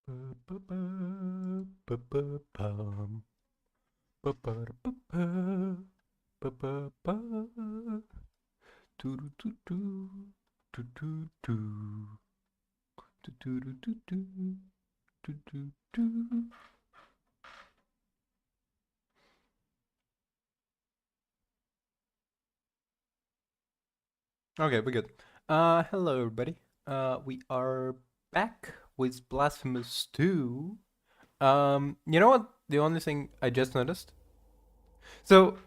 Okay, we're good. Hello everybody. We are back with Blasphemous 2. You know what? The only thing I just noticed. So,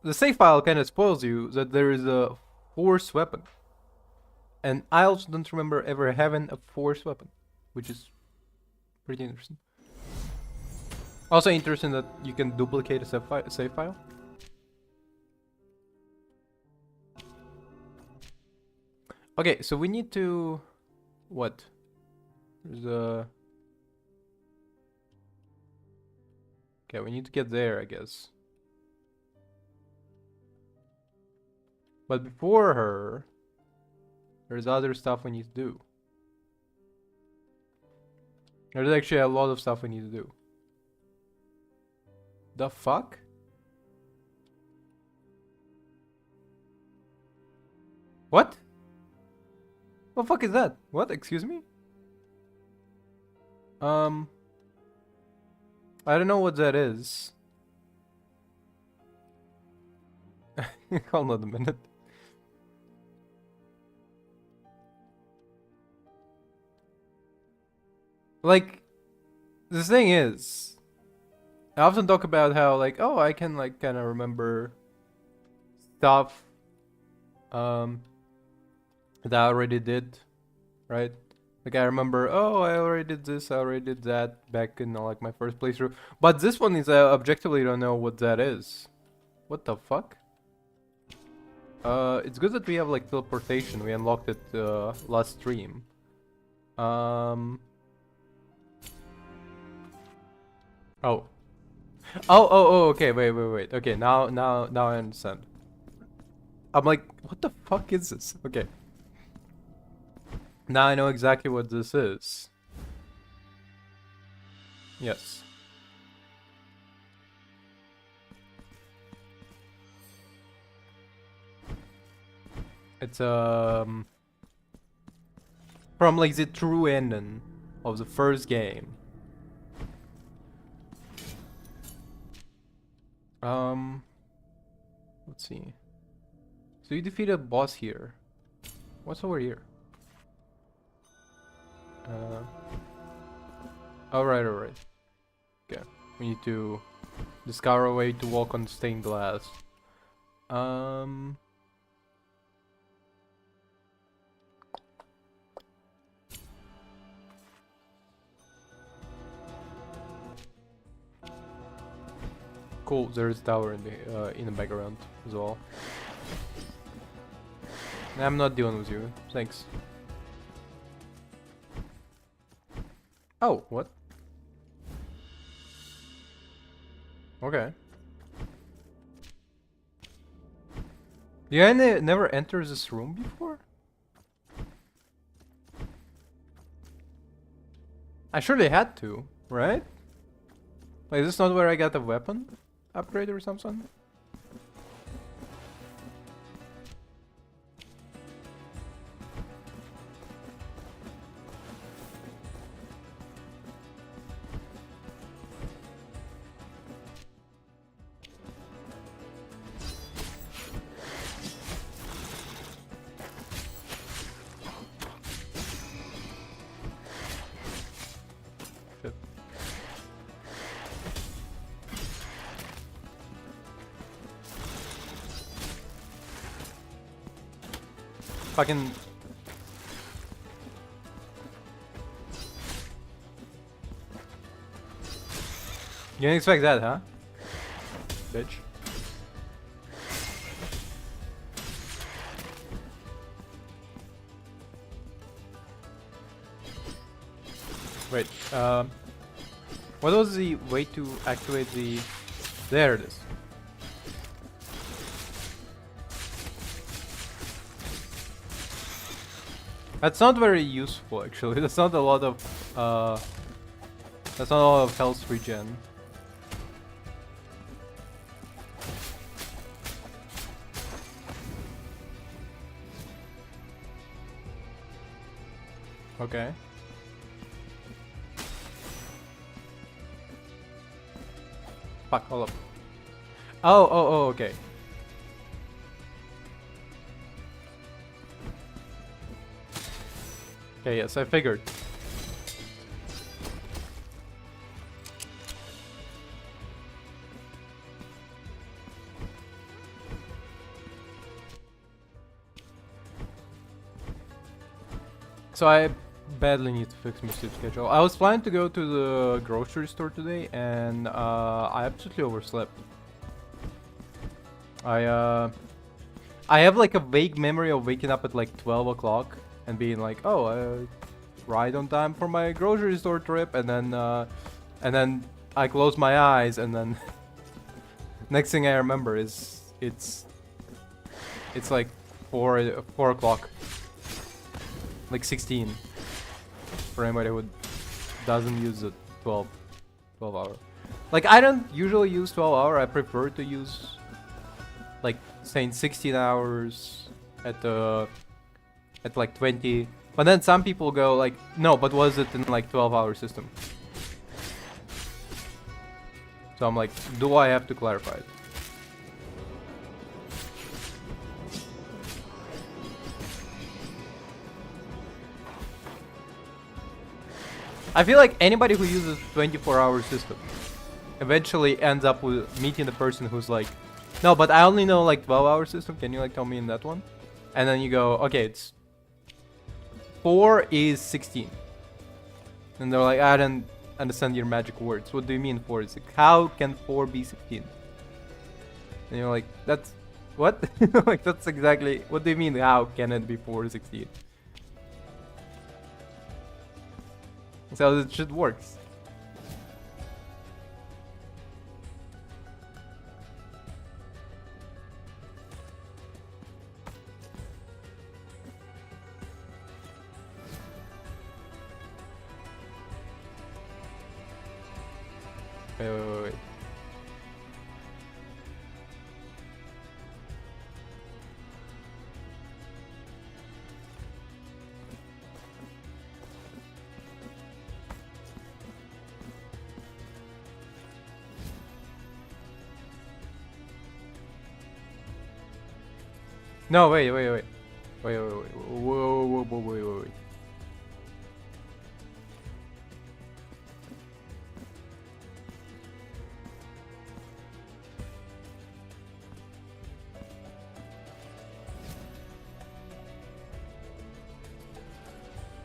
the save file kind of spoils you that there is a force weapon. And I also don't remember ever having a force weapon, which is pretty interesting. Also interesting that you can duplicate a save file. Okay, so we need to... What? There's a... Okay, we need to get there, I guess. But before her, there's other stuff we need to do. There's actually a lot of stuff we need to do. The fuck? What? What the fuck is that? What? Excuse me? Um... I don't know what that is. Hold on a minute. Like, the thing is, I often talk about how, like, oh, I can, like, kind of remember stuff, that I already did, right? Like, I remember, oh, I already did this, I already did that back in, like, my first playthrough. But this one is, objectively don't know what that is. What the fuck? It's good that we have, like, teleportation. We unlocked it, last stream. Oh. Oh, okay, wait. Okay, now I understand. I'm like, what the fuck is this? Okay. Now I know exactly what this is. Yes. It's, from, like, the true ending of the first game. Let's see. So you defeated a boss here. What's over here? Alright. Okay. We need to discover a way to walk on stained glass. Cool, there's a tower in the background as well. I'm not dealing with you. Thanks. Oh, what? Okay. The guy never enters this room before? I surely had to, right? Like, is this not where I got the weapon upgrade or something? Shit. Fucking... You didn't expect that, huh? Bitch. Wait, what was the way to activate the... There it is. That's not very useful, actually. That's not a lot of, That's not a lot of health regen. Okay. Fuck, hold up. Oh, okay. Okay, yes, I figured. So I badly need to fix my sleep schedule. I was planning to go to the grocery store today, and I absolutely overslept. I have like a vague memory of waking up at like 12 o'clock and being like, oh, right on time for my grocery store trip, and then I close my eyes, and then next thing I remember is it's like 4 o'clock, like 16 for anybody who doesn't use the 12 hour. Like, I don't usually use 12 hour. I prefer to use like saying 16 hours at like 20. But then some people go like, no, but was it in like 12-hour system? So I'm like, do I have to clarify it? I feel like anybody who uses 24-hour system eventually ends up with meeting the person who's like, no, but I only know like 12-hour system. Can you like tell me in that one? And then you go, okay, it's 4 is 16. And they're like, I don't understand your magic words. What do you mean 4 is 16? How can 4 be 16? And you're like, that's what? Like, that's exactly, what do you mean? How can it be 4 is 16? So it shit works. Wait. No, wait. Wait. Whoa.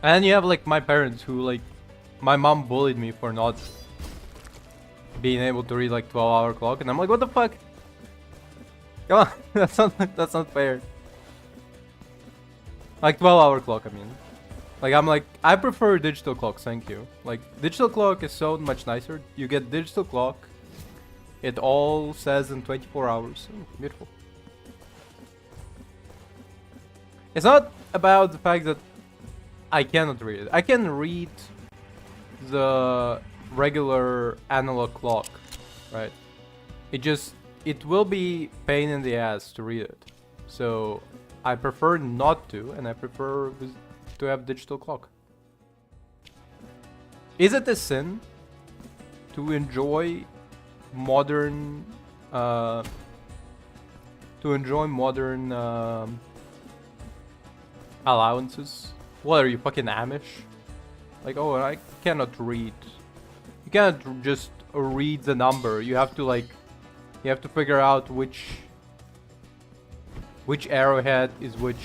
And you have like my parents who like, my mom bullied me for not being able to read like 12-hour clock, and I'm like, what the fuck? Come on, that's not fair. Like 12-hour clock, I mean. Like, I'm like, I prefer digital clocks, thank you. Like, digital clock is so much nicer. You get digital clock, it all says in 24 hours. Beautiful. It's not about the fact that I cannot read it. I can read the regular analog clock, right? It will be pain in the ass to read it. So I prefer not to, and I prefer to have digital clock. Is it a sin to enjoy modern allowances? What are you, fucking Amish? Like, oh, I cannot read. You cannot just read the number. You have to figure out which arrowhead is which.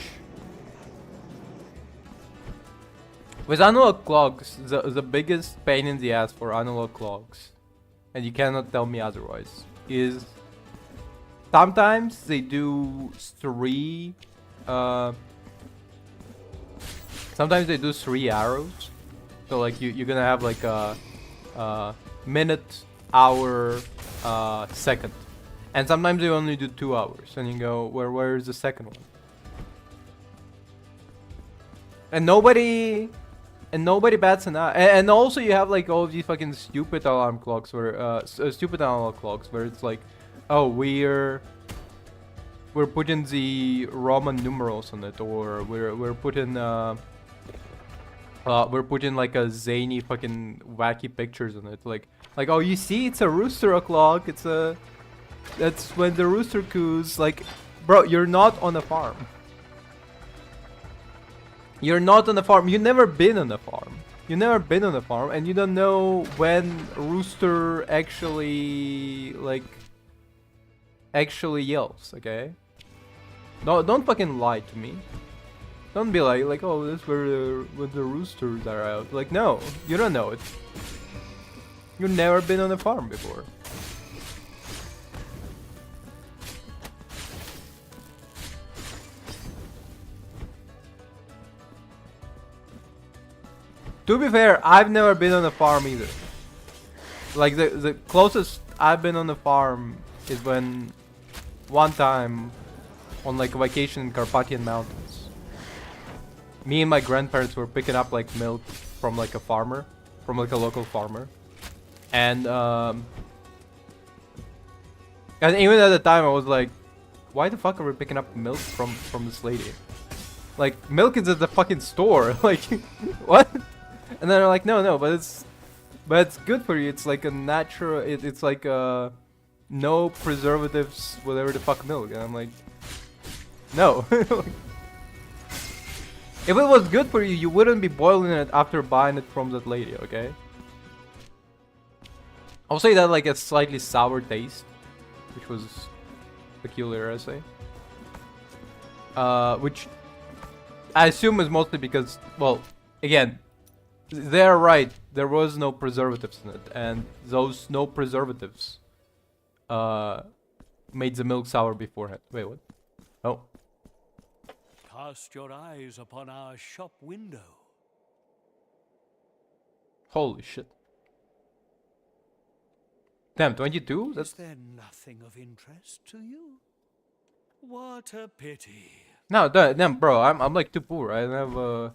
With analog clocks, the biggest pain in the ass for analog clocks, and you cannot tell me otherwise, is sometimes they do three arrows. So like you're gonna have like a minute, hour, second. And sometimes they only do 2 hours, and you go, where is the second one? And nobody And nobody bats an eye. And also you have like all of these fucking stupid alarm clocks where stupid analog clocks where it's like, oh, we're putting the Roman numerals on it, or we're putting like a zany fucking wacky pictures on it, like oh, you see, it's a rooster o'clock. That's when the rooster coos. Like, bro, you're not on a farm. You're not on the farm. You've never been on a farm. You've never been on a farm, and you don't know when rooster actually yells. Okay? No, don't fucking lie to me. Don't be like, oh, this is where the roosters are out. Like, no, you don't know it. You've never been on a farm before. To be fair, I've never been on a farm either. Like, the closest I've been on a farm is when one time on like a vacation in Carpathian Mountains, me and my grandparents were picking up like milk from like a farmer, from like a local farmer. And even at the time I was like, why the fuck are we picking up milk from this lady? Like, milk is at the fucking store. Like, what? And then they're like, no, but it's good for you. It's like a natural. It's like no preservatives, whatever the fuck milk. And I'm like, no. If it was good for you, you wouldn't be boiling it after buying it from that lady, okay? I'll say that like a slightly sour taste, which was peculiar, I say. Which I assume is mostly because, well, again, they're right. There was no preservatives in it, and those no preservatives made the milk sour beforehand. Wait, what? Oh. Cast your eyes upon our shop window. Holy shit. Damn, 22? Is there nothing of interest to you? What a pity. No, damn, bro, I'm like too poor. I don't have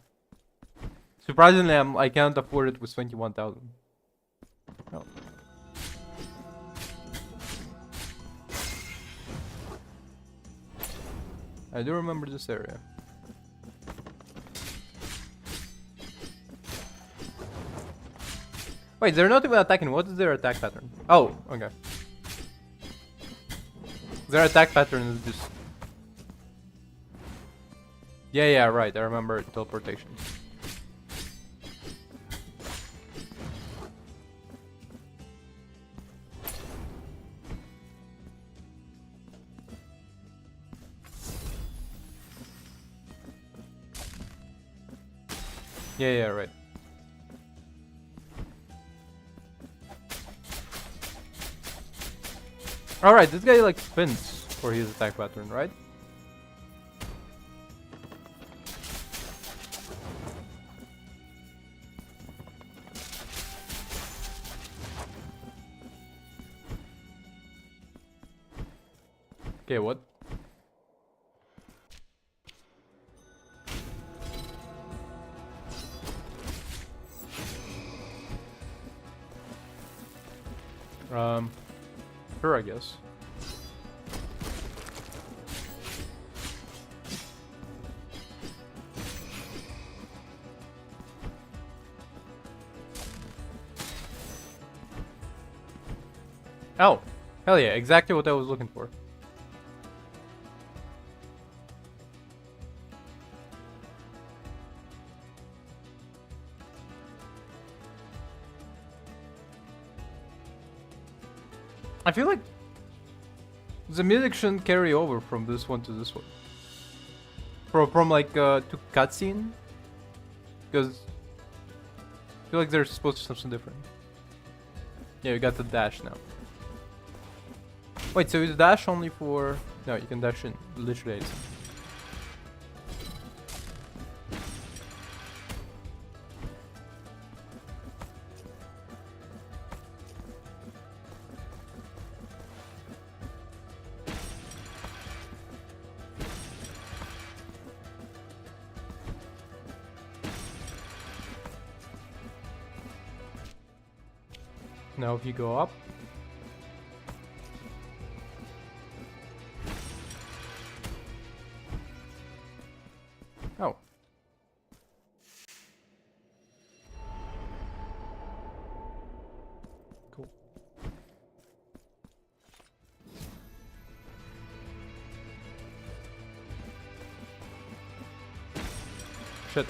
surprisingly, I can't afford it with 21,000. No. I do remember this area. Wait, they're not even attacking. What is their attack pattern? Oh, okay. Their attack pattern is just... Yeah, right. I remember teleportation. Yeah, right. Alright, this guy like spins for his attack pattern, right? Okay, what? Sure, I guess. Oh, hell yeah, exactly what I was looking for. I feel like the music shouldn't carry over from this one to this one. From like to cutscene, because I feel like they're supposed to do something different. Yeah, we got the dash now. Wait, so is dash only for... No, you can dash in literally anything. Now if you go up. Oh. Cool. Shit.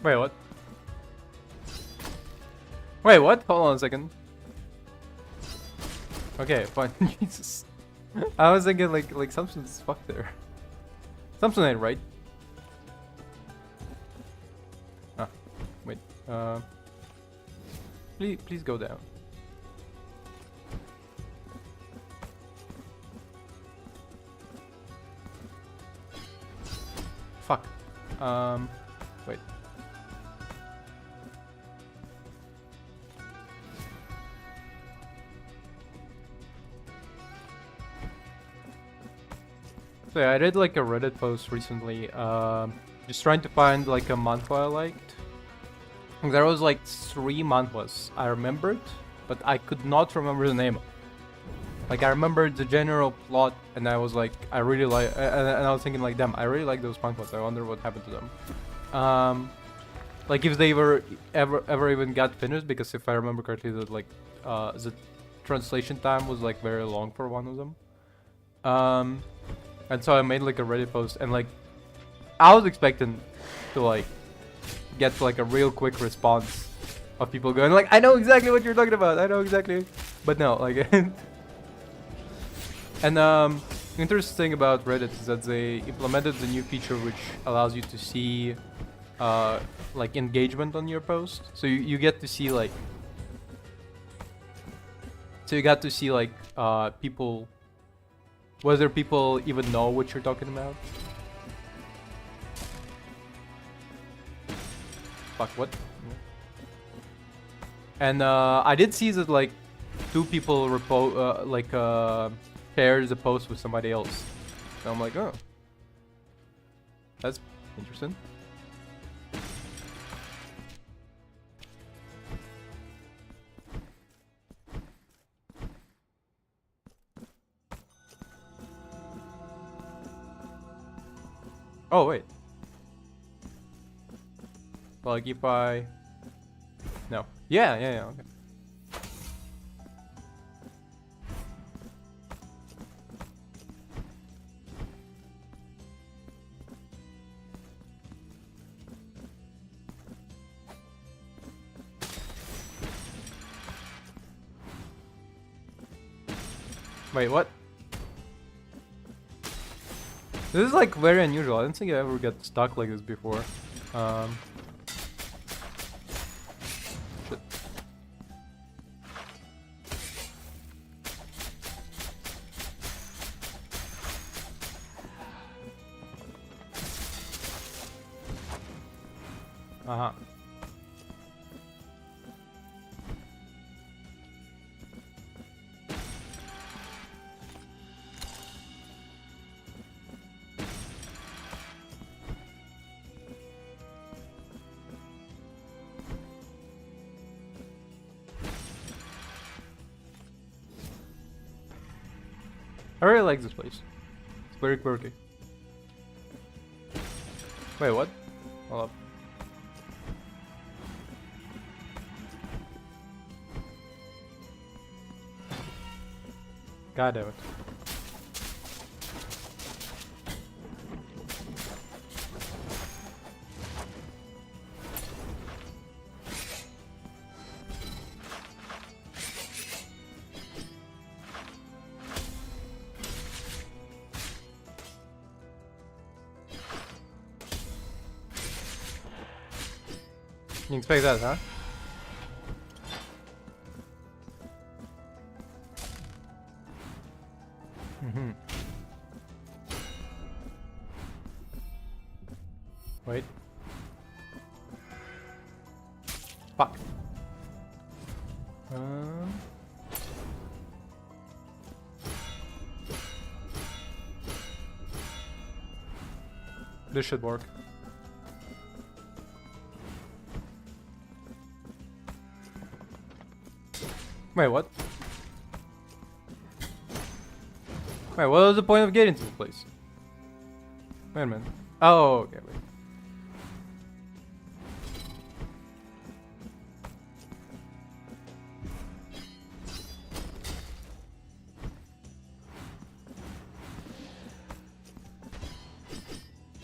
Wait, what? Wait, what? Hold on a second. Okay, fine. Jesus. I was thinking like something's fucked there. Something ain't right. Ah, wait. Please go down. Fuck. Wait. So yeah, I did like a Reddit post recently, just trying to find like a manhwa I liked. There was like 3 manhwas I remembered, but I could not remember the name. Like I remembered the general plot, and I was like, I really like, and I was thinking like, damn, I really like those manhwas. I wonder what happened to them. Like if they were ever even got finished, because if I remember correctly, that like the translation time was like very long for one of them. And so I made like a Reddit post, and like I was expecting to like get like a real quick response of people going like, I know exactly what you're talking about. I know exactly, but no, like. And interesting thing about Reddit is that they implemented the new feature which allows you to see like engagement on your post. So you get to see like, so you got to see like people, whether people even know what you're talking about. Fuck, what? And I did see that like 2 people shared the post with somebody else. And I'm like, oh, that's interesting. Oh wait. Like if I, no, yeah, okay. Wait, what? This is like very unusual. I don't think I ever got stuck like this before. Shit. Uh-huh. I really like this place. It's very quirky. Wait, what? Hold up. God damn it. You expect that, huh? Mm-hmm. Wait. Fuck. Um, this should work. Wait, what? Wait, what was the point of getting to this place? Wait a minute. Oh, okay, wait.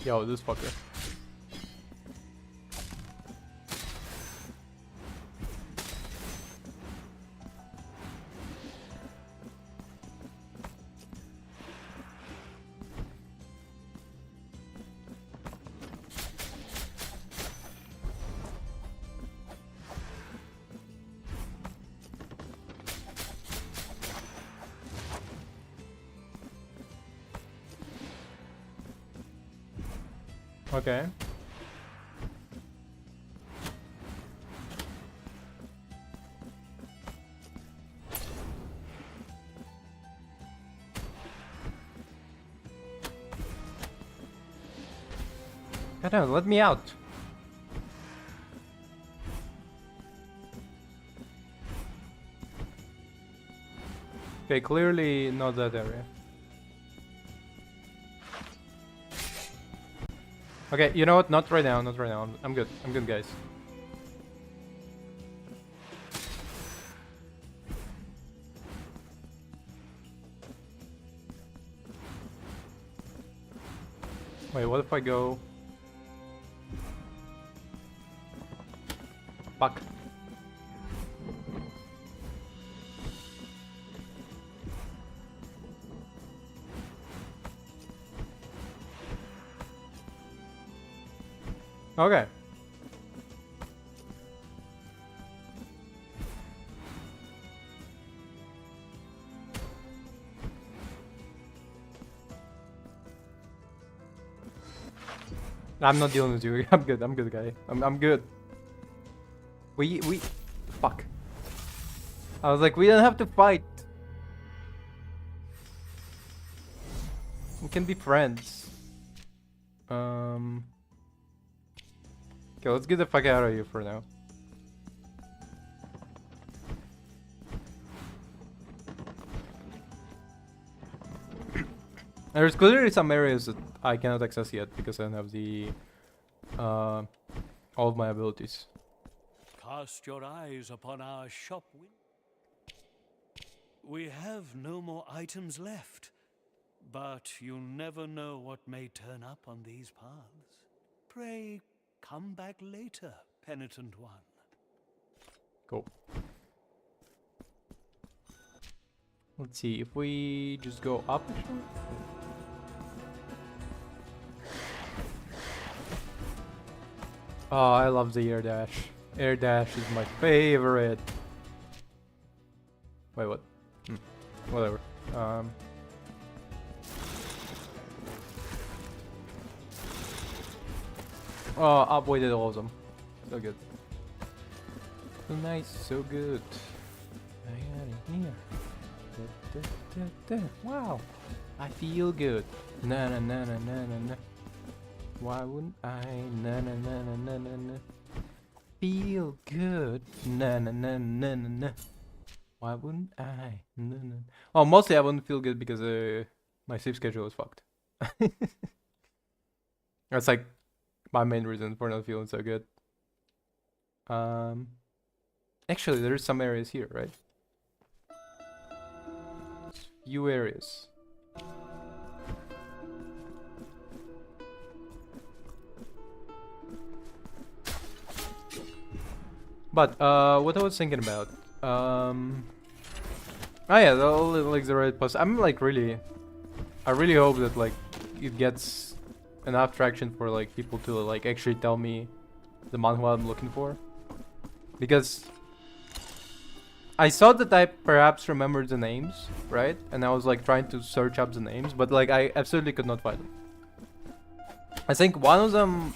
Yo, this fucker. Okay. God damn, let me out. Okay, clearly not that area. Okay, you know what? Not right now, not right now. I'm good. I'm good, guys. Wait, what if I go... Fuck. Okay. I'm not dealing with you. I'm good. I'm good, guy. I'm good. We fuck. I was like, we don't have to fight. We can be friends. Okay, let's get the fuck out of here for now. There's clearly some areas that I cannot access yet because I don't have the all of my abilities. Cast your eyes upon our shop window. We have no more items left, but you'll never know what may turn up on these paths. Pray come back later, penitent one. Cool. Let's see if we just go up actually. Oh, I love the air dash. Air dash is my favorite. Wait, what? Whatever. Oh, upweighted all of them. So good. So nice, so good. I got it here. Da, da, da, da. Wow, I feel good. Na na na na na na na. Why wouldn't I? Na na na na na na na. Feel good. Na na na na na na. Why wouldn't I? Na, na. Oh, mostly I wouldn't feel good because my sleep schedule is fucked. That's like my main reason for not feeling so good. Actually, there's some areas here, right? Few areas. But what I was thinking about, oh yeah, like the right post. I'm like I really hope that like it gets enough traction for like people to like actually tell me the manhwa I'm looking for, because I saw that I perhaps remembered the names, right? And I was like trying to search up the names, but like I absolutely could not find them. I think one of them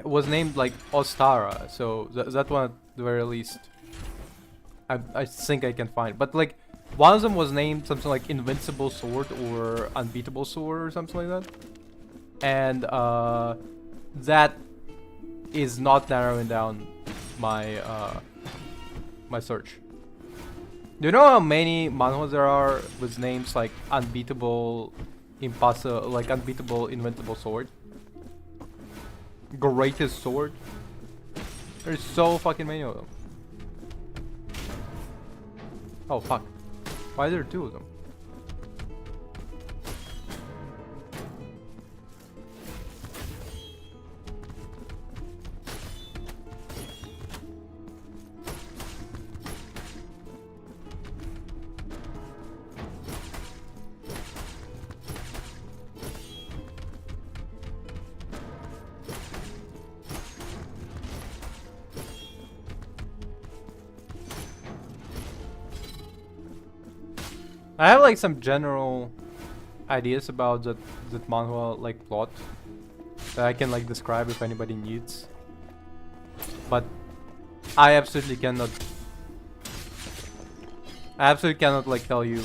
was named like Ostara, so that one at the very least I think I can find. But like, one of them was named something like Invincible Sword or Unbeatable Sword or something like that. And that is not narrowing down my my search. Do you know how many manhwas there are with names like Unbeatable, like Unbeatable Invincible Sword? Greatest Sword? There's so fucking many of them. Oh fuck. Why are there two of them? I have like some general ideas about that manhwa like plot that I can like describe if anybody needs. But I absolutely cannot like tell you.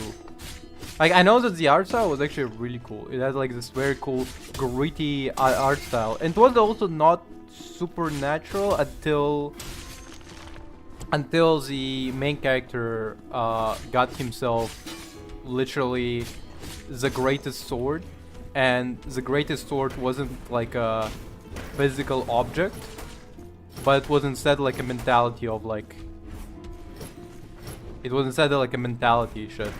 Like I know that the art style was actually really cool. It had like this very cool gritty art style. And it was also not supernatural until the main character got himself literally the greatest sword, and the greatest sword wasn't like a physical object, but it was instead like a mentality of like a mentality shit,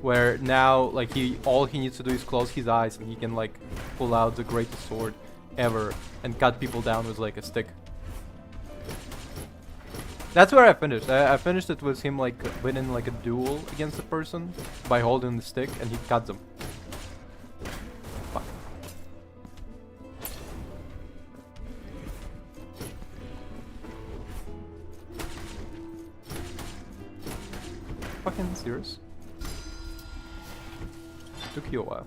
where now like all he needs to do is close his eyes and he can like pull out the greatest sword ever and cut people down with like a stick. That's where I finished. I finished it with him like winning like a duel against a person by holding the stick and he cuts them. Fuck. Fucking serious? Took you a while.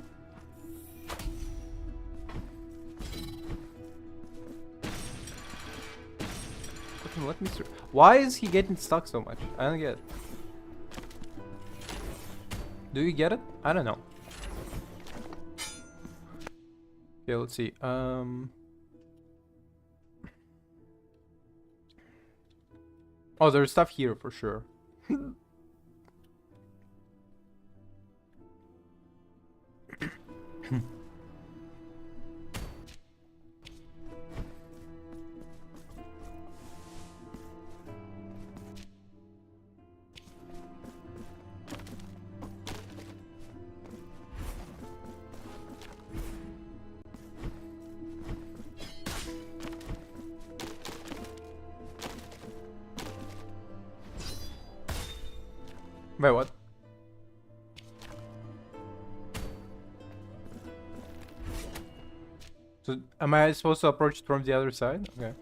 Let me. Why is he getting stuck so much? I don't get it. Do you get it? I don't know. Okay, let's see. Oh, there's stuff here for sure. Wait, what? So, am I supposed to approach it from the other side? Okay.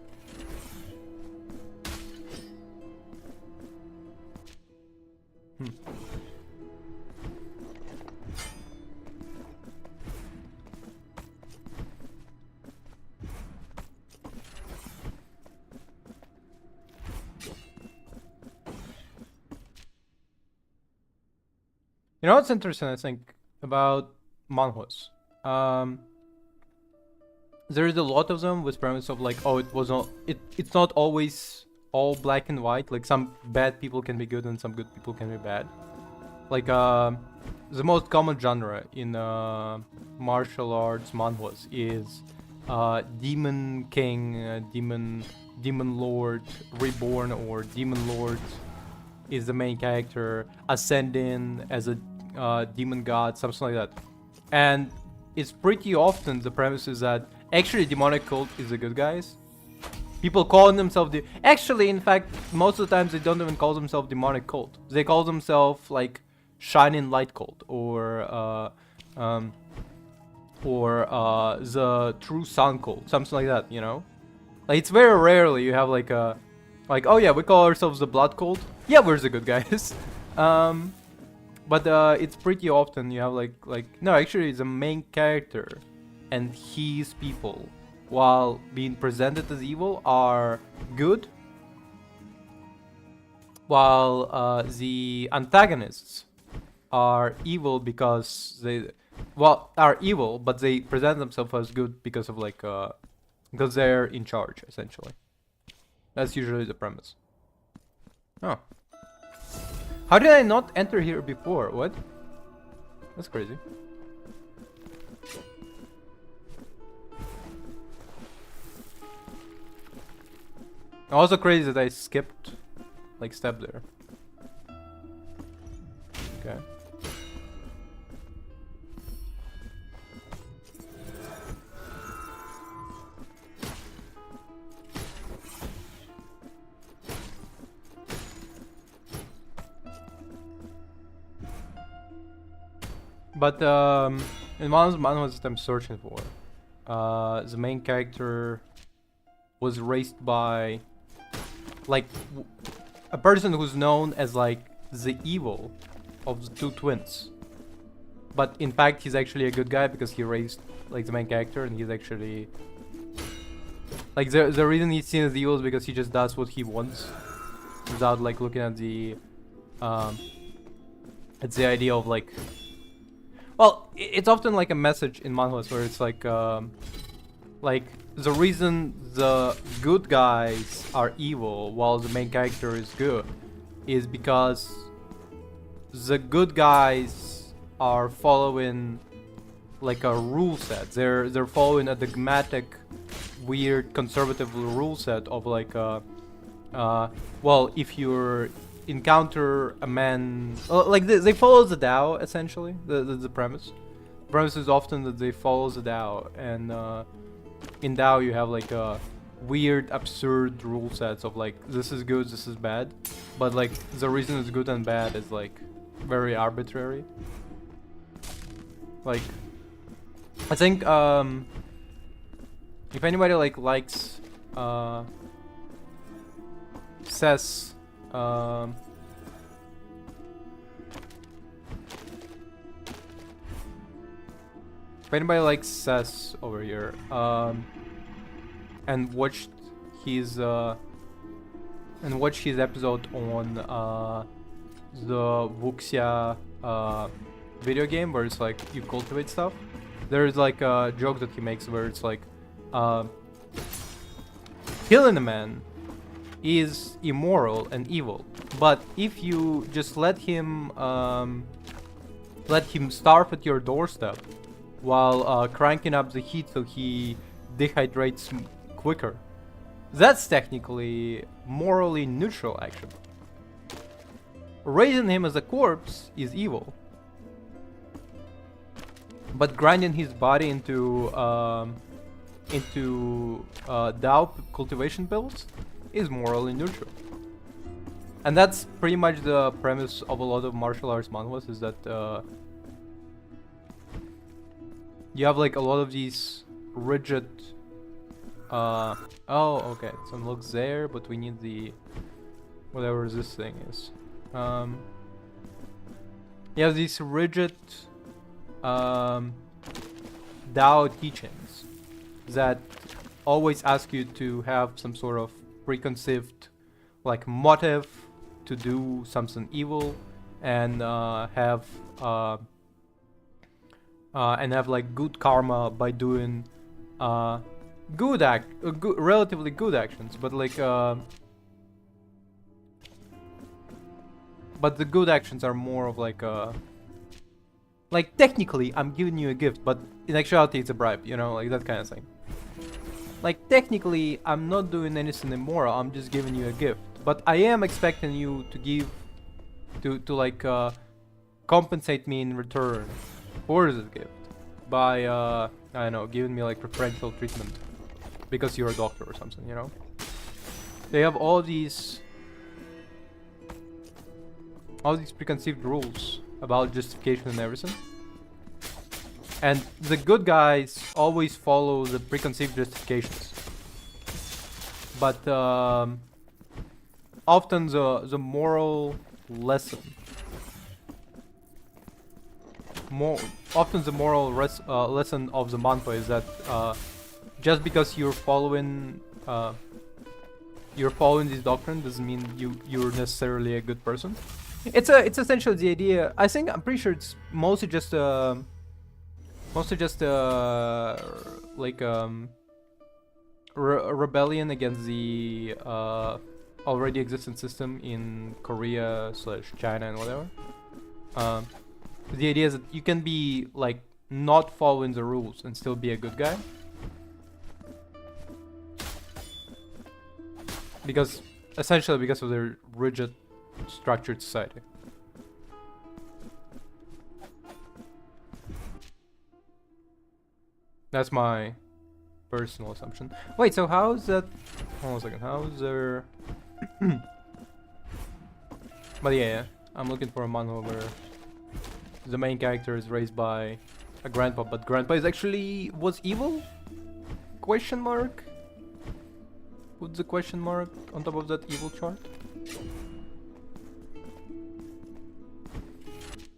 You know what's interesting, I think, about manhwas? There's a lot of them with premise of like, oh, it's not always all black and white. Like some bad people can be good and some good people can be bad. Like the most common genre in martial arts manhwas is demon king, demon lord reborn, or demon lord is the main character ascending as a demon god, something like that. And it's pretty often the premise is that actually demonic cult is the good guys. People calling themselves actually, in fact, most of the times they don't even call themselves demonic cult. They call themselves like shining light cult, or the true sun cult, something like that, you know? Like it's very rarely you have like a oh yeah, we call ourselves the blood cult. Yeah, we're the good guys. But it's pretty often you have like no, actually the main character and his people, while being presented as evil, are good. while the antagonists are evil because they, well, are evil, but they present themselves as good because of like because they're in charge essentially. That's usually the premise. Oh, how did I not enter here before? What? That's crazy. Also crazy that I skipped like step there. Okay. But in one of the manhwas that I'm searching for, the main character was raised by like a person who's known as like the evil of the two twins. But in fact, he's actually a good guy because he raised like the main character, and he's actually like the reason he's seen as evil is because he just does what he wants without like looking at the idea of like, well, it's often like a message in manhwas where it's like the reason the good guys are evil while the main character is good is because the good guys are following like a rule set. They're following a dogmatic, weird, conservative rule set of like well, if you encounter a man, like they follow the Tao essentially. The premise. The premise is often that they follow the Tao, and in Tao you have like a weird, absurd rule sets of like this is good, this is bad, but like the reason it's good and bad is like very arbitrary. Like, I think if anybody like likes says if anybody likes Sess over here and watched his episode on the Wuxia video game where it's like you cultivate stuff, there's like a joke that he makes where it's like killing a man is immoral and evil, but if you just let him starve at your doorstep while cranking up the heat so he dehydrates quicker, that's technically morally neutral action. Raising him as a corpse is evil, but grinding his body into Dao cultivation pills is morally neutral. And that's pretty much the premise of a lot of martial arts manhwas, is that you have like a lot of these rigid oh, okay, so it looks there, but we need the whatever this thing is. You have these rigid Dao teachings that always ask you to have some sort of preconceived like motive to do something evil, and have like good karma by doing relatively good actions, but like but the good actions are more of like technically I'm giving you a gift, but in actuality it's a bribe, you know, like that kind of thing. Like technically I'm not doing anything immoral, I'm just giving you a gift, but I am expecting you to give to like compensate me in return for this gift by I don't know, giving me like preferential treatment because you're a doctor or something, you know. They have all these preconceived rules about justification and everything, and the good guys always follow the preconceived justifications, but often the moral lesson, lesson of the manhwa is that just because you're following you're following this doctrine doesn't mean you're necessarily a good person. It's essentially the idea. I'm pretty sure it's mostly just like a rebellion against the already existent system in Korea slash China and whatever. Um, the idea is that you can be like not following the rules and still be a good guy. Because essentially because of their rigid structured society. That's my personal assumption. Wait, so how's that? Hold on a second. How's there? But yeah, I'm looking for a manhwa where the main character is raised by a grandpa, but grandpa is actually was evil? Question mark? Put the question mark on top of that evil chart.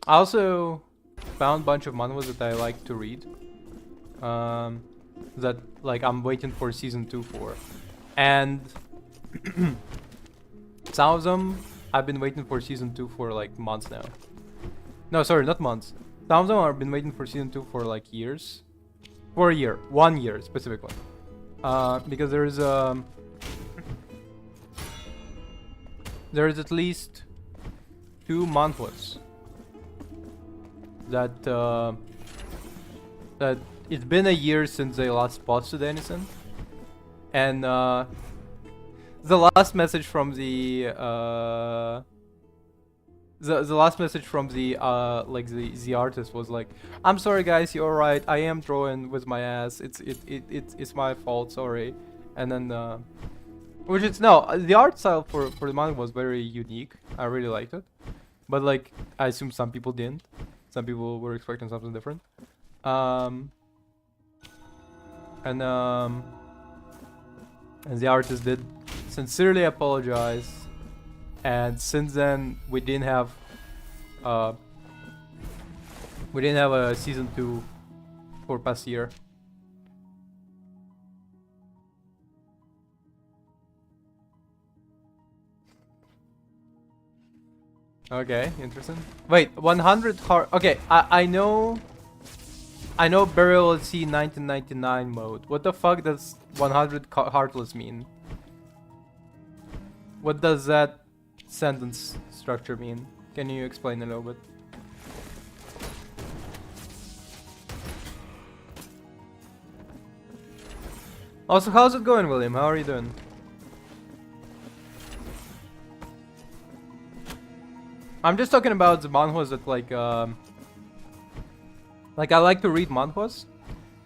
I also found a bunch of manhwas that I like to read. That like I'm waiting for season 2 for. And some of them I've been waiting for season 2 for like months now. No, sorry, not months. Some of them I've been waiting for season 2 for like years. For a year. 1 year specifically. Because there's at least 2 manhwas that that it's been a year since they last posted anything, and the last message from the last message from the like the artist was like, "I'm sorry guys, you're right. I am drawing with my ass. It's my fault. Sorry." And then which is no, the art style for the manga was very unique. I really liked it, but like I assume some people didn't. Some people were expecting something different. And the artist did sincerely apologize, and since then we didn't have a season 2 for past year. Okay, interesting. Wait, 100 heart. Okay, I know Burial at Sea 1999 mode. What the fuck does 100 heartless mean? What does that sentence structure mean? Can you explain a little bit? Also, how's it going, William? How are you doing? I'm just talking about the manhwas that like I like to read manhwas,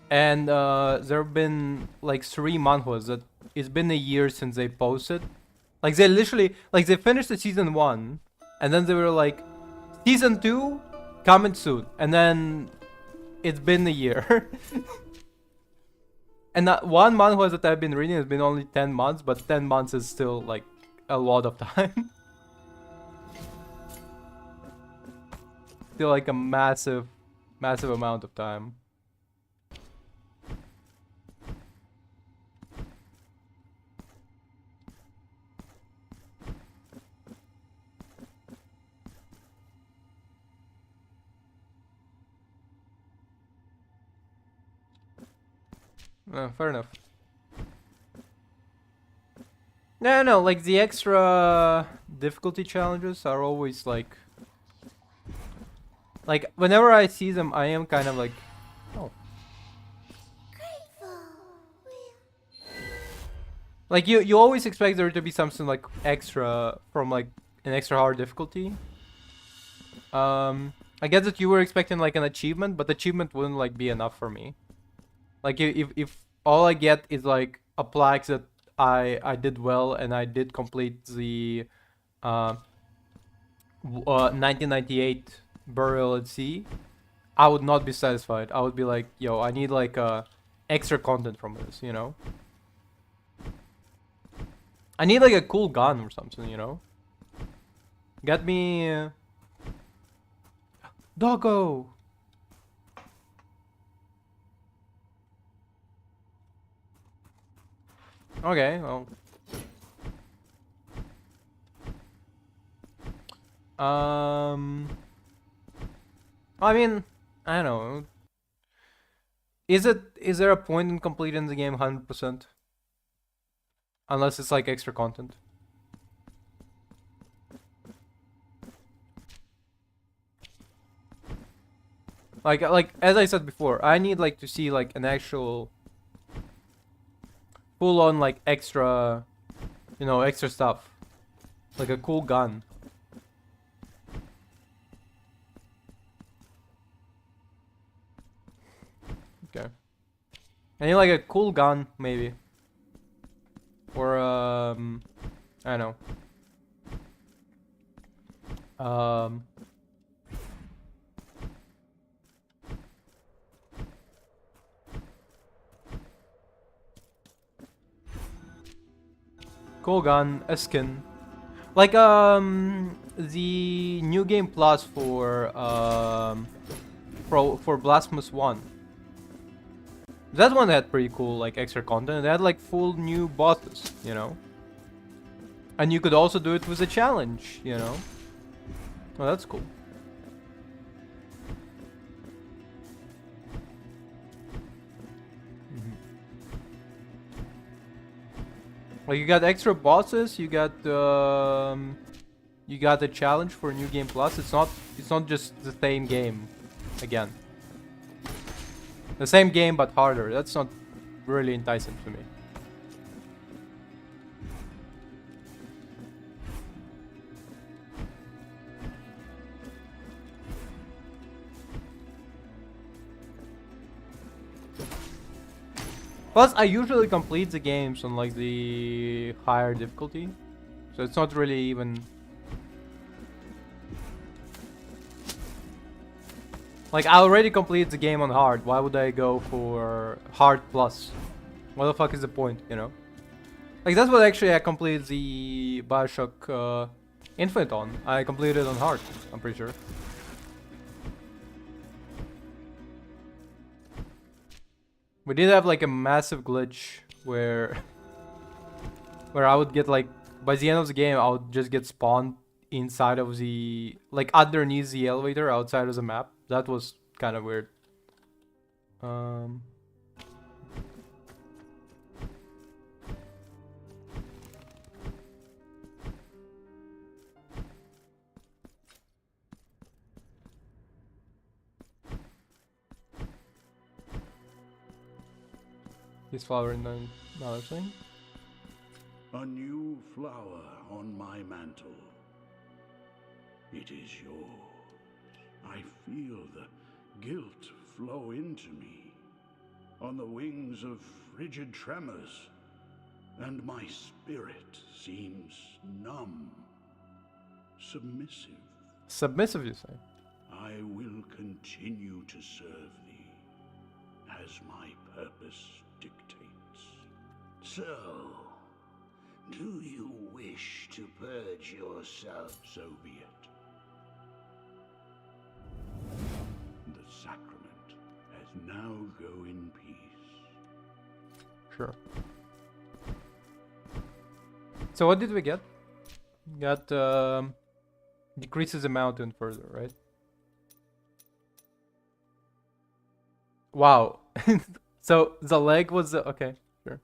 and there have been like 3 manhwas that it's been a year since they posted. Like they literally like they finished the season 1, and then they were like, season 2 coming soon, and then it's been a year. And that one manhwa that I've been reading has been only 10 months, but 10 months is still like a lot of time. Still like a massive amount of time. Fair enough. No, like the extra difficulty challenges are always like whenever I see them, I am kind of like, oh. Like you always expect there to be something like extra from like an extra hard difficulty. I guess that you were expecting like an achievement, but achievement wouldn't like be enough for me. Like if all I get is like a plaque that I did well and I did complete the 1998 Burial at Sea, I would not be satisfied. I would be like, yo, I need like extra content from this, you know? I need like a cool gun or something, you know? Get me Doggo! Okay, well. Um, I mean, I don't know. Is there a point in completing the game 100%? Unless it's like extra content. Like as I said before, I need like to see like an actual full on like extra, extra stuff. Like a cool gun. Okay. I need like a cool gun maybe. Or I don't know. Cool gun, a skin. Like the new game plus for Blasphemous 1. That one had pretty cool like extra content. It had like full new bosses, And you could also do it with a challenge. Oh, that's cool. Like you got extra bosses, you got a challenge for New Game Plus. It's not just the same game again. The same game but harder. That's not really enticing to me. Plus, I usually complete the games on like the higher difficulty, so it's not really even like I already completed the game on hard. Why would I go for hard plus? What the fuck is the point? Like that's what actually I completed the Bioshock Infinite on. I completed it on hard. I'm pretty sure. We did have like a massive glitch where I would get like by the end of the game I would just get spawned inside of the like underneath the elevator outside of the map. That was kind of weird. He's flowering another thing. A new flower on my mantle. It is yours. I feel the guilt flow into me on the wings of frigid tremors, and my spirit seems numb, submissive. Submissive, you say? I will continue to serve thee as my purpose dictates. So, do you wish to purge yourself? So be it. The sacrament has now go in peace. Sure. So what did we get? Got decreases the mountain further, right? Wow. So the leg was okay, sure.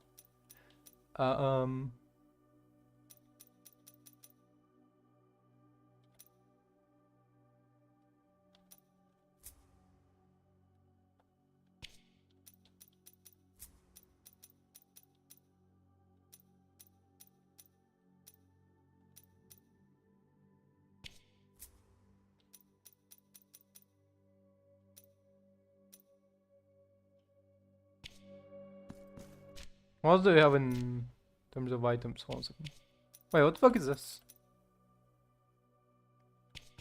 What else do we have in terms of items? Hold on a second. Wait, what the fuck is this?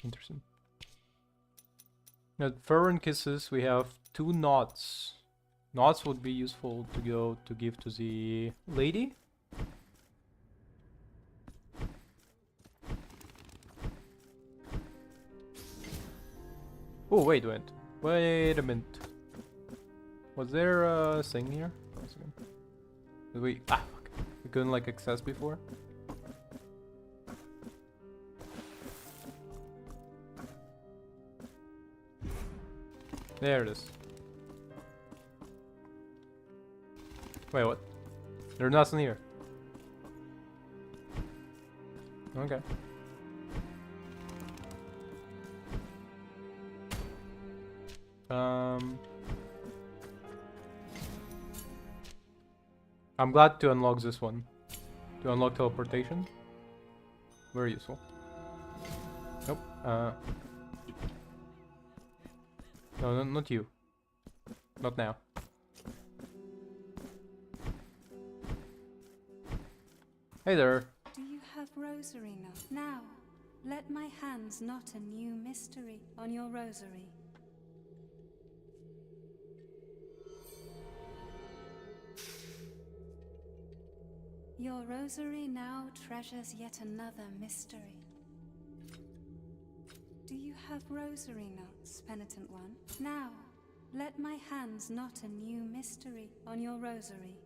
Interesting. Now, fervent kisses, we have 2 knots. Knots would be useful to give to the lady. Oh, wait a minute. Was there a thing here? Hold on a second. Did fuck. We couldn't like access before. There it is. Wait, what? There's nothing here. Okay. I'm glad to unlock this one. To unlock teleportation. Very useful. Nope. No, not you. Not now. Hey there. Do you have rosary now? Let my hands knot a new mystery on your rosary. Your rosary now treasures yet another mystery. Do you have rosary knots, penitent one? Now, let my hands knot a new mystery on your rosary.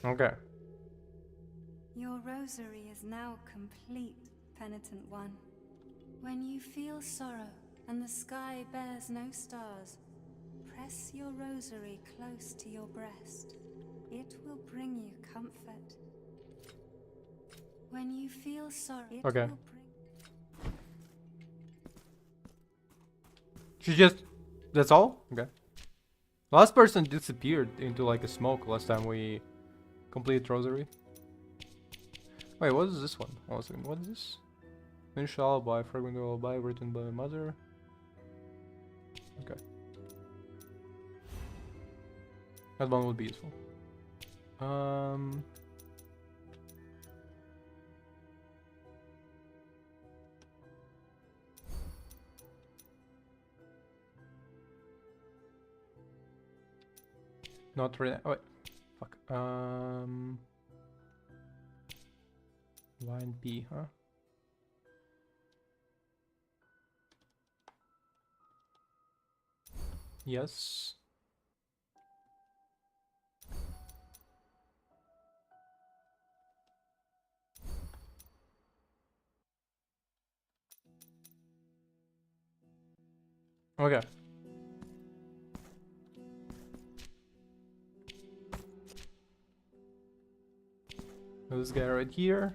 Okay. Your rosary is now complete, penitent one. When you feel sorrow and the sky bears no stars, press your rosary close to your breast. It will bring you comfort. When you feel sorrow, it Okay. will bring... She just... That's all? Okay. Last person disappeared into like a smoke last time we completed Rosary. Wait, what is this one? Hold on a second. What is this? Finish Alibi, Fragment of Alibi, written by my mother. Okay. That one would be useful. Not really. Oh, wait. Fuck. Line B, huh? Yes. Okay. This guy right here.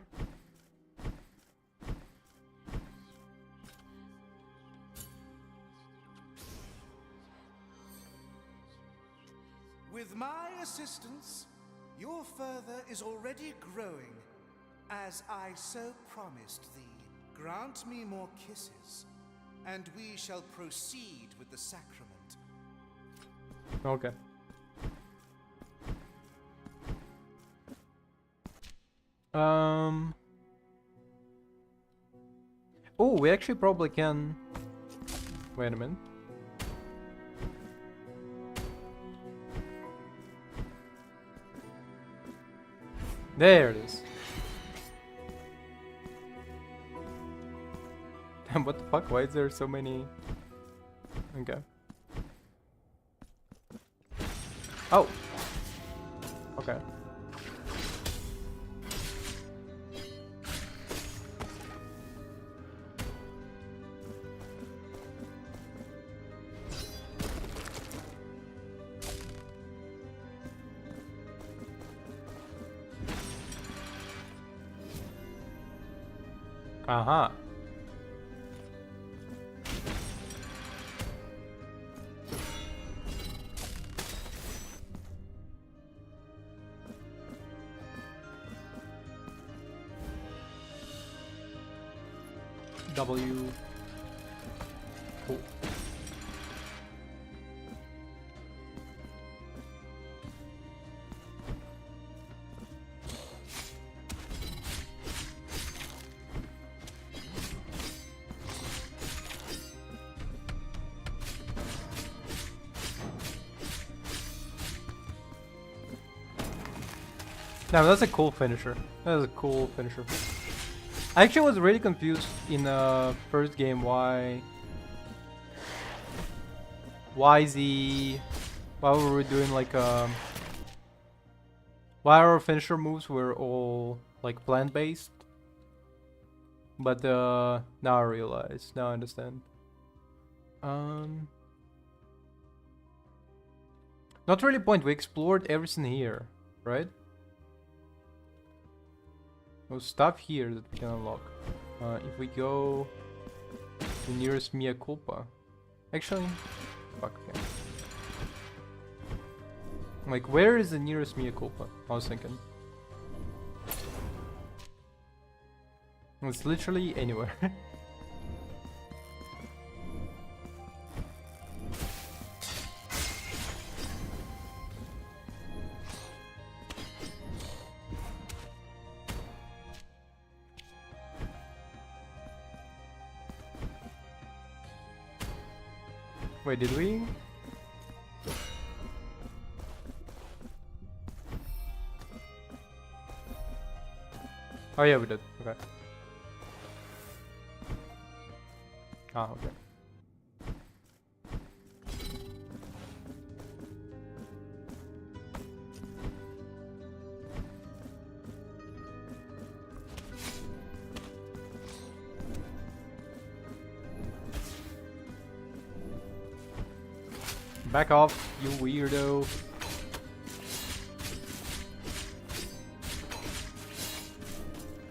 With my assistance, your further is already growing, as I so promised thee. Grant me more kisses, and we shall proceed with the sacrament. Okay. Oh, we actually probably can... Wait a minute. There it is. Damn, what the fuck? Why is there so many... Okay. Oh! Okay. Aha. W. Oh. Damn, that's a cool finisher. That is a cool finisher. I actually was really confused in the first game why why were we doing like why our finisher moves were all like plant based. But now I realize. Now I understand. Not really point. We explored everything here, right? There's stuff here that we can unlock. If we go to nearest Mea Culpa. Actually, fuck, okay. Like, where is the nearest Mea Culpa? I was thinking. It's literally anywhere. Wait, did we? Oh yeah, we did. Okay. Ah, okay. Back off, you weirdo.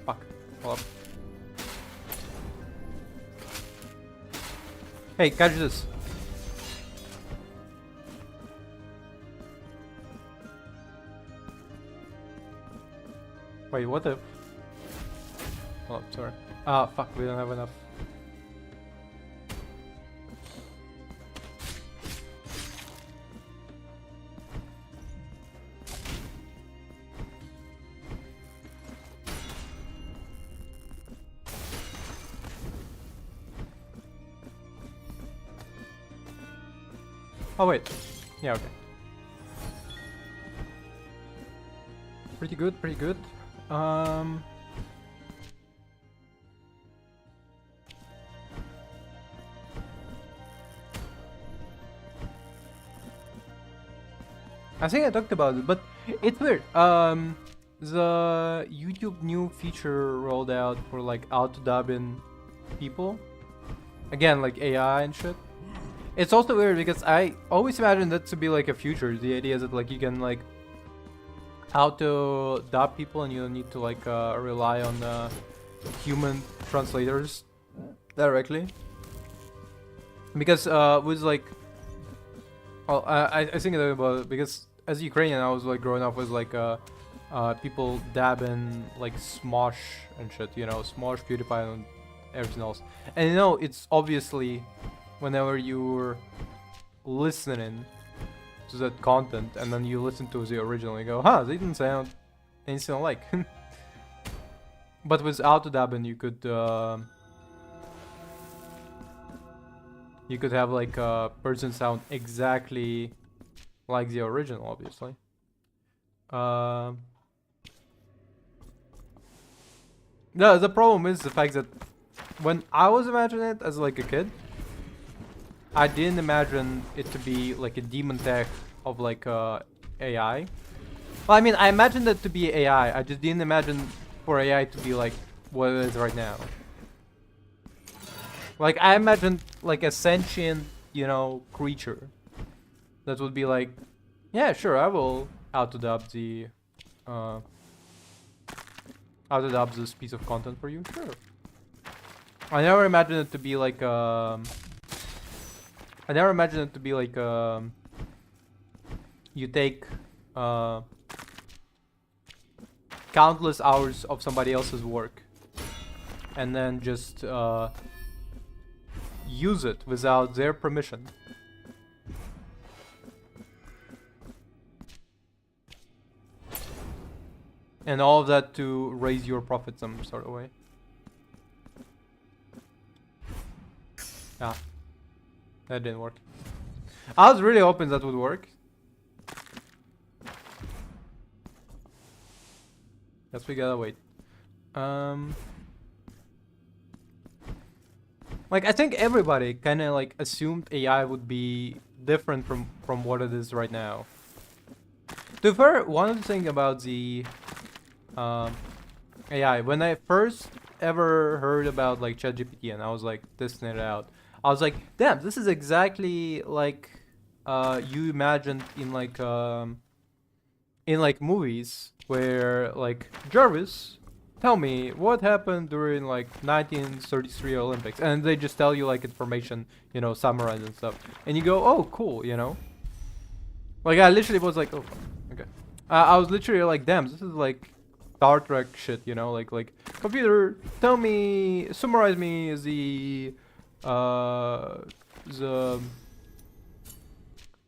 Fuck. Hold up. Hey, catch this. Wait, what the? Oh, sorry. Ah, fuck, we don't have enough. Oh wait, yeah, okay. Pretty good, pretty good. I think I talked about it, but it's weird. The YouTube new feature rolled out for like auto-dubbing people. Again, like AI and shit. It's also weird because I always imagined that to be like a future. The idea is that like you can like auto dub people and you don't need to like rely on human translators directly. Because with like, well, I think about it because as Ukrainian I was like growing up with like people dabbing like Smosh and shit, you know, Smosh, PewDiePie and everything else. And you know, it's obviously whenever you're listening to that content and then you listen to the original, you go, huh, they didn't sound anything alike. But with auto-dubbing, you could have like a person sound exactly like the original, obviously. The problem is the fact that when I was imagining it as like a kid, I didn't imagine it to be like a demon tech of like AI. Well, I mean, I imagined it to be AI. I just didn't imagine for AI to be like what it is right now. Like, I imagined like a sentient, you know, creature that would be like, yeah, sure, I will auto-dub this piece of content for you, sure. I never imagined it to be like you take countless hours of somebody else's work and then just use it without their permission. And all of that to raise your profit some sort of way. Ah, that didn't work. I was really hoping that would work. Guess we gotta wait. Like, I think everybody kind of like assumed AI would be different from what it is right now. To be fair, one of the things about the AI, when I first ever heard about like ChatGPT and I was like testing it out, I was like, damn, this is exactly like you imagined in like movies where like Jarvis, tell me what happened during like 1933 Olympics, and they just tell you like information, you know, summarized and stuff, and you go, oh, cool, you know. Like I literally was like, oh, okay. I was literally like, damn, this is like Star Trek shit, you know, like computer, tell me, summarize me uh, the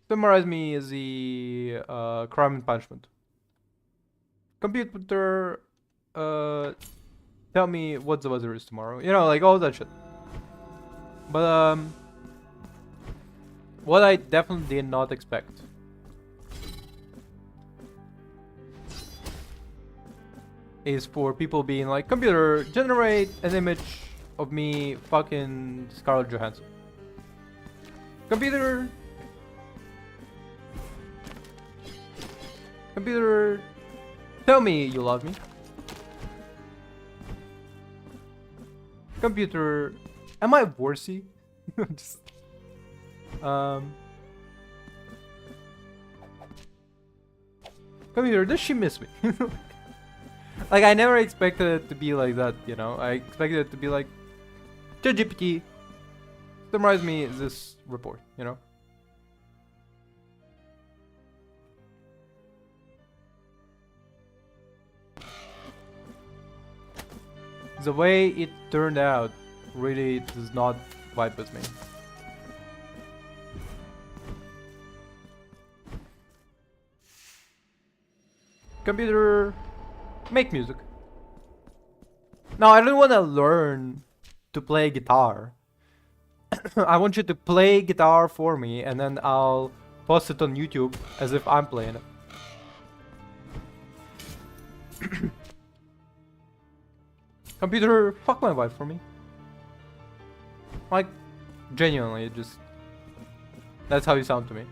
summarize me the crime and punishment. Computer, tell me what the weather is tomorrow. You know, like all that shit. But what I definitely did not expect is for people being like, computer, generate an image of me fucking Scarlett Johansson. Computer, computer, tell me you love me. Computer, am I worthy? Just, computer, does she miss me? Like I never expected it to be like that, you know. I expected it to be like, ChatGPT, summarize me this report, you know. The way it turned out really does not vibe with me. Computer, make music. Now I don't want to learn to play guitar. I want you to play guitar for me and then I'll post it on YouTube as if I'm playing it. Computer, fuck my wife for me. Like, genuinely, just... That's how you sound to me.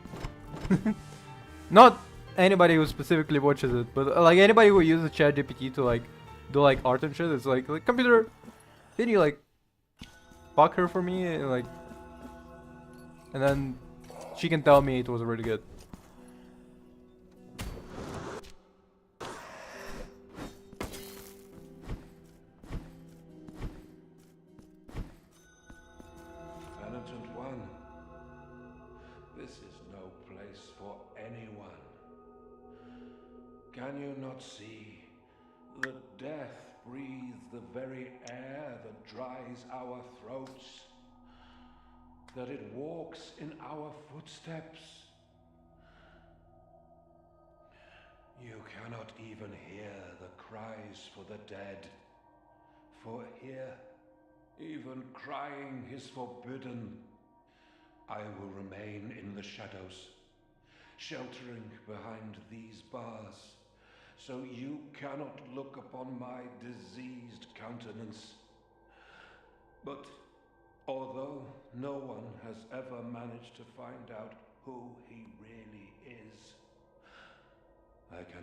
Not anybody who specifically watches it, but like anybody who uses ChatGPT to like do like art and shit, it's like computer, didn't you like fuck her for me? And then she can tell me it was really good. Penitent One, this is no place for anyone. Can you not see that death breathes the very air that dries our throats? That it walks in our footsteps? You cannot even hear the cries for the dead. For here, even crying is forbidden. I will remain in the shadows, sheltering behind these bars, so you cannot look upon my diseased countenance. But although no one has ever managed to find out who he really is, I can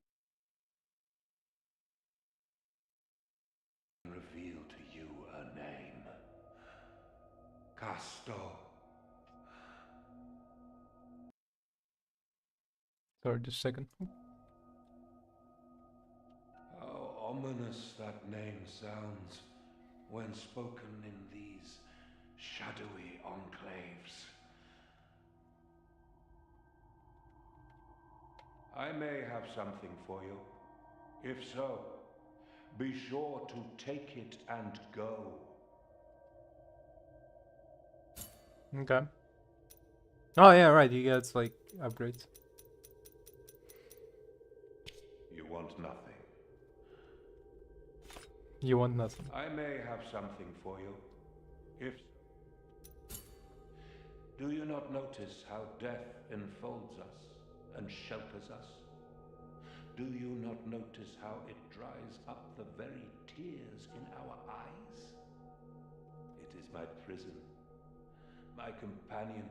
reveal to you a name. Castor. Sorry, just a second. How ominous that name sounds when spoken in these shadowy enclaves. I may have something for you. If so, be sure to take it and go. Okay. Oh yeah, right. He gets like upgrades. You want nothing. You want nothing. I may have something for you. If... Do you not notice how death enfolds us and shelters us? Do you not notice how it dries up the very tears in our eyes? It is my prison, my companion,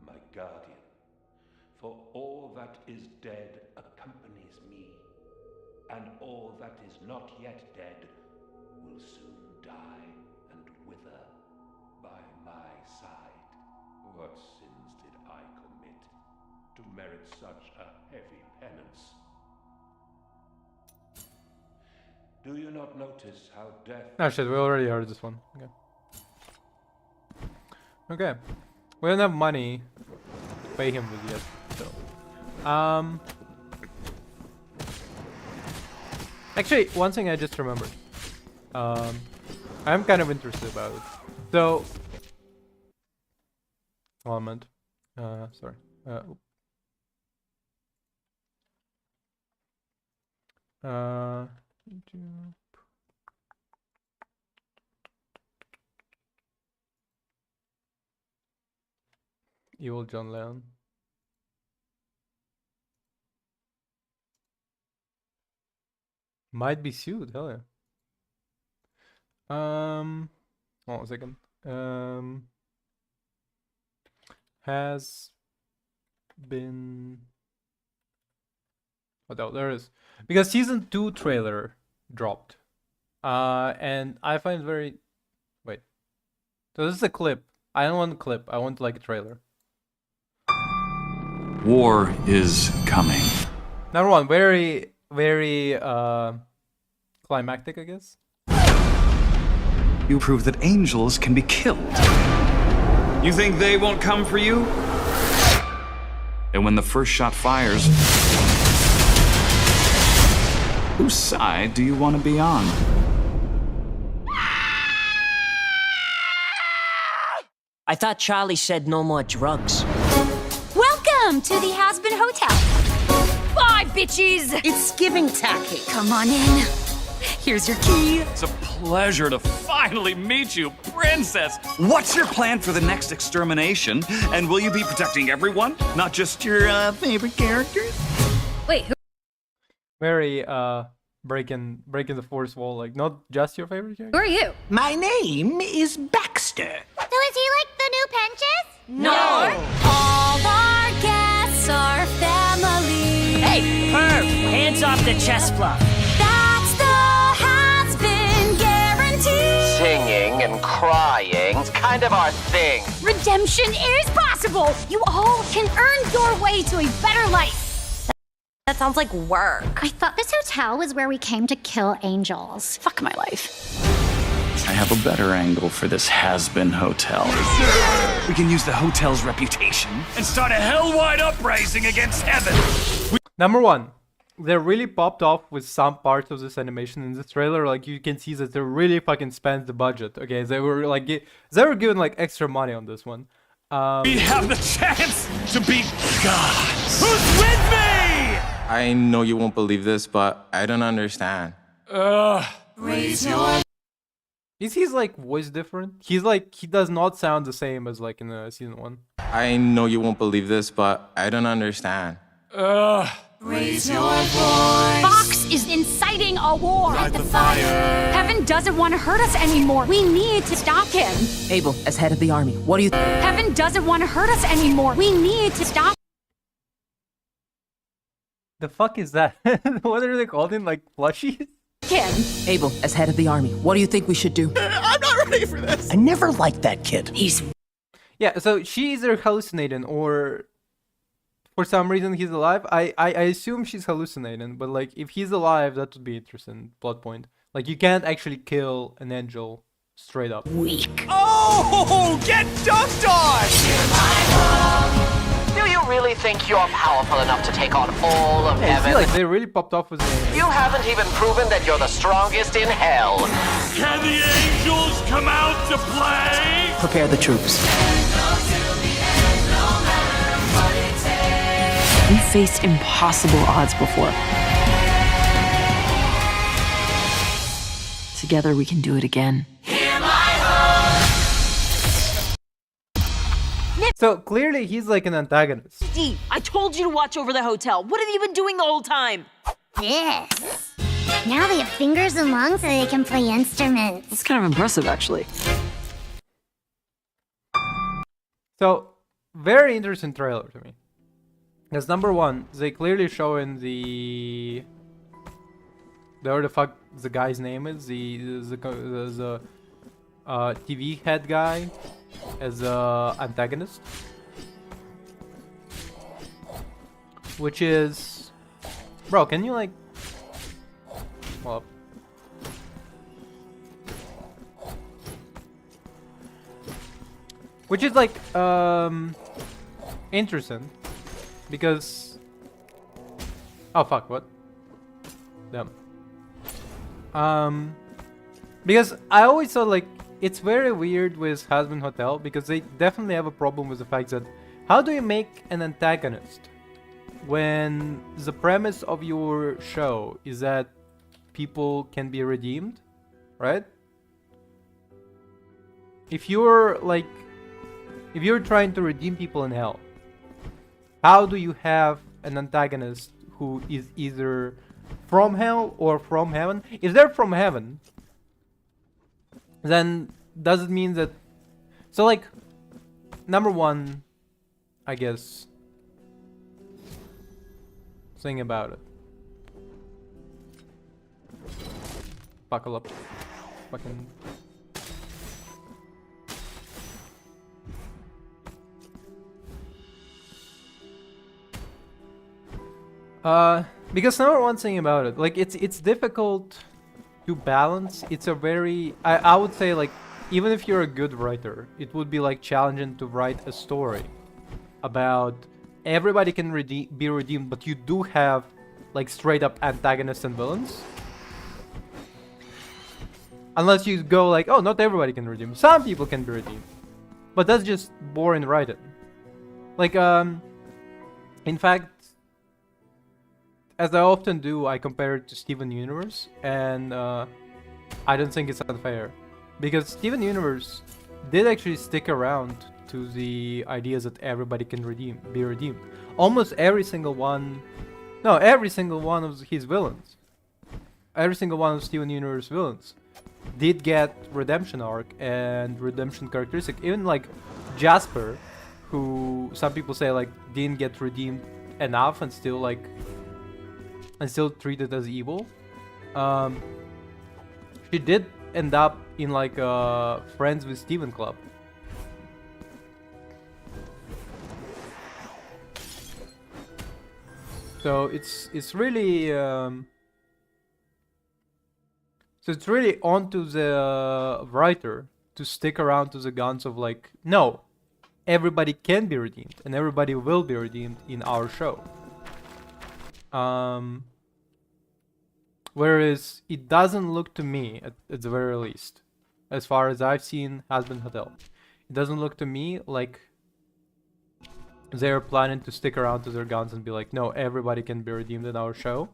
my guardian. For all that is dead accompanies me, and all that is not yet dead will soon die and wither by my side. What sins did I commit to merit such a heavy penance? Do you not notice how death... Oh shit, we already heard this one. Okay. Okay. We don't have money to pay him with yet, so. Actually, one thing I just remembered. I'm kind of interested about it. So, element. Sorry. YouTube. Evil John Lennon. Might be sued, hell yeah. Hold on a second. Has been... Oh, no, there it is. Because season 2 trailer dropped. And I find very... Wait. So this is a clip. I don't want a clip. I want like a trailer. War is coming. Number one, very, very climactic, I guess. You prove that angels can be killed. You think they won't come for you? And when the first shot fires, whose side do you want to be on? I thought Charlie said no more drugs. Welcome to the Has-Been Hotel. Bye, bitches! It's giving tacky. Come on in. Here's your key. It's a pleasure to finally meet you, princess. What's your plan for the next extermination? And will you be protecting everyone, not just your favorite characters? Wait, who? Very breaking the fourth wall, like not just your favorite Who character. are you? My name is Baxter. So is he like the new Penches? No! All our guests are family. Hey, Herb! Hands off the chest fluff. That's the Has-Been guarantee. Singing and crying, it's kind of our thing. Redemption is possible. You all can earn your way to a better life. That sounds like work. I thought this hotel was where we came to kill angels. Fuck my life. I have a better angle for this has-been hotel. We can use the hotel's reputation and start a hell-wide uprising against heaven. Number one, they really popped off with some parts of this animation in this trailer. Like you can see that they really fucking spent the budget. Okay, they were like they were given like extra money on this one. We have the chance to be gods. Who's with me? I know you won't believe this, but I don't understand. Raise your... Is his like voice different? He's like he does not sound the same as like in season 1. I know you won't believe this, but I don't understand. Raise your voice. Fox is inciting a war. Light the fire. Heaven doesn't want to hurt us anymore. We need to stop him. Abel, as head of the army, what do you think? Heaven doesn't want to hurt us anymore. We need to stop The fuck is that? What are they called in like plushies? him. Abel, as head of the army, what do you think we should do? I'm not ready for this. I never liked that kid. He's... Yeah, so she's either hallucinating or for some reason he's alive. I assume she's hallucinating, but like if he's alive, that would be interesting plot point. Like you can't actually kill an angel straight up. weak. Oh, get dunked on! Do you really think you're powerful enough to take on all of Yeah, I heaven? feel like they really popped off with the... You haven't even proven that you're the strongest in hell. Can the angels come out to play? Prepare the troops. We faced impossible odds before. Together we can do it again. So clearly he's like an antagonist. Steve, I told you to watch over the hotel. What have you been doing the whole time? This. Now they have fingers and lungs so they can play instruments. That's kind of impressive, actually. So very interesting trailer to me. Because number one, they clearly show in the whatever the fuck the guy's name is, the TV head guy as a antagonist, which is, bro, can you like, well, which is like interesting because, oh fuck, what? Damn. Because I always thought like it's very weird with Hazbin Hotel because they definitely have a problem with the fact that how do you make an antagonist when the premise of your show is that people can be redeemed, right? If you're trying to redeem people in hell, how do you have an antagonist who is either from hell or from heaven? If they're from heaven, then does it mean that... So like, number one, I guess, thing about it. Buckle up. Fucking... because number one thing about it, like it's difficult to balance. It's a very, I would say, like, even if you're a good writer, it would be like challenging to write a story about everybody can be redeemed, but you do have like straight up antagonists and villains. Unless you go like, oh, not everybody can redeem. Some people can be redeemed, but that's just boring writing. Like, in fact, as I often do, I compare it to Steven Universe, and I don't think it's unfair. Because Steven Universe did actually stick around to the ideas that everybody can be redeemed. Almost every single one... No, every single one of his villains. Every single one of Steven Universe villains did get redemption arc and redemption characteristic. Even like Jasper, who some people say like didn't get redeemed enough and still like... and still treated as evil. She did end up in like Friends with Steven Club. So it's really so it's really onto the writer to stick around to the guns of like, no, everybody can be redeemed and everybody will be redeemed in our show. Whereas it doesn't look to me, at the very least, as far as I've seen Hazbin Hotel, it doesn't look to me like they're planning to stick around to their guns and be like, no, everybody can be redeemed in our show.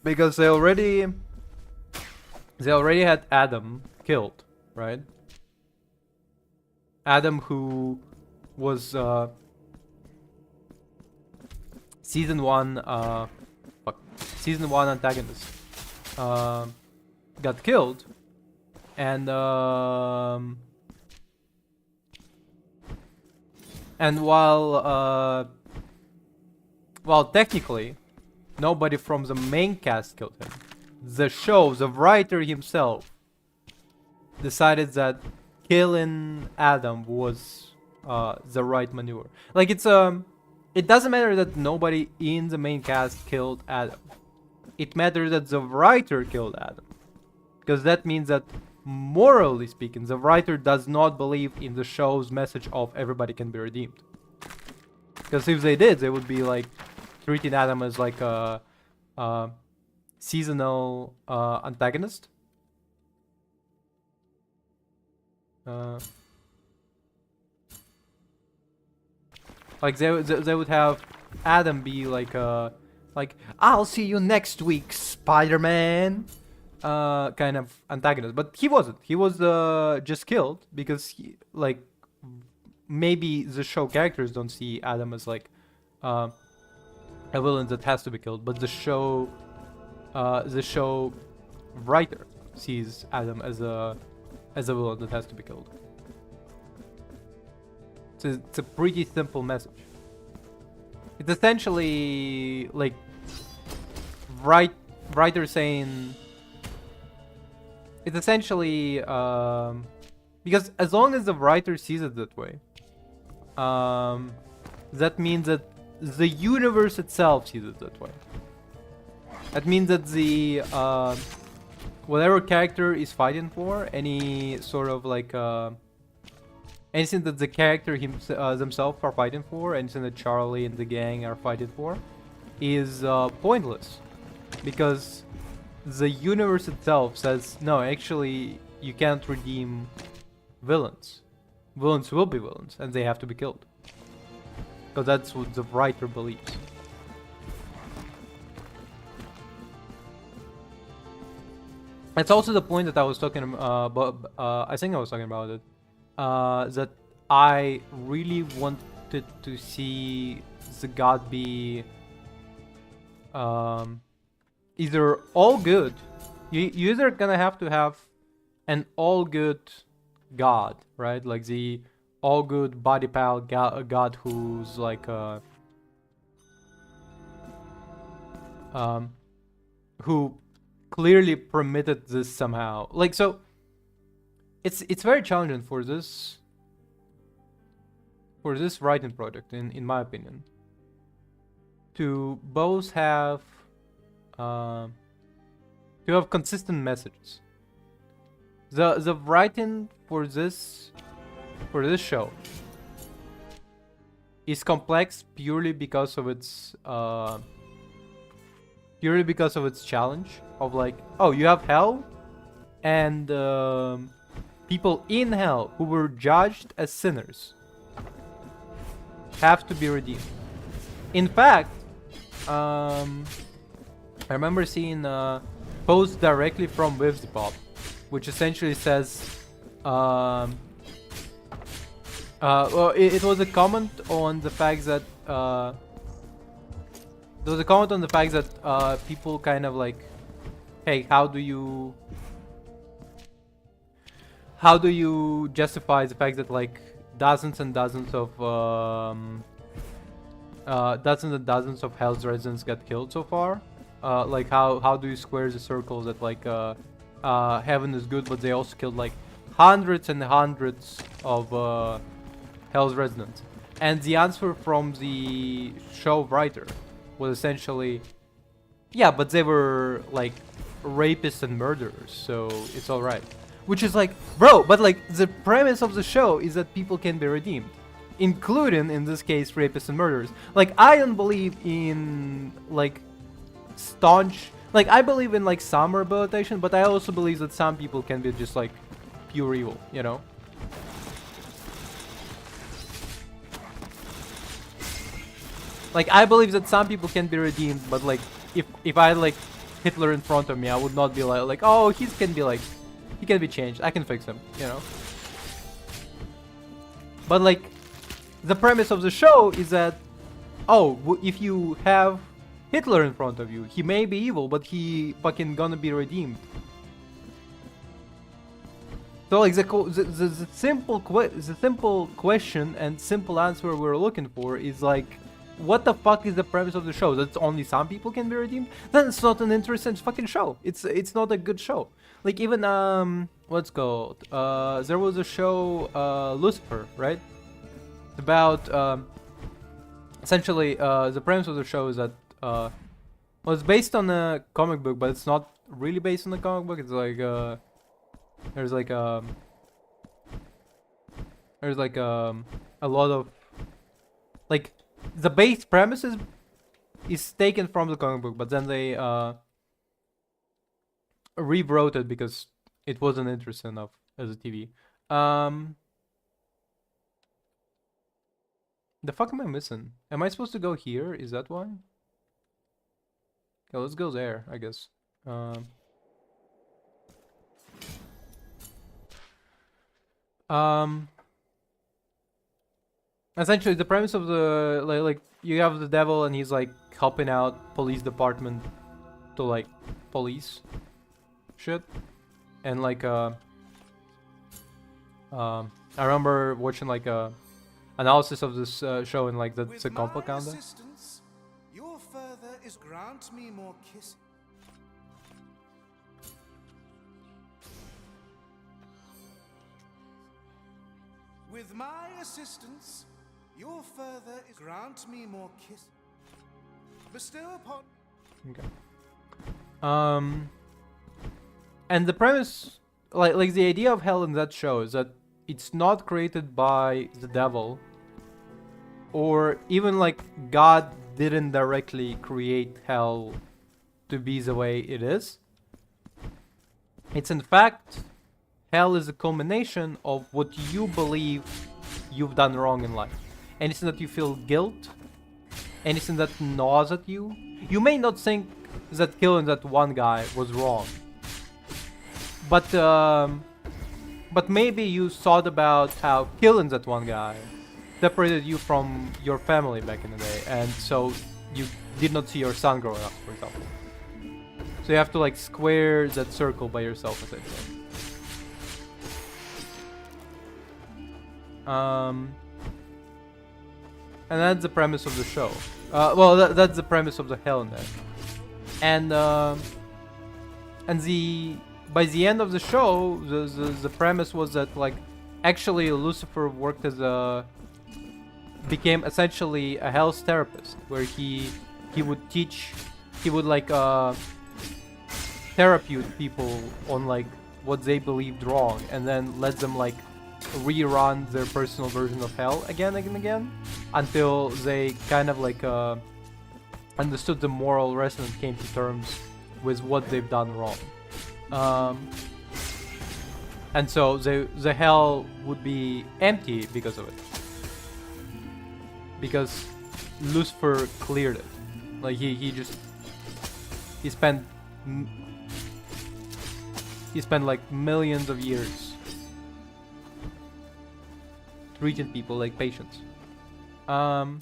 Because they already had Adam killed, right? Adam, who was season 1 antagonist, got killed, and while technically nobody from the main cast killed him, the writer himself decided that killing Adam was the right maneuver. Like, it doesn't matter that nobody in the main cast killed Adam. It matters that the writer killed Adam. Because that means that, morally speaking, the writer does not believe in the show's message of everybody can be redeemed. Because if they did, they would be like treating Adam as like a seasonal antagonist. Like they would have Adam be like I'll see you next week, Spider-Man, kind of antagonist. But he wasn't. He was just killed because maybe the show characters don't see Adam as like a villain that has to be killed, but the show writer sees Adam as a villain that has to be killed. So it's a pretty simple message. It's essentially like right writer saying it's essentially because as long as the writer sees it that way, that means that the universe itself sees it that way. That means that the whatever character is fighting for, any sort of like anything that the character themselves are fighting for, anything that Charlie and the gang are fighting for, is pointless, because the universe itself says no. Actually, you can't redeem villains. Villains will be villains, and they have to be killed, because that's what the writer believes. It's also the point that I was talking about. I think I was talking about it. That I really wanted to see the god be either all good. You either gonna have to have an all good god, right? Like the all good body pal god who's like who clearly permitted this somehow. Like, so it's very challenging for this writing project, in my opinion, to both have consistent messages. The writing for this show is complex purely because of its challenge of like, oh, you have hell, and people in hell who were judged as sinners have to be redeemed. In fact, I remember seeing a post directly from Wivzipop, which essentially says, well, it was a comment on the fact that people kind of like, hey, how do you justify the fact that like dozens and dozens of Hell's residents got killed so far? Like how do you square the circle that like heaven is good, but they also killed like hundreds and hundreds of Hell's residents? And the answer from the show writer was essentially, yeah, but they were like rapists and murderers, so it's alright. Which is like, bro, but like the premise of the show is that people can be redeemed, including in this case rapists and murderers. Like, I don't believe in like staunch, like I believe in like some rehabilitation, but I also believe that some people can be just like pure evil, you know? Like, I believe that some people can be redeemed, but like if I had like Hitler in front of me, I would not be like oh, he can be changed, I can fix him, you know? But like the premise of the show is that, oh, if you have Hitler in front of you, he may be evil, but he fucking gonna be redeemed. So like the simple question and simple answer we're looking for is like, what the fuck is the premise of the show? That only some people can be redeemed? Then it's not an interesting fucking show. It's not a good show. Like, even what's called? There was a show, Lucifer, right? It's about essentially the premise of the show is that well, it's based on a comic book, but it's not really based on a comic book. It's like there's like a lot of like, the base premise is taken from the comic book, but then they rewrote it because it wasn't interesting enough as a TV. The fuck am I missing? Am I supposed to go here? Is that why? Yeah, let's go there, I guess. Essentially, the premise of the like you have the devil and he's like helping out police department to like police shit, and like I remember watching like a analysis of this show, and like that's a compa counter. Your further is grant me more kisses. With my assistance, your further is grant me more kiss. Bestow upon. Okay. And the premise, like the idea of hell in that show is that it's not created by the devil, or even like God didn't directly create hell to be the way it is. It's in fact, hell is a culmination of what you believe you've done wrong in life. Anything that you feel guilt, anything that gnaws at you. You may not think that killing that one guy was wrong, but maybe you thought about how killing that one guy separated you from your family back in the day, and so you did not see your son growing up, for example. So you have to like square that circle by yourself, essentially. And that's the premise of the show. Well, that's the premise of the hell in there. And by the end of the show, the premise was that like actually Lucifer worked as became essentially a hell's therapist, where he would like therapute people on like what they believed wrong, and then let them like rerun their personal version of hell again and again until they kind of like understood the moral lesson and came to terms with what they've done wrong. And so the hell would be empty because of it, because Lucifer cleared it. Like he spent like millions of years treating people like patients. And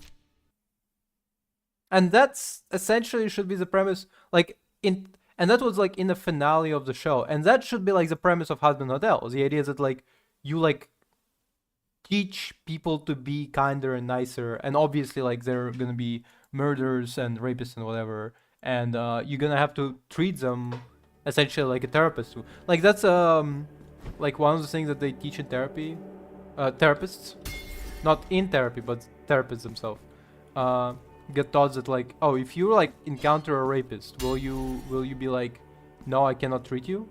that's essentially should be the premise, like and that was like in the finale of the show, and that should be like the premise of Husband Hotel. The idea is that like you like teach people to be kinder and nicer, and obviously like there are gonna be murderers and rapists and whatever, and you're gonna have to treat them essentially like a therapist. Like that's like one of the things that they teach in therapy. Therapists, not in therapy, but therapists themselves, get taught that like, oh, if you like encounter a rapist, will you be like, no, I cannot treat you,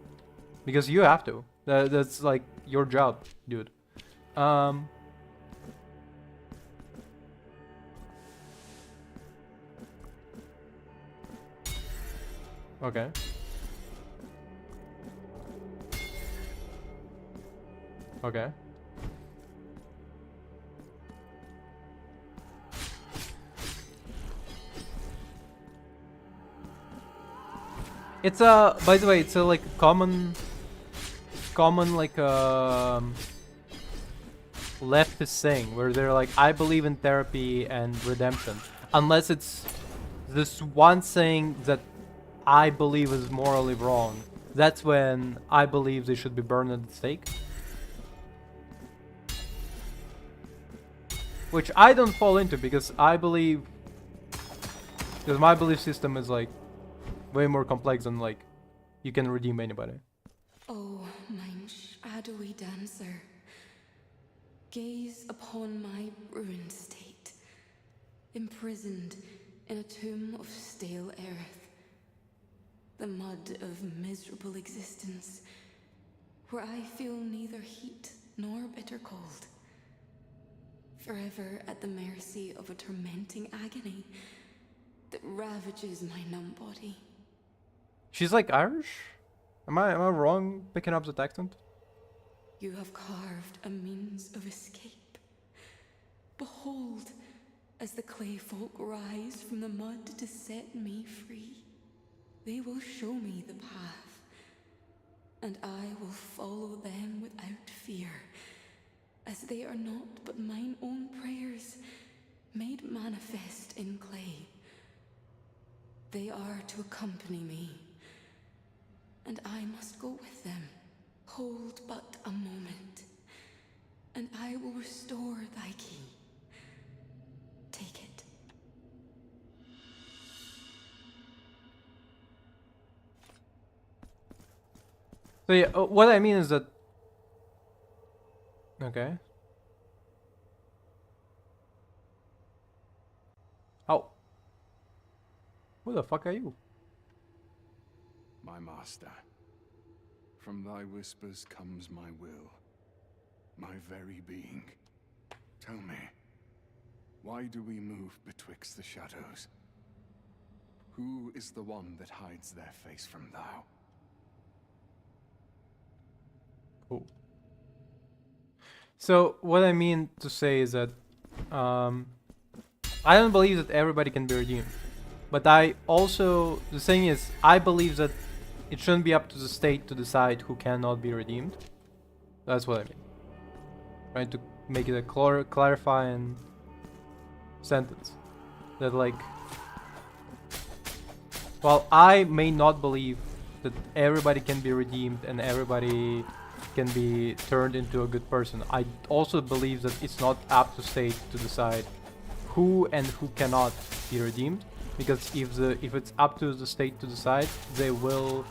because you have to. That's like your job, dude. Okay. Okay. It's a, by the way, it's a like common like leftist thing where they're like, I believe in therapy and redemption, unless it's this one thing that I believe is morally wrong. That's when I believe they should be burned at the stake. Which I don't fall into, because I believe, because my belief system is like way more complex than like you can redeem anybody. Oh, mein shadowy dancer, gaze upon my ruined state, imprisoned in a tomb of stale earth, the mud of miserable existence, where I feel neither heat nor bitter cold, forever at the mercy of a tormenting agony that ravages my numb body. She's like Irish? Am I wrong picking up that accent? You have carved a means of escape. Behold, as the clay folk rise from the mud to set me free, they will show me the path, and I will follow them without fear, as they are not but mine own prayers, made manifest in clay. They are to accompany me, and I must go with them. Hold but a moment, and I will restore thy key. Take it. So yeah, what I mean is that, okay, Who the fuck are you? My master. From thy whispers comes my will, my very being. Tell me, why do we move betwixt the shadows? Who is the one that hides their face from thou? Cool. So what I mean to say is that I don't believe that everybody can be redeemed. But I also, the thing is, I believe that it shouldn't be up to the state to decide who cannot be redeemed. That's what I mean. Trying to make it a clarifying sentence. That like, while I may not believe that everybody can be redeemed and everybody can be turned into a good person, I also believe that it's not up to state to decide who and who cannot be redeemed. Because if it's up to the state to decide, they will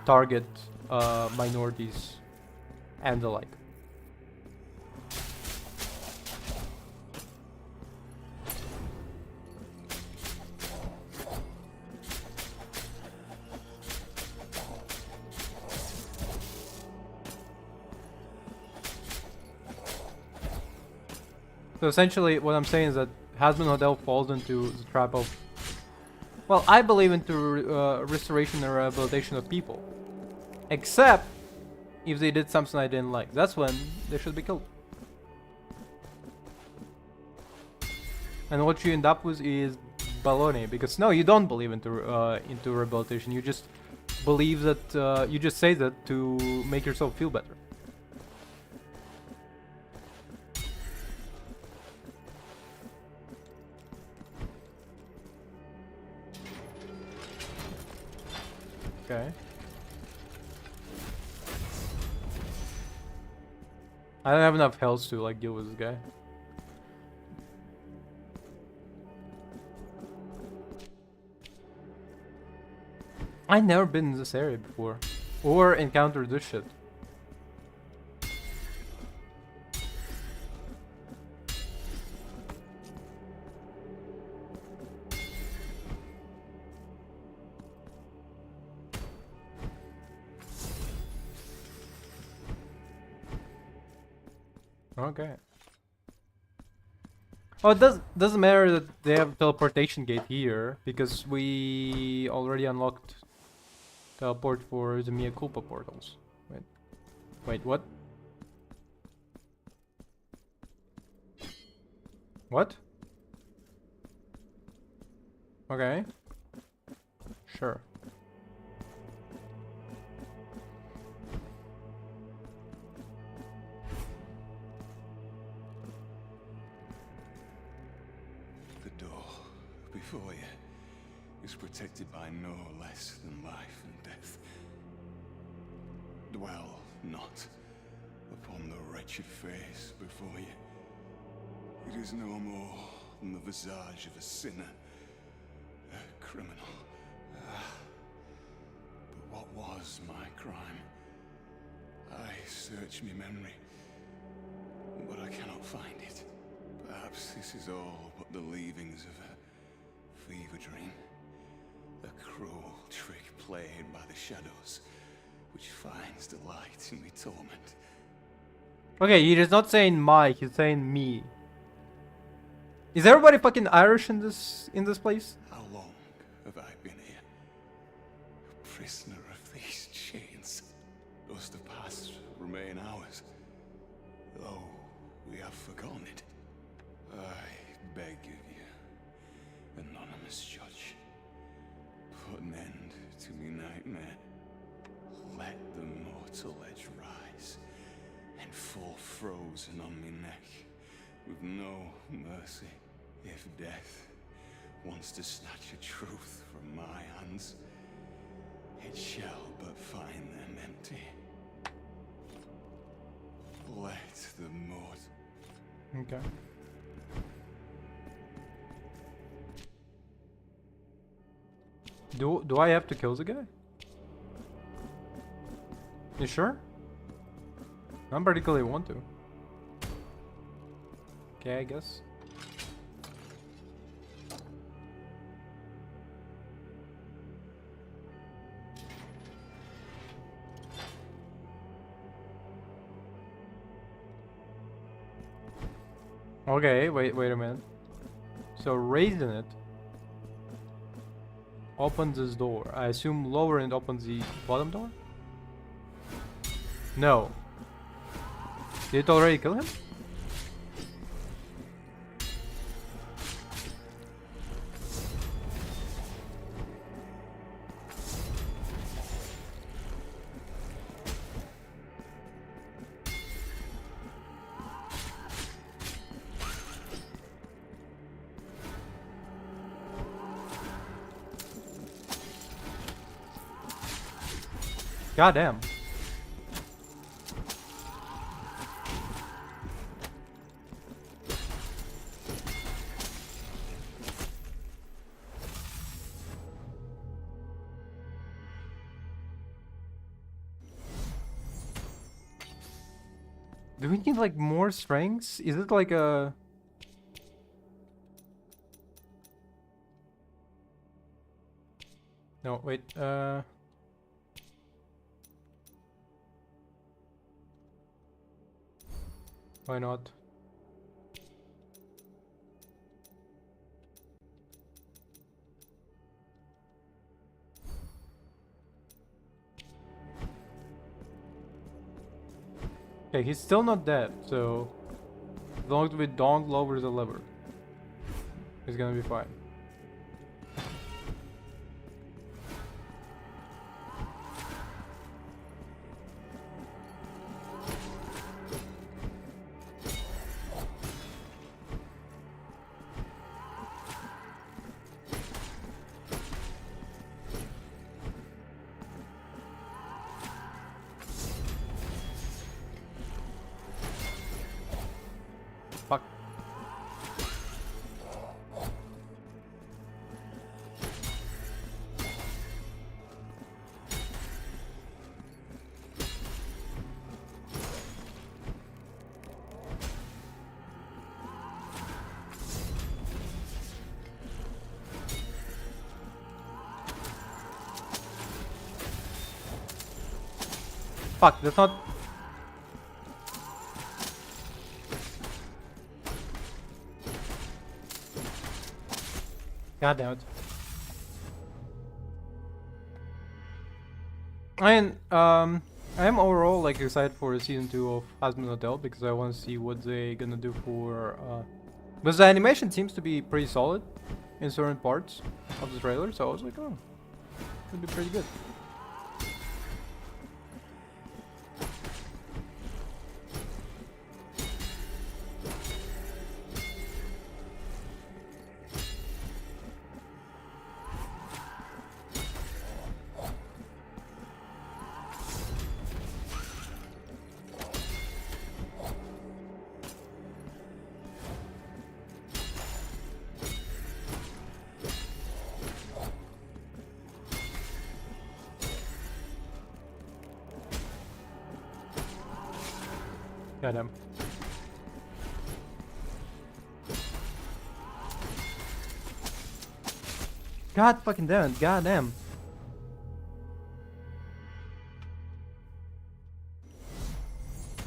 target minorities and the like. So essentially, what I'm saying is that Hazbin Hotel falls into the trap of, well, I believe into restoration and rehabilitation of people. Except if they did something I didn't like. That's when they should be killed. And what you end up with is baloney. Because no, you don't believe into rehabilitation. You just believe that, you just say that to make yourself feel better. Okay. I don't have enough health to like deal with this guy. I've never been in this area before or encountered this shit. Okay. Oh, it doesn't matter that they have a teleportation gate here because we already unlocked teleport for the Mea Culpa portals. Wait, what? What? Okay. Sure. Before you is protected by no less than life and death. Dwell not upon the wretched face before you. It is no more than the visage of a sinner, a criminal. But what was my crime? I search my memory, but I cannot find it. Perhaps this is all but the leavings of a fever dream. A cruel trick played by the shadows, which finds delight in me torment. Okay, he is not saying my, he's saying me. Is everybody fucking Irish in this place? How long have I been here? A prisoner of these chains. Does the past remain ours? Though we have forgotten it. I beg of you, anonymous judge, put an end to me nightmare. Let the mortal edge rise and fall frozen on me neck with no mercy. If death wants to snatch a truth from my hands, it shall but find them empty. Let the mort. Okay. Do I have to kill the guy? You sure? I don't particularly want to. Okay, I guess. Okay, wait a minute. So raising it opens this door. I assume lowering it opens the bottom door? No. Did it already kill him? Goddamn. Do we need like more strengths? Is it like a... No, wait, why not? Okay, he's still not dead, so as long as we don't lower the lever, he's gonna be fine. Fuck. Fuck, that's not... God damn it. And I am overall like excited for season 2 of Hazbin Hotel because I want to see what they gonna do for because the animation seems to be pretty solid in certain parts of the trailer, so I was like, oh, could be pretty good. Goddamn. God fucking damn it, goddamn.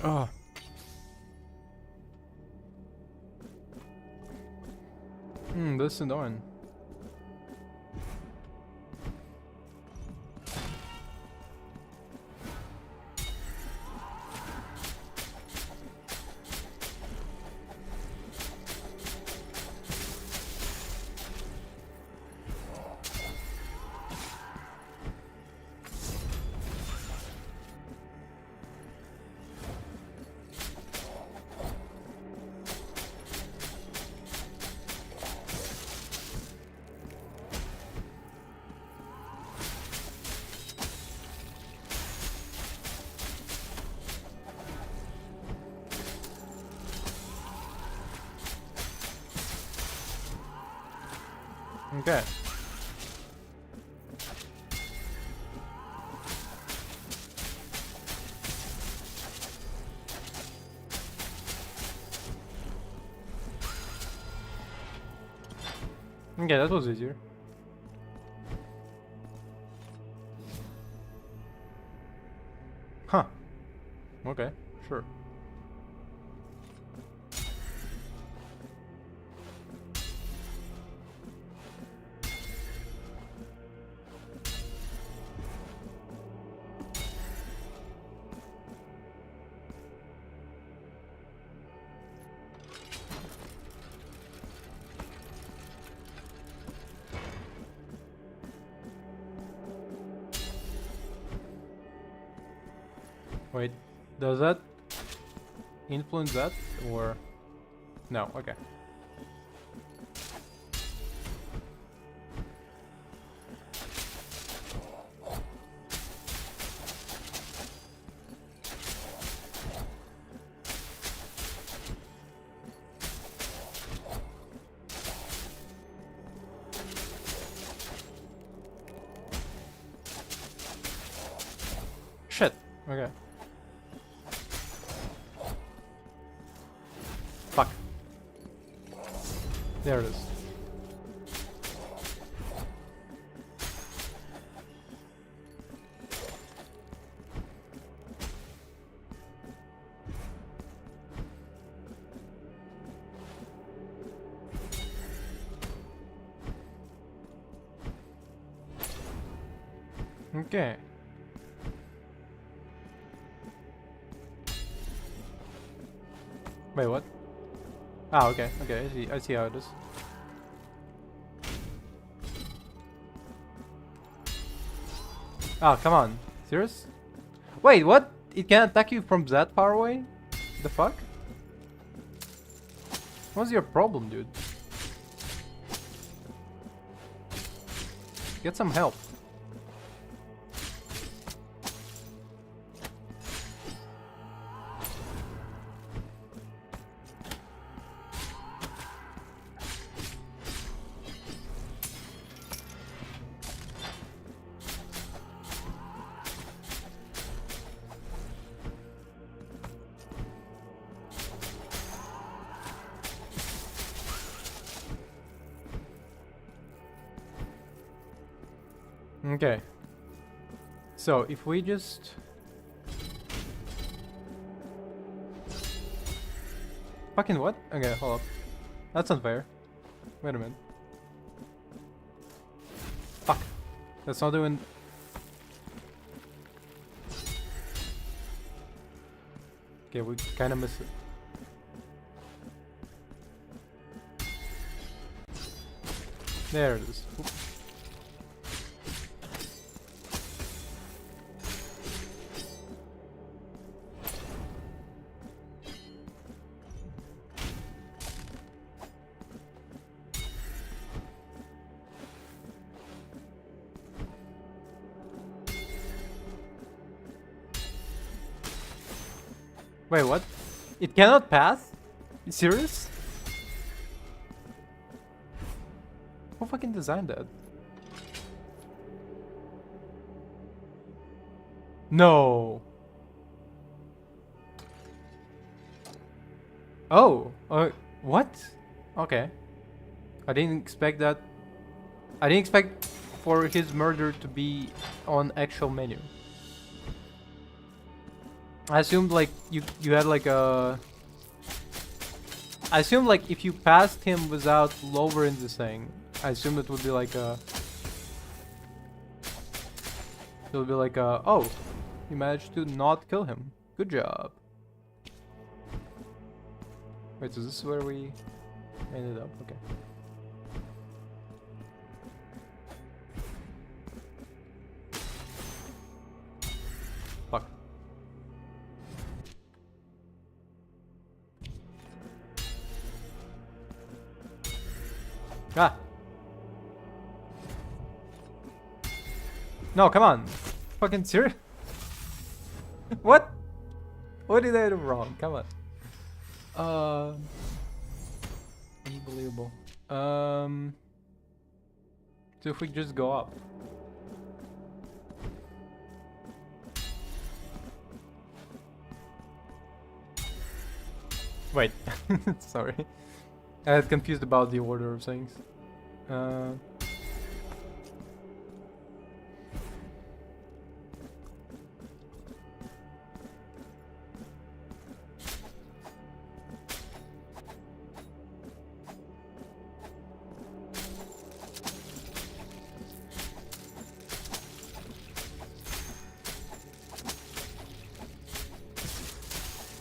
Oh. This is annoying. Okay. Okay, that was easier. Huh. Okay, sure. Wait, does that influence that or no? Okay. Shit. Okay. Fuck. There it is. Okay. Wait, what? Ah, okay, okay, I see how it is. Ah, come on. Serious? Wait, what? It can attack you from that far away? The fuck? What's your problem, dude? Get some help. Okay. So if we just fucking what? Okay, hold up. That's unfair. Wait a minute. Fuck. That's not doing. Okay, we kind of miss it. There it is. Oop. Wait, what? It cannot pass? You serious? Who fucking designed that? No. Oh, what? Okay. I didn't expect that. I didn't expect for his murder to be on actual menu. I assumed like you had like a. I assumed like if you passed him without lowering the thing, I assumed it would be like a. It would be like a. Oh, you managed to not kill him. Good job. Wait, so this is where we ended up. Okay. Fuck. Ah. No, come on. Fucking serious? What? What did I do wrong? Come on. Unbelievable. So if we just go up. Wait. Sorry. I was confused about the order of things.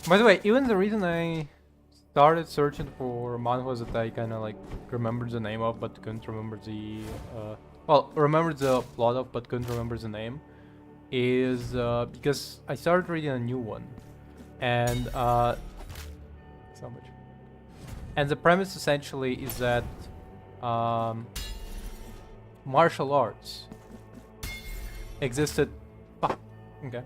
By the way, even the reason I started searching for manhwas that I kind of like remembered the name of but couldn't remember the well, remembered the plot of but couldn't remember the name, is because I started reading a new one, and so much. And the premise essentially is that martial arts existed. Okay,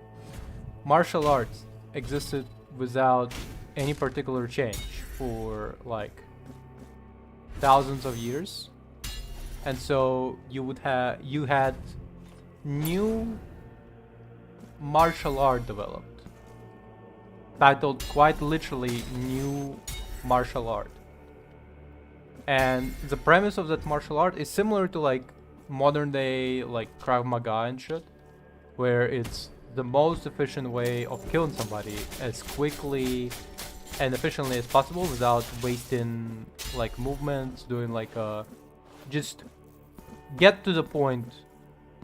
martial arts existed without any particular change for like thousands of years, and so you had new martial art developed, titled quite literally new martial art. And the premise of that martial art is similar to like modern day like Krav Maga and shit, where it's the most efficient way of killing somebody as quickly and efficiently as possible without wasting like movements, doing like just get to the point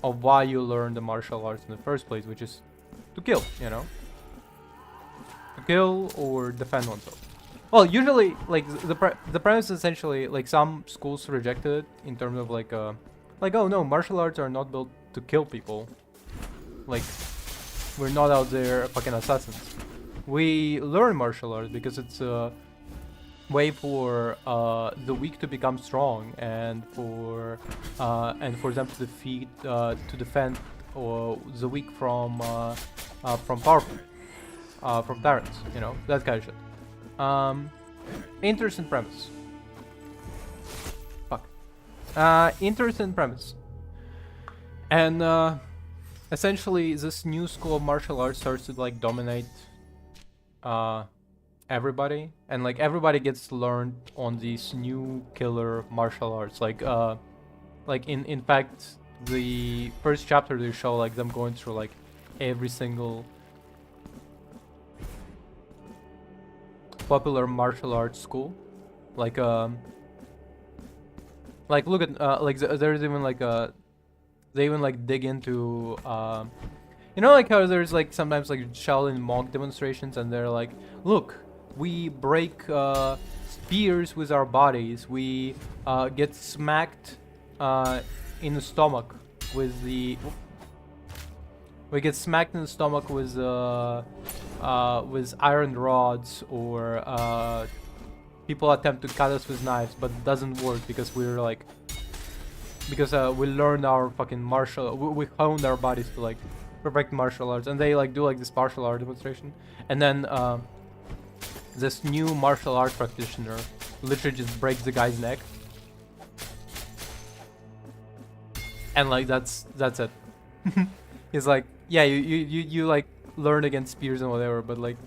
of why you learn the martial arts in the first place, which is to kill, you know? To kill or defend oneself. Well, usually, like, the premise is essentially, like, some schools rejected it in terms of, like, oh no, martial arts are not built to kill people. Like, we're not out there fucking assassins. We learn martial arts because it's a way for the weak to become strong, and for them to defend or the weak from powerful, from tyrants, you know, that kind of shit. Interesting premise. Fuck. Interesting premise. And essentially, this new school of martial arts starts to like dominate everybody, and like everybody gets learned on these new killer martial arts. Like in fact, the first chapter they show like them going through like every single popular martial arts school. Like look at there's even like they even like dig into you know, like how there's like sometimes like Shaolin monk demonstrations, and they're like, look, we break spears with our bodies, we get smacked in the stomach with the with iron rods, or people attempt to cut us with knives, but it doesn't work because we're like, because we learned our fucking we honed our bodies to like perfect martial arts. And they like do like this martial art demonstration, and then this new martial art practitioner literally just breaks the guy's neck, and like that's it. He's like, yeah, you like learn against spears and whatever, but like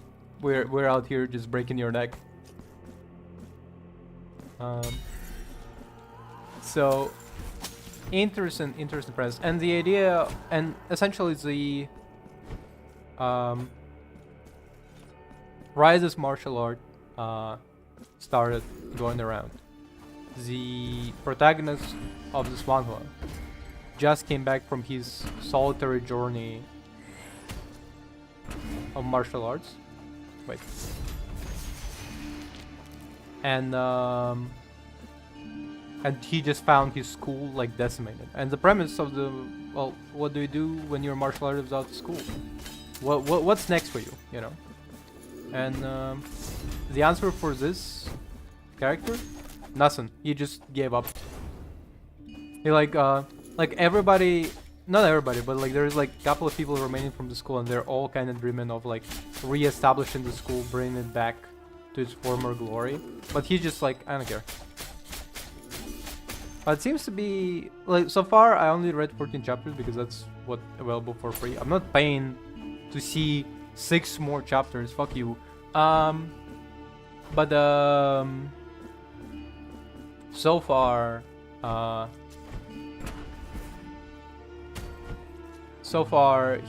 we're out here just breaking your neck. So interesting premise. And the idea, and essentially the why this martial art started going around. The protagonist of this manhwa just came back from his solitary journey of martial arts. Wait. And he just found his school like decimated. And the premise of the, well, what do you do when you're a martial artist without school? What's next for you, you know? And the answer for this character, nothing. He just gave up. He like everybody, not everybody, but like there's like a couple of people remaining from the school, and they're all kind of dreaming of like re-establishing the school, bringing it back to its former glory. But he's just like, I don't care. But it seems to be like, so far I only read 14 chapters because that's what's available for free. I'm not paying to see 6 more chapters. Fuck you. But so far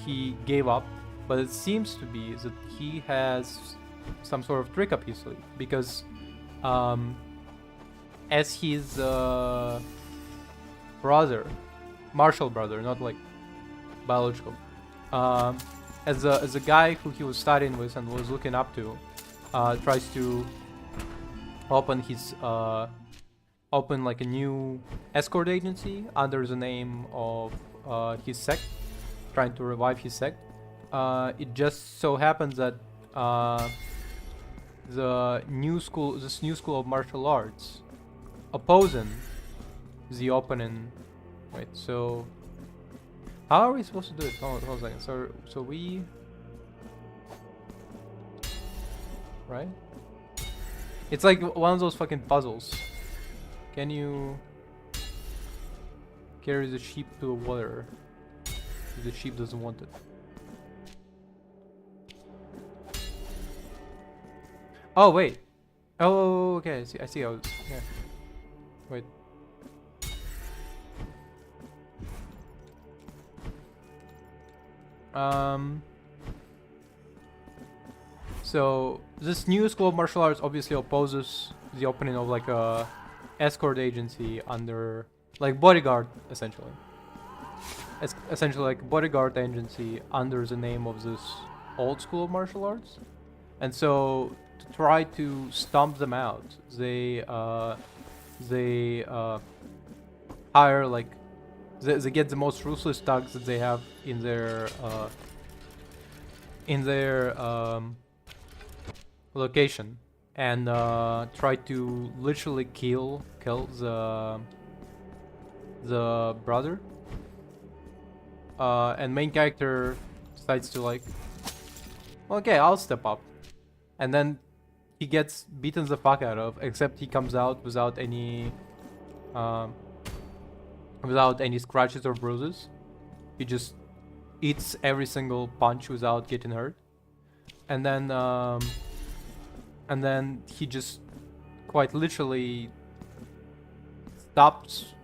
he gave up, but it seems to be that he has some sort of trick up his sleeve, because as his brother, martial brother, not like biological, as a guy who he was studying with and was looking up to, tries to open his open like a new escort agency under the name of his sect, trying to revive his sect. It just so happens that this new school of martial arts opposing the opening. Wait, so how are we supposed to do it? Hold on a second. So we, right? It's like one of those fucking puzzles. Can you carry the sheep to the water if the sheep doesn't want it? Oh wait. Oh, okay. I see how it's, yeah. Wait. So this new school of martial arts obviously opposes the opening of like a escort agency under, like, bodyguard, essentially. It's essentially like bodyguard agency under the name of this old school of martial arts. And so to try to stomp them out, they hire, like, they get the most ruthless thugs that they have in their location, and try to literally kill the brother. And main character decides to, like, okay, I'll step up, and then he gets beaten the fuck out of, except he comes out without any scratches or bruises. He just eats every single punch without getting hurt. And then he just quite literally stops,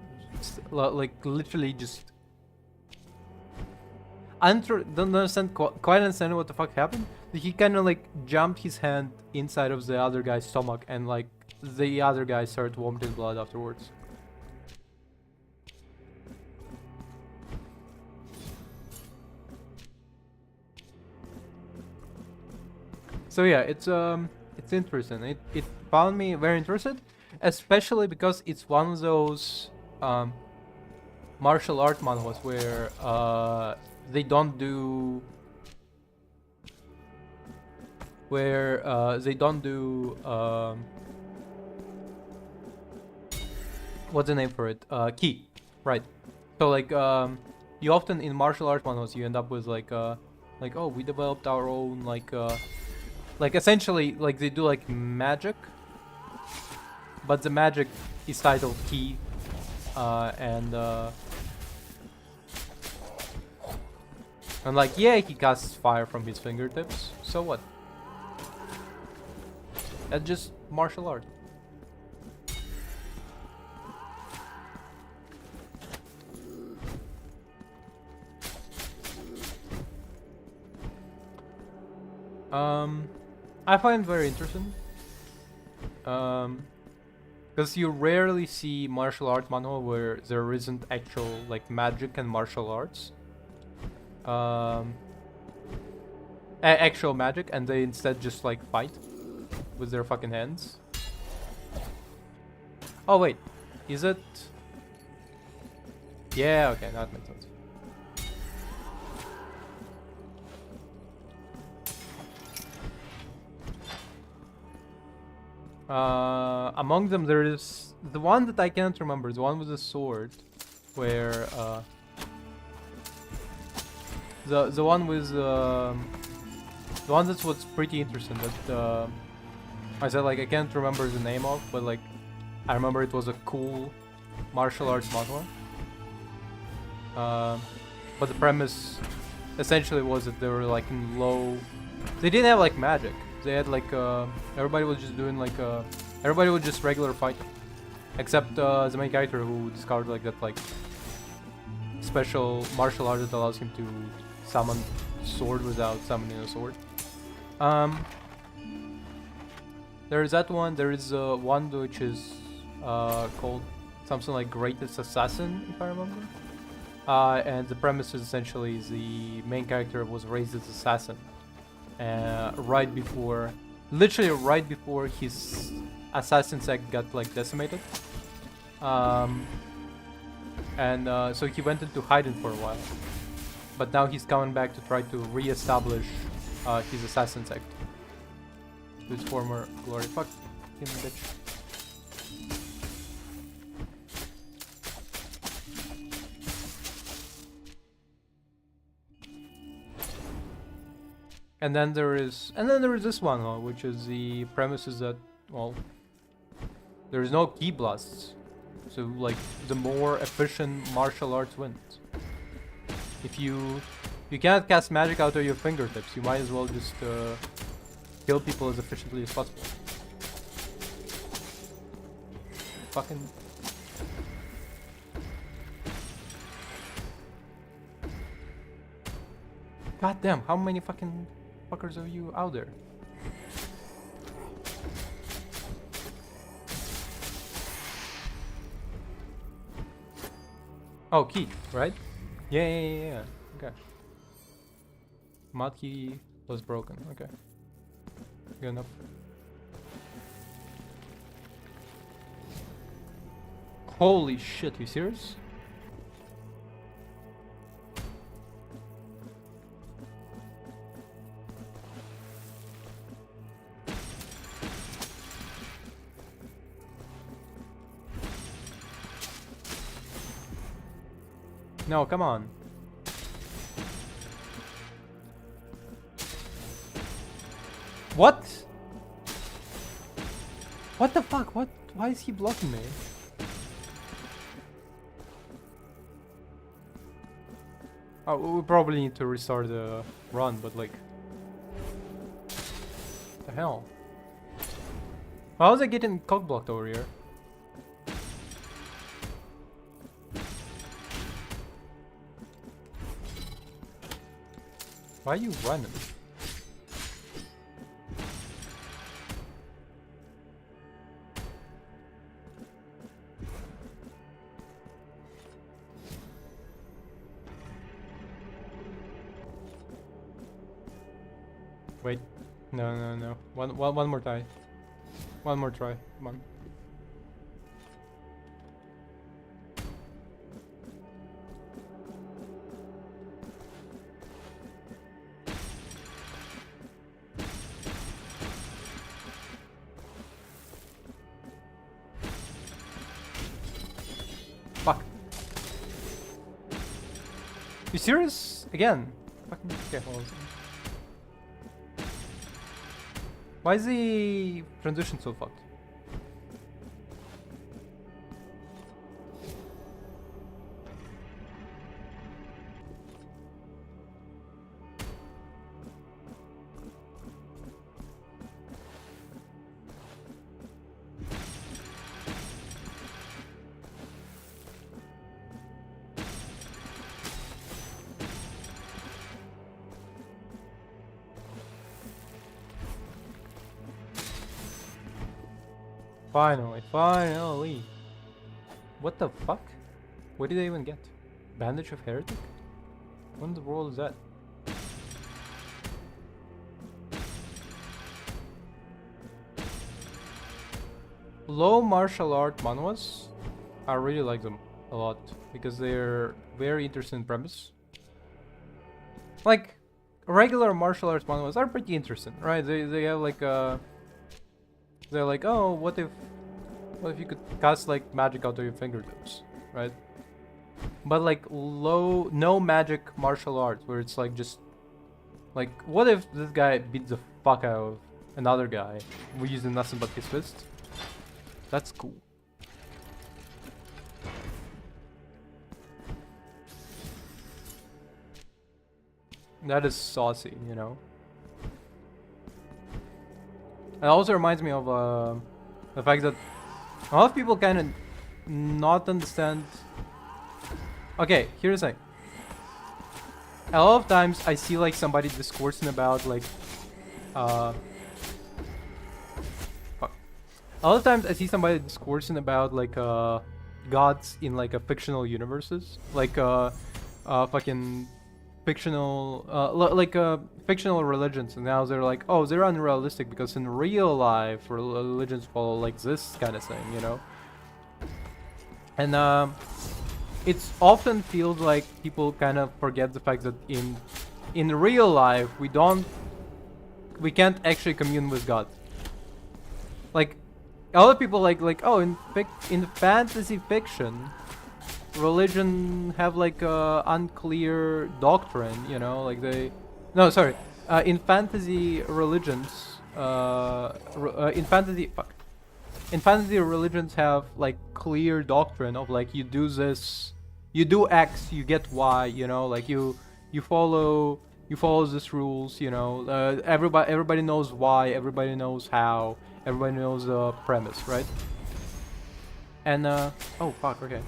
like, literally just don't understand, quite understand what the fuck happened. He kind of like jumped his hand inside of the other guy's stomach, and like the other guy started vomiting blood afterwards. So yeah, it's interesting. It found me very interested, especially because it's one of those martial art manhwas where they don't do what's the name for it? Ki, right? So like you often in martial art manhwas you end up with like oh, we developed our own like essentially like they do like magic, but the magic is titled Ki, and like, yeah, he casts fire from his fingertips, so what? That's just martial art. I find it very interesting. Because you rarely see martial art manhwa where there isn't actual like magic and martial arts. Actual magic, and they instead just like fight with their fucking hands. Oh wait, is it? Yeah, okay, that makes sense. Among them there is the one that I can't remember, the one with the sword, where the one with the one that's what's pretty interesting, that I said, like, I can't remember the name of, but like I remember it was a cool martial arts manhwa. But the premise essentially was that they were like in low, they didn't have like magic. They had like everybody was just doing like everybody was just regular fighting, except the main character, who discovered like that like special martial art that allows him to summon sword without summoning a sword. There is that one. There is one which is called something like Greatest Assassin, if I remember. And the premise is essentially the main character was raised as assassin. Literally right before his assassin sect got like decimated, and so he went into hiding for a while. but now he's coming back to try to re-establish his assassin sect. His former glory. Fuck him, bitch. And then there is this one, which is the premise is that, well, there is no ki blasts, so like the more efficient martial arts wins. If you cannot cast magic out of your fingertips, you might as well just kill people as efficiently as possible. Fucking. God damn, how many fucking fuckers are you out there? Oh, key, right? Yeah. Okay. Mod key was broken. Okay. Good enough. Holy shit, you serious? No, come on. What? What the fuck? What? Why is he blocking me? Oh, we probably need to restart the run, but like... What the hell? How is I getting cock blocked over here? Why are you running? Wait. No. One more try. One more try. Come on. Fuck. You serious? Again? Fucking okay, hold on. Why is the transition so fucked? Finally. What the fuck? What did I even get? Bandage of Heretic? What in the world is that? Low martial art manhwas, I really like them a lot because they're very interesting premise. Like regular martial arts manhwas are pretty interesting, right? They have like they're like, oh, what if you could cast like magic out of your fingertips, right? But like no magic martial arts where it's like just like, what if this guy beats the fuck out of another guy using nothing but his fist? That's cool. That is saucy, you know. It also reminds me of the fact that a lot of people kind of not understand. Okay, here's the thing. A lot of times I see like somebody discoursing about like fuck. A lot of times I see somebody discoursing about like gods in like a fictional universes, like fucking fictional fictional religions, and now they're like, oh, they're unrealistic because in real life religions follow like this kind of thing, you know. And it's often feels like people kind of forget the fact that in real life we can't actually commune with God. Like a lot of people like oh in fantasy fiction, religion have like a unclear doctrine, you know, like they no sorry in fantasy religions in fantasy fuck in fantasy religions have like clear doctrine of like you do this, you do X, you get Y, you know, like you follow this rules, you know, everybody knows why, everybody knows how, everybody knows the premise, right? And oh fuck, okay.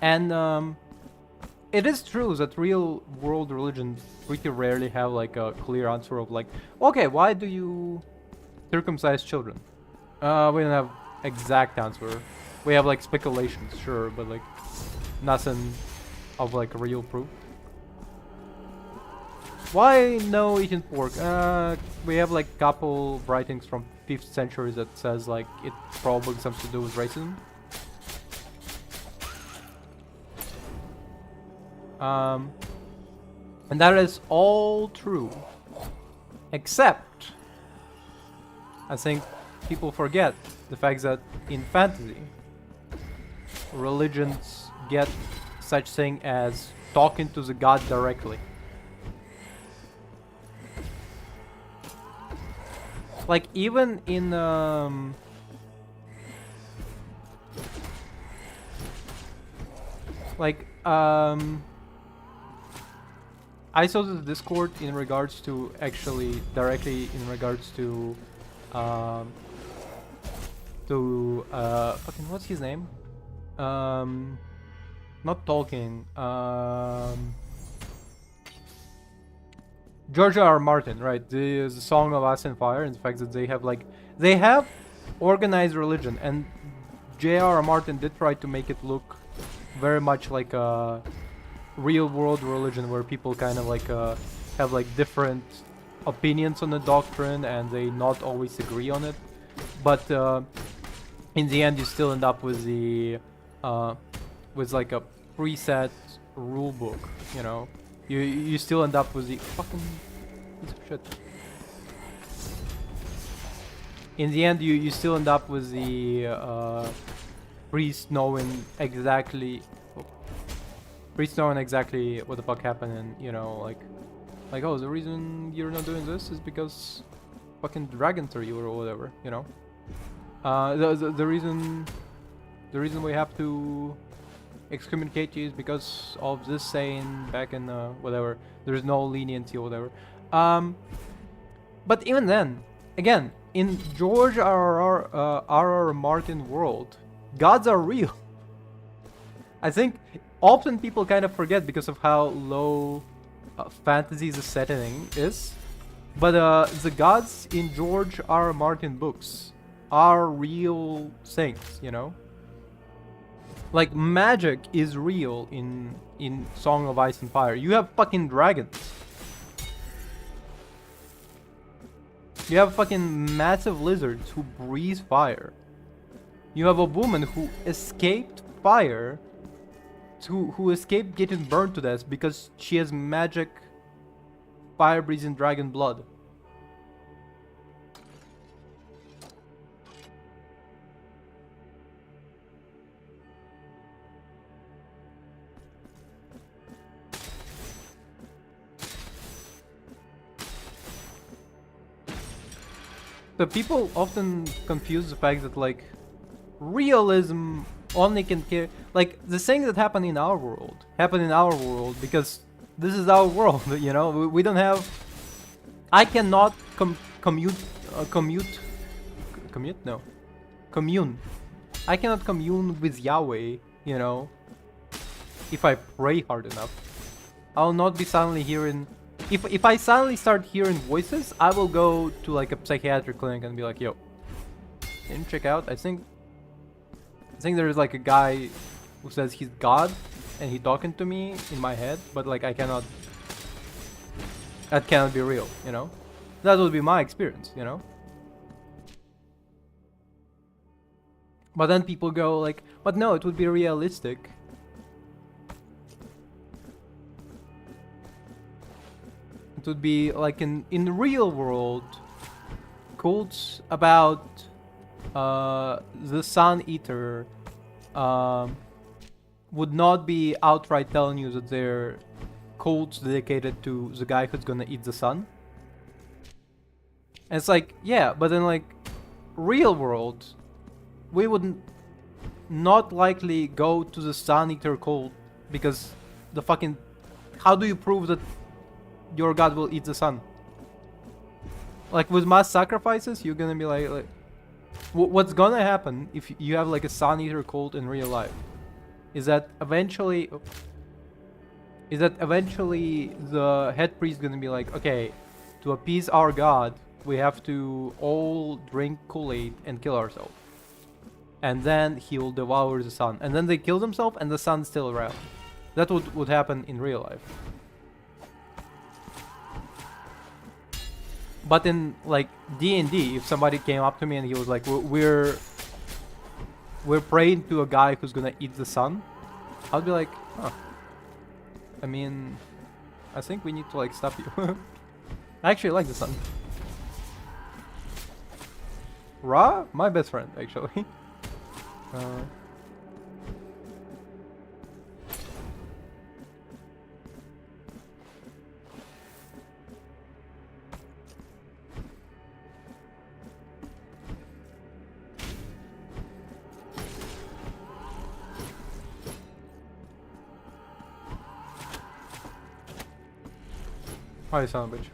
And it is true that real world religions pretty rarely have like a clear answer of like, okay, why do you circumcise children? We don't have exact answer. We have like speculations, sure, but like nothing of like real proof. Why no eating pork? We have like couple writings from 5th century that says like it probably something to do with racism. And that is all true, except I think people forget the fact that in fantasy, religions get such thing as talking to the god directly. Like even in I saw the Discord in regards to actually directly in regards to fucking what's his name? Not Tolkien. George R. Martin, right? The Song of Ice and Fire, and the fact that they have organized religion, and J.R.R. Martin did try to make it look very much like a real world religion where people kind of like have like different opinions on the doctrine and they not always agree on it, but in the end you still end up with the with like a preset rule book, you know. You still end up with the fucking piece of shit. In the end you still end up with the priest knowing exactly what the fuck happened, and you know, like oh, the reason you're not doing this is because fucking dragons are you or whatever, you know. The reason we have to excommunicate you is because of this saying back in whatever. There's no leniency or whatever. But even then, again, in George R.R. Martin world, gods are real. I think often people kind of forget because of how low fantasy's setting is, but the gods in George R.R. Martin books are real things, you know. Like magic is real in Song of Ice and Fire. You have fucking dragons. You have fucking massive lizards who breathe fire. You have a woman who escaped fire, who escaped getting burned to death because she has magic fire-breathing dragon blood. The people often confuse the fact that like realism only can care, like the things that happen in our world because this is our world, you know. We don't have, I cannot commune. I cannot commune with Yahweh, you know, if I pray hard enough. I'll not be suddenly hearing, if I suddenly start hearing voices, I will go to like a psychiatric clinic and be like, yo, can you check out? I think there's like a guy who says he's God and he talking to me in my head, but like that cannot be real, you know. That would be my experience, you know. But then people go like, but no, it would be realistic. It would be like in the real world, cults about the Sun Eater would not be outright telling you that they're cults dedicated to the guy who's gonna eat the sun. And it's like, yeah, but then like real world, we would not likely go to the Sun Eater cult because the fucking, how do you prove that your god will eat the sun? Like with mass sacrifices, you're gonna be like what's gonna happen if you have like a Sun Eater cult in real life is that eventually the head priest is gonna be like, okay, to appease our god, we have to all drink Kool-Aid and kill ourselves. And then he will devour the sun. And then they kill themselves and the sun's still around. That would happen in real life. But in like D&D, if somebody came up to me and he was like, we're praying to a guy who's gonna eat the sun, I'd be like, huh. I mean, I think we need to like stop you. I actually like the sun. Ra? My best friend, actually. Hi, son of a bitch.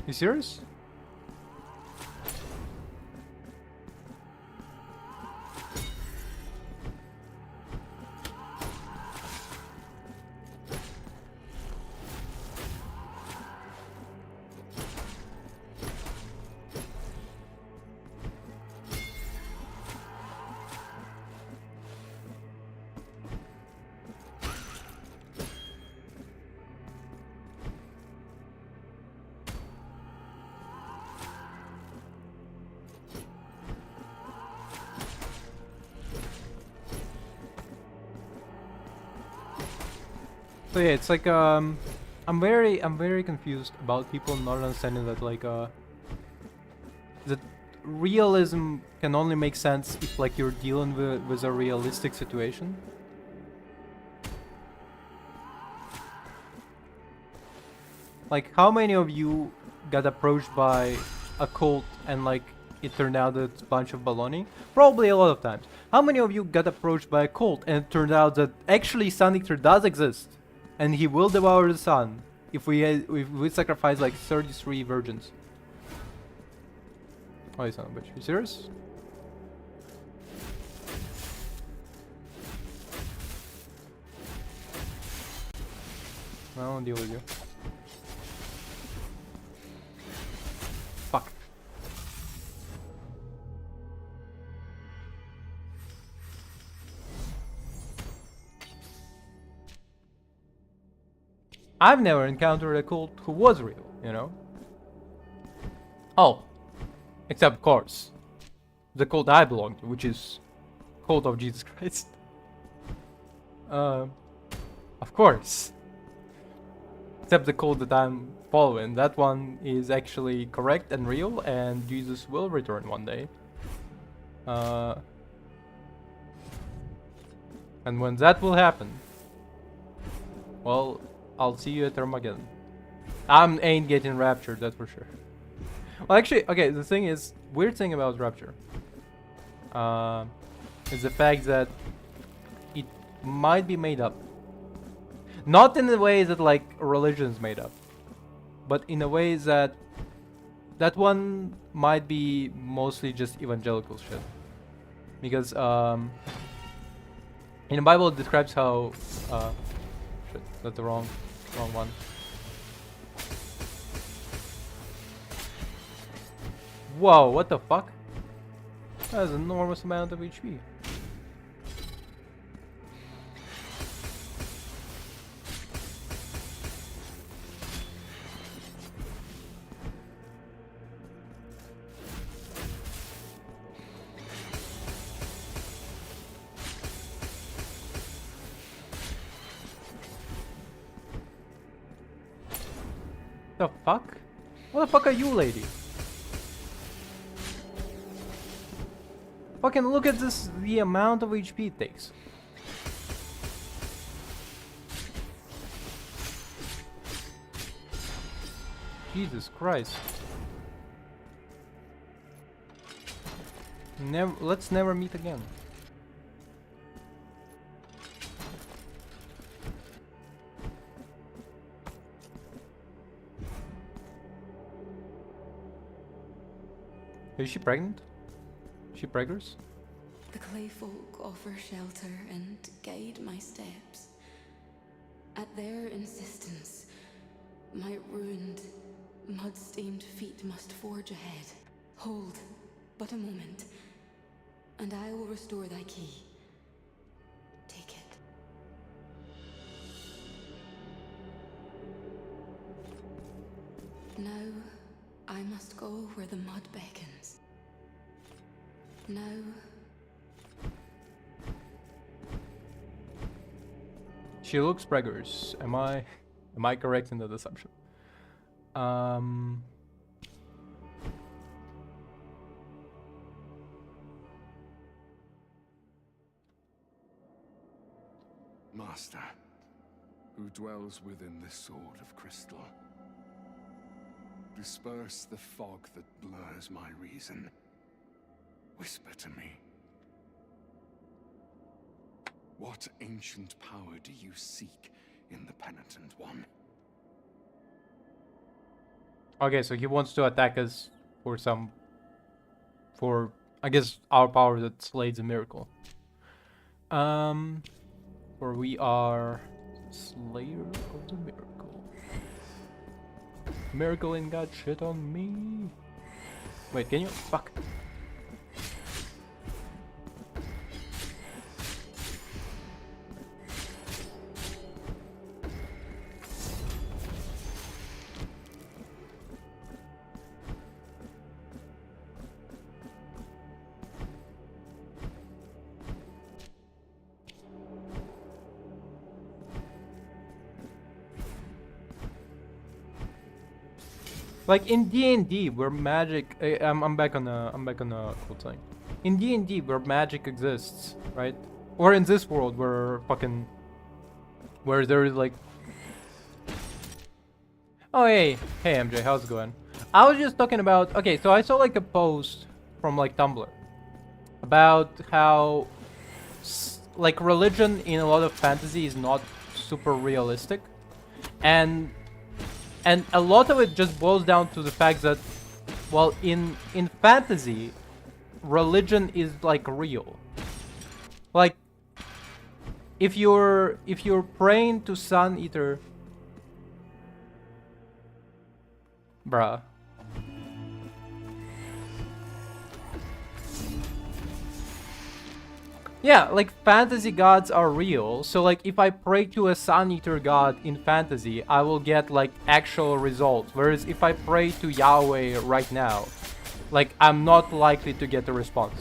You serious? So yeah, it's like I'm very confused about people not understanding that like that realism can only make sense if like you're dealing with a realistic situation. Like how many of you got approached by a cult and like it turned out that it's a bunch of baloney? Probably a lot of times. How many of you got approached by a cult and it turned out that actually Sun Eater does exist? And he will devour the sun if we sacrifice like 33 virgins. Oh, you son of a bitch. You serious? I don't deal with you. Fuck. I've never encountered a cult who was real, you know? Oh. Except, of course, the cult I belong to, which is Cult of Jesus Christ. Of course. Except the cult that I'm following. That one is actually correct and real, and Jesus will return one day. And when that will happen, well, I'll see you at Armageddon. I ain't getting raptured, that's for sure. Well, actually, okay, the thing is, weird thing about rapture is the fact that it might be made up. Not in the way that like religion is made up, but in a way that that one might be mostly just evangelical shit. Because in the Bible it describes how shit, that's the wrong one. Whoa, what the fuck? That's an enormous amount of HP. The fuck? What the fuck are you, lady? Fucking look at this, the amount of HP it takes. Jesus Christ. Let's never meet again. Is she pregnant? Is she preggers? The clay folk offer shelter and guide my steps. At their insistence, my ruined, mud-stained feet must forge ahead. Hold but a moment, and I will restore thy key. Take it. Now, I must go where the mud beckons. Now... She looks preggers. Am I correct in that assumption? Master, who dwells within this sword of crystal, disperse the fog that blurs my reason. Whisper to me. What ancient power do you seek in the Penitent One? Okay, so he wants to attack us for I guess our power that slays a miracle. For we are Slayer of the Miracle. Miracle ain't got shit on me. Wait, can you? Fuck. Like in D&D, where magic, I'm back on the cool thing. In D&D, where magic exists, right? Or in this world, where there is like. Oh hey MJ, how's it going? I was just talking about. Okay, so I saw like a post from like Tumblr about how like religion in a lot of fantasy is not super realistic, and a lot of it just boils down to the fact that, well, in fantasy, religion is like real. Like, if you're praying to Sun Eater, bruh. Yeah, like fantasy gods are real, so like if I pray to a Sun Eater god in fantasy, I will get like actual results. Whereas if I pray to Yahweh right now, like I'm not likely to get a response.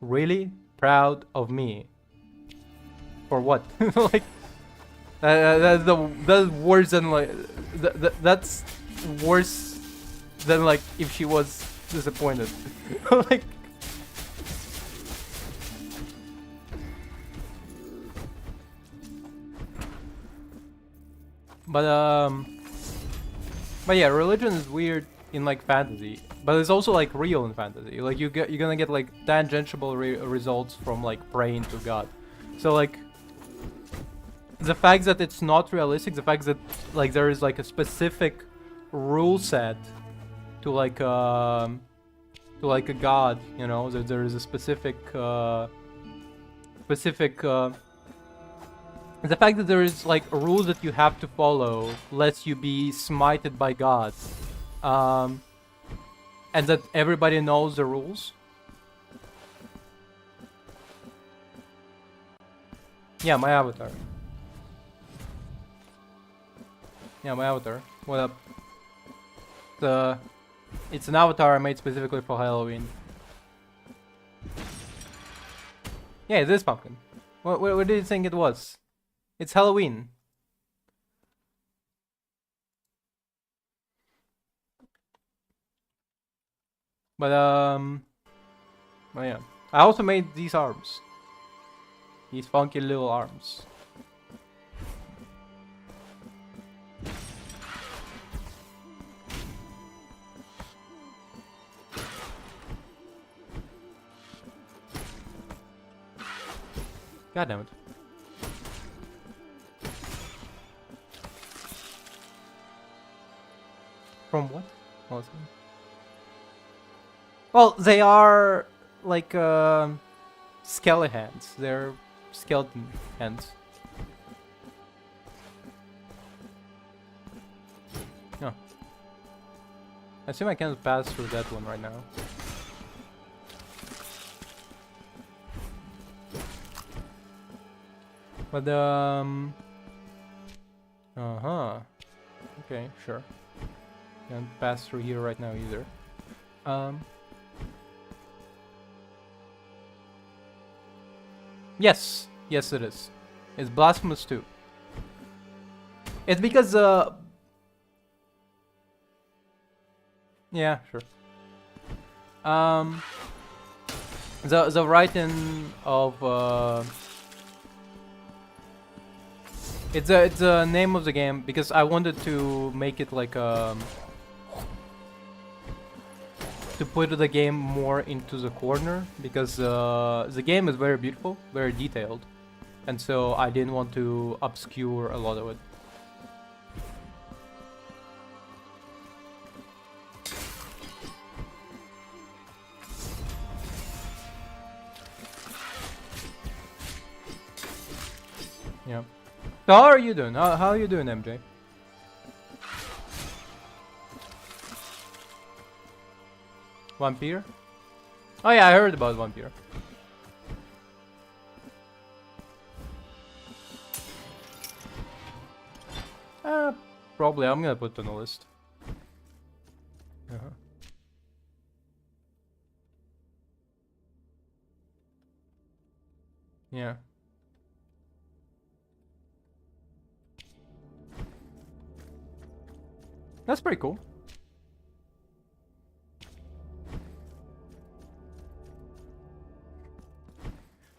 Really? Proud of me? For what? Like that's worse than like that's worse than like if she was disappointed. Like. But yeah, religion is weird in like fantasy, but it's also like real in fantasy. Like you're gonna get like tangential results from like praying to God. So like the fact that it's not realistic, the fact that like there is like a specific rule set to like a god, you know, that there is a specific the fact that there is like rules that you have to follow lets you be smited by God, and that everybody knows the rules. Yeah, my avatar. Yeah, my avatar. What up? It's an avatar I made specifically for Halloween. Yeah, it is pumpkin. What did you think it was? It's Halloween. But well, yeah. I also made these arms. These funky little arms. God damn it. From what? Awesome. Well, they are like skeleton hands. They're skeleton hands. No. I assume I can't pass through that one right now. But uh-huh. Okay, sure. Can't pass through here right now either. Yes. Yes, it is. It's Blasphemous 2. It's because, yeah, sure. The writing of, it's the name of the game because I wanted to make it like, to put the game more into the corner because the game is very beautiful, very detailed, and so I didn't want to obscure a lot of it. Yeah. So how are you doing? How are you doing, MJ? Vampire? Oh yeah, I heard about Vampire. Probably I'm gonna put it on the list. Yeah. That's pretty cool.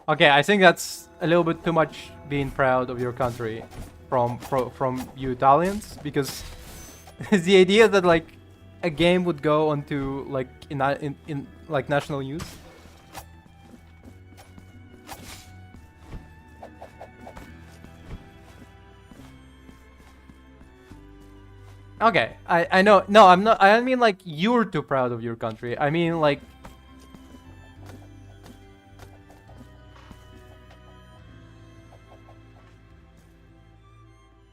Okay, I think that's a little bit too much being proud of your country from you Italians, because the idea that like a game would go onto like in like national news. Okay, I know. No, I'm not. I don't mean like you're too proud of your country. I mean like.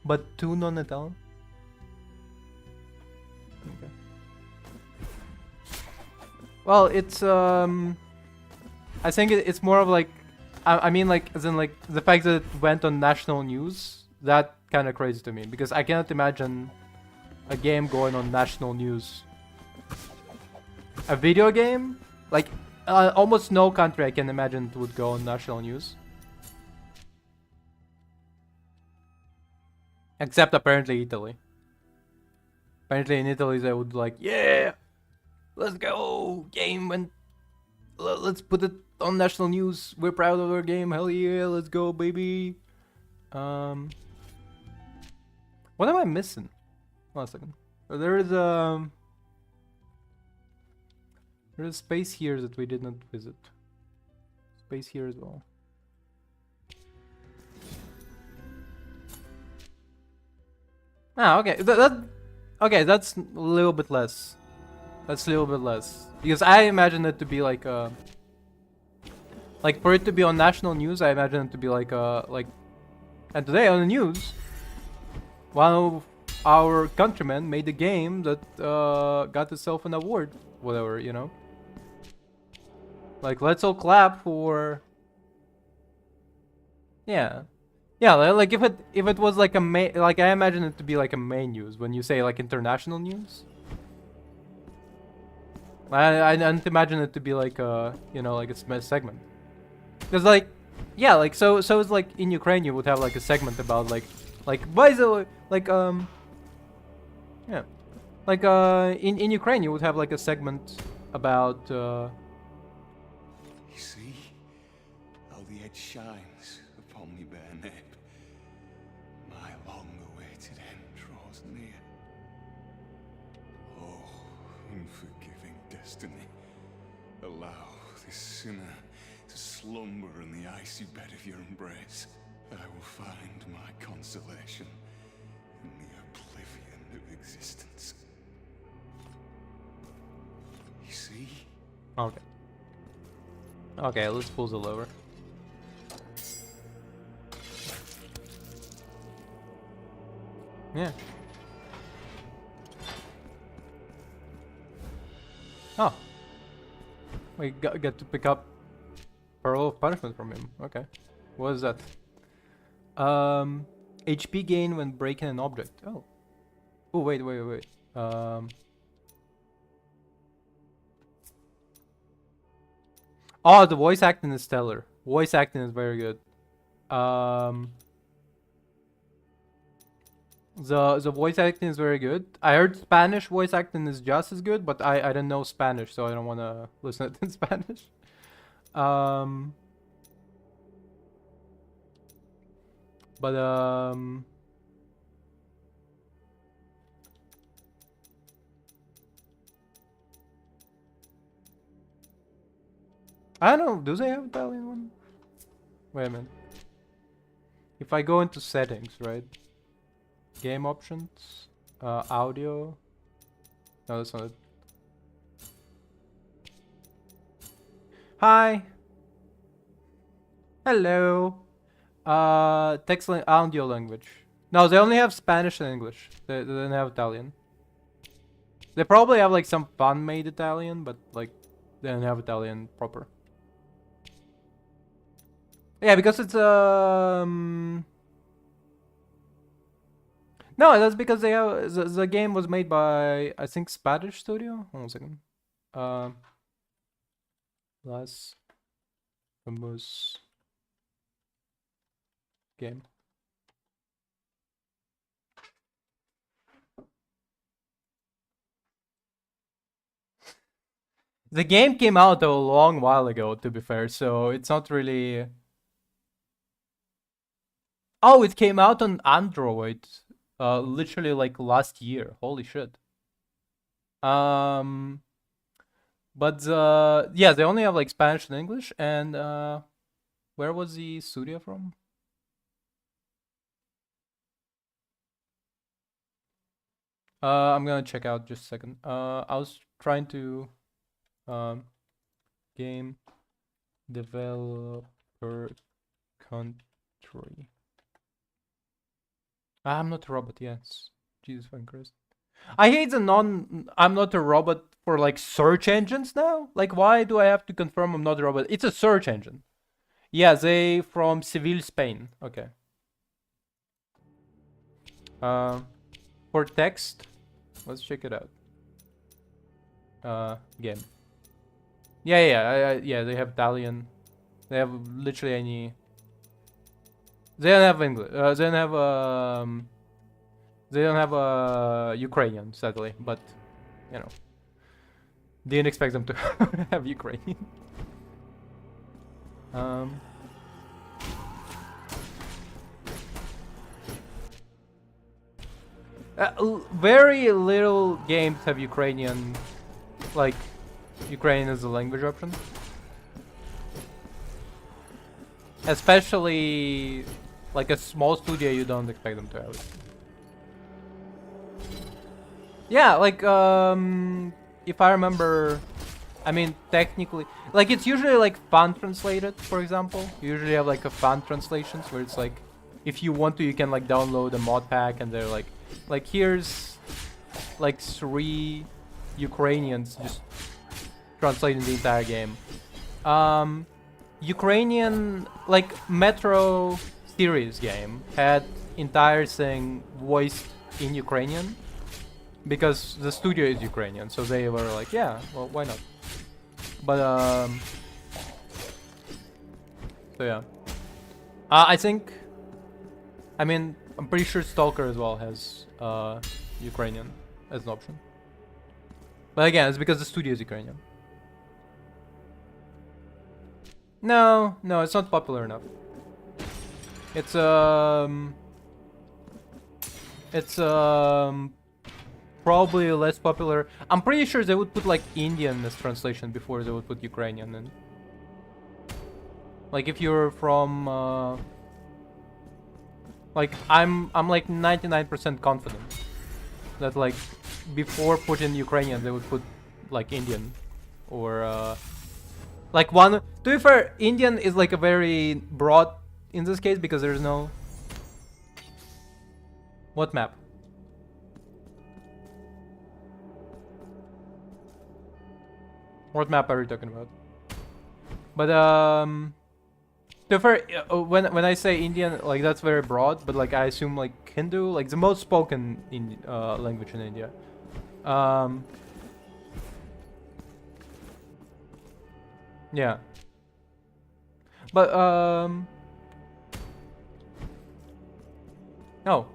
But too non-Italian? Okay. Well, it's I think it's more of like I mean like as in like the fact that it went on national news, that kind of crazy to me because I cannot imagine a game going on national news. A video game? Like almost no country I can imagine would go on national news. Except apparently Italy. Apparently in Italy they would like, yeah, let's go, game, and let's put it on national news. We're proud of our game. Hell yeah, let's go, baby. What am I missing? Hold on a second. There's a space here that we did not visit. Space here as well. Ah, okay. Okay, that's a little bit less. That's a little bit less. Because I imagine it to be like for it to be on national news, I imagine it to be like and today on the news, one of our countrymen made a game that got itself an award, whatever, you know. Like, let's all clap for. Yeah. Yeah, like if it was like a main, like I imagine it to be like a main news when you say like international news. I don't imagine it to be like you know, like a segment. Because like, yeah, like so it's like in Ukraine you would have like a segment about like by the way, like yeah, like in Ukraine you would have like a segment about. You see how the edge shines upon me bare nape. My long-awaited end draws near. Oh, unforgiving destiny, allow this sinner to slumber in the icy bed of your embrace. I will find my consolation in the oblivion of existence. You see? Okay. Okay, let's pull the lever. Yeah. Oh. We get to pick up Pearl of Punishment from him. Okay. What is that? HP gain when breaking an object. Oh. Oh, wait. Oh, the voice acting is stellar. Voice acting is very good. The voice acting is very good. I heard Spanish voice acting is just as good, but I don't know Spanish, so I don't want to listen to it in Spanish. I don't know. Do they have Italian one? Wait a minute. If I go into settings, right? Game options, audio. No, that's not it. Hi. Hello. Text audio language. No, they only have Spanish and English. They don't have Italian. They probably have like some fan-made Italian, but like they don't have Italian proper. Yeah, because it's no, that's because they have the game was made by I think Spanish studio. Hold on a second. Blasphemous game. The game came out a long while ago, to be fair, so it's not really. Oh, it came out on Android, literally like last year. Holy shit. But yeah, they only have like Spanish and English. And where was the studio from? I'm gonna check out just a second. I was trying to game developer country. I'm not a robot, yes. Jesus fucking Christ. I hate the I'm not a robot for like search engines now. Like, why do I have to confirm I'm not a robot? It's a search engine. Yeah, they from Seville, Spain. Okay. For text, let's check it out. Game. Yeah, they have Italian. They have literally any. They don't have English. They don't have Ukrainian, sadly. But you know, didn't expect them to have Ukrainian. Very little games have Ukrainian, like Ukrainian as a language option. Especially like a small studio, you don't expect them to have it. Yeah, like if I remember, I mean technically, like it's usually like fan translated, for example. You usually have like a fan translations where it's like, if you want to, you can like download a mod pack and they're like here's like 3 Ukrainians just translating the entire game. Ukrainian like Metro series game had entire thing voiced in Ukrainian because the studio is Ukrainian, so they were like, yeah, well, why not? But so yeah, I think, I mean, I'm pretty sure Stalker as well has Ukrainian as an option. But again, it's because the studio is Ukrainian. No, no, it's not popular enough. It's probably less popular. I'm pretty sure they would put like Indian as translation before they would put Ukrainian in. Like if you're from like I'm like 99% confident that like before putting Ukrainian they would put like Indian or like one. To be fair, Indian is like a very broad in this case because there's no. What map? What map are you talking about? But to be fair, when I say Indian, like that's very broad. But like I assume like Hindu, like the most spoken in language in India. Yeah. But no.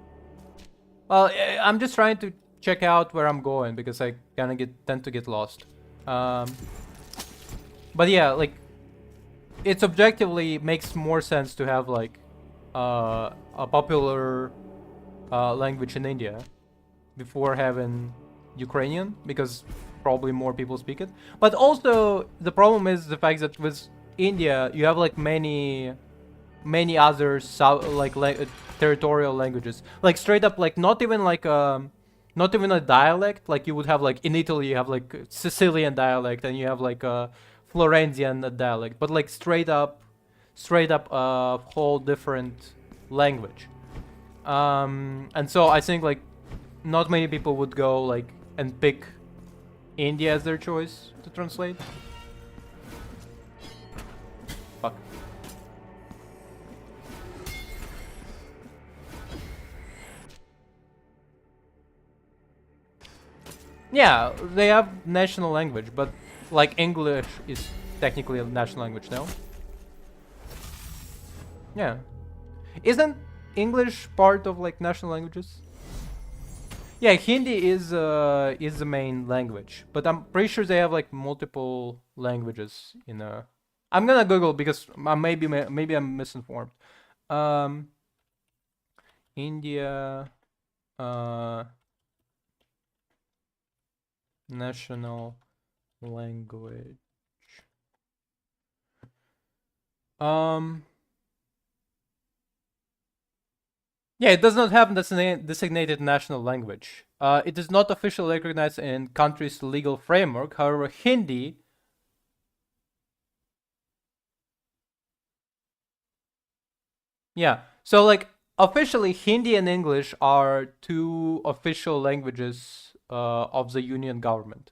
Well, I'm just trying to check out where I'm going because I kind of tend to get lost. But yeah, like it objectively makes more sense to have like a popular language in India before having Ukrainian because probably more people speak it. But also the problem is the fact that with India you have like many other territorial languages, like straight up, like not even a dialect. Like you would have like in Italy you have like Sicilian dialect and you have like a Florentian dialect, but like straight up a whole different language. And so I think like not many people would go like and pick India as their choice to translate. Fuck. Yeah, they have national language, but like English is technically a national language now. Yeah. Isn't English part of like national languages? Yeah, Hindi is the main language, but I'm pretty sure they have like multiple languages in a. I'm gonna Google because maybe I'm misinformed. India national language. Yeah, it does not have designated national language. It is not officially recognized in country's legal framework. However, Hindi. Yeah, so like officially, Hindi and English are two official languages of the union government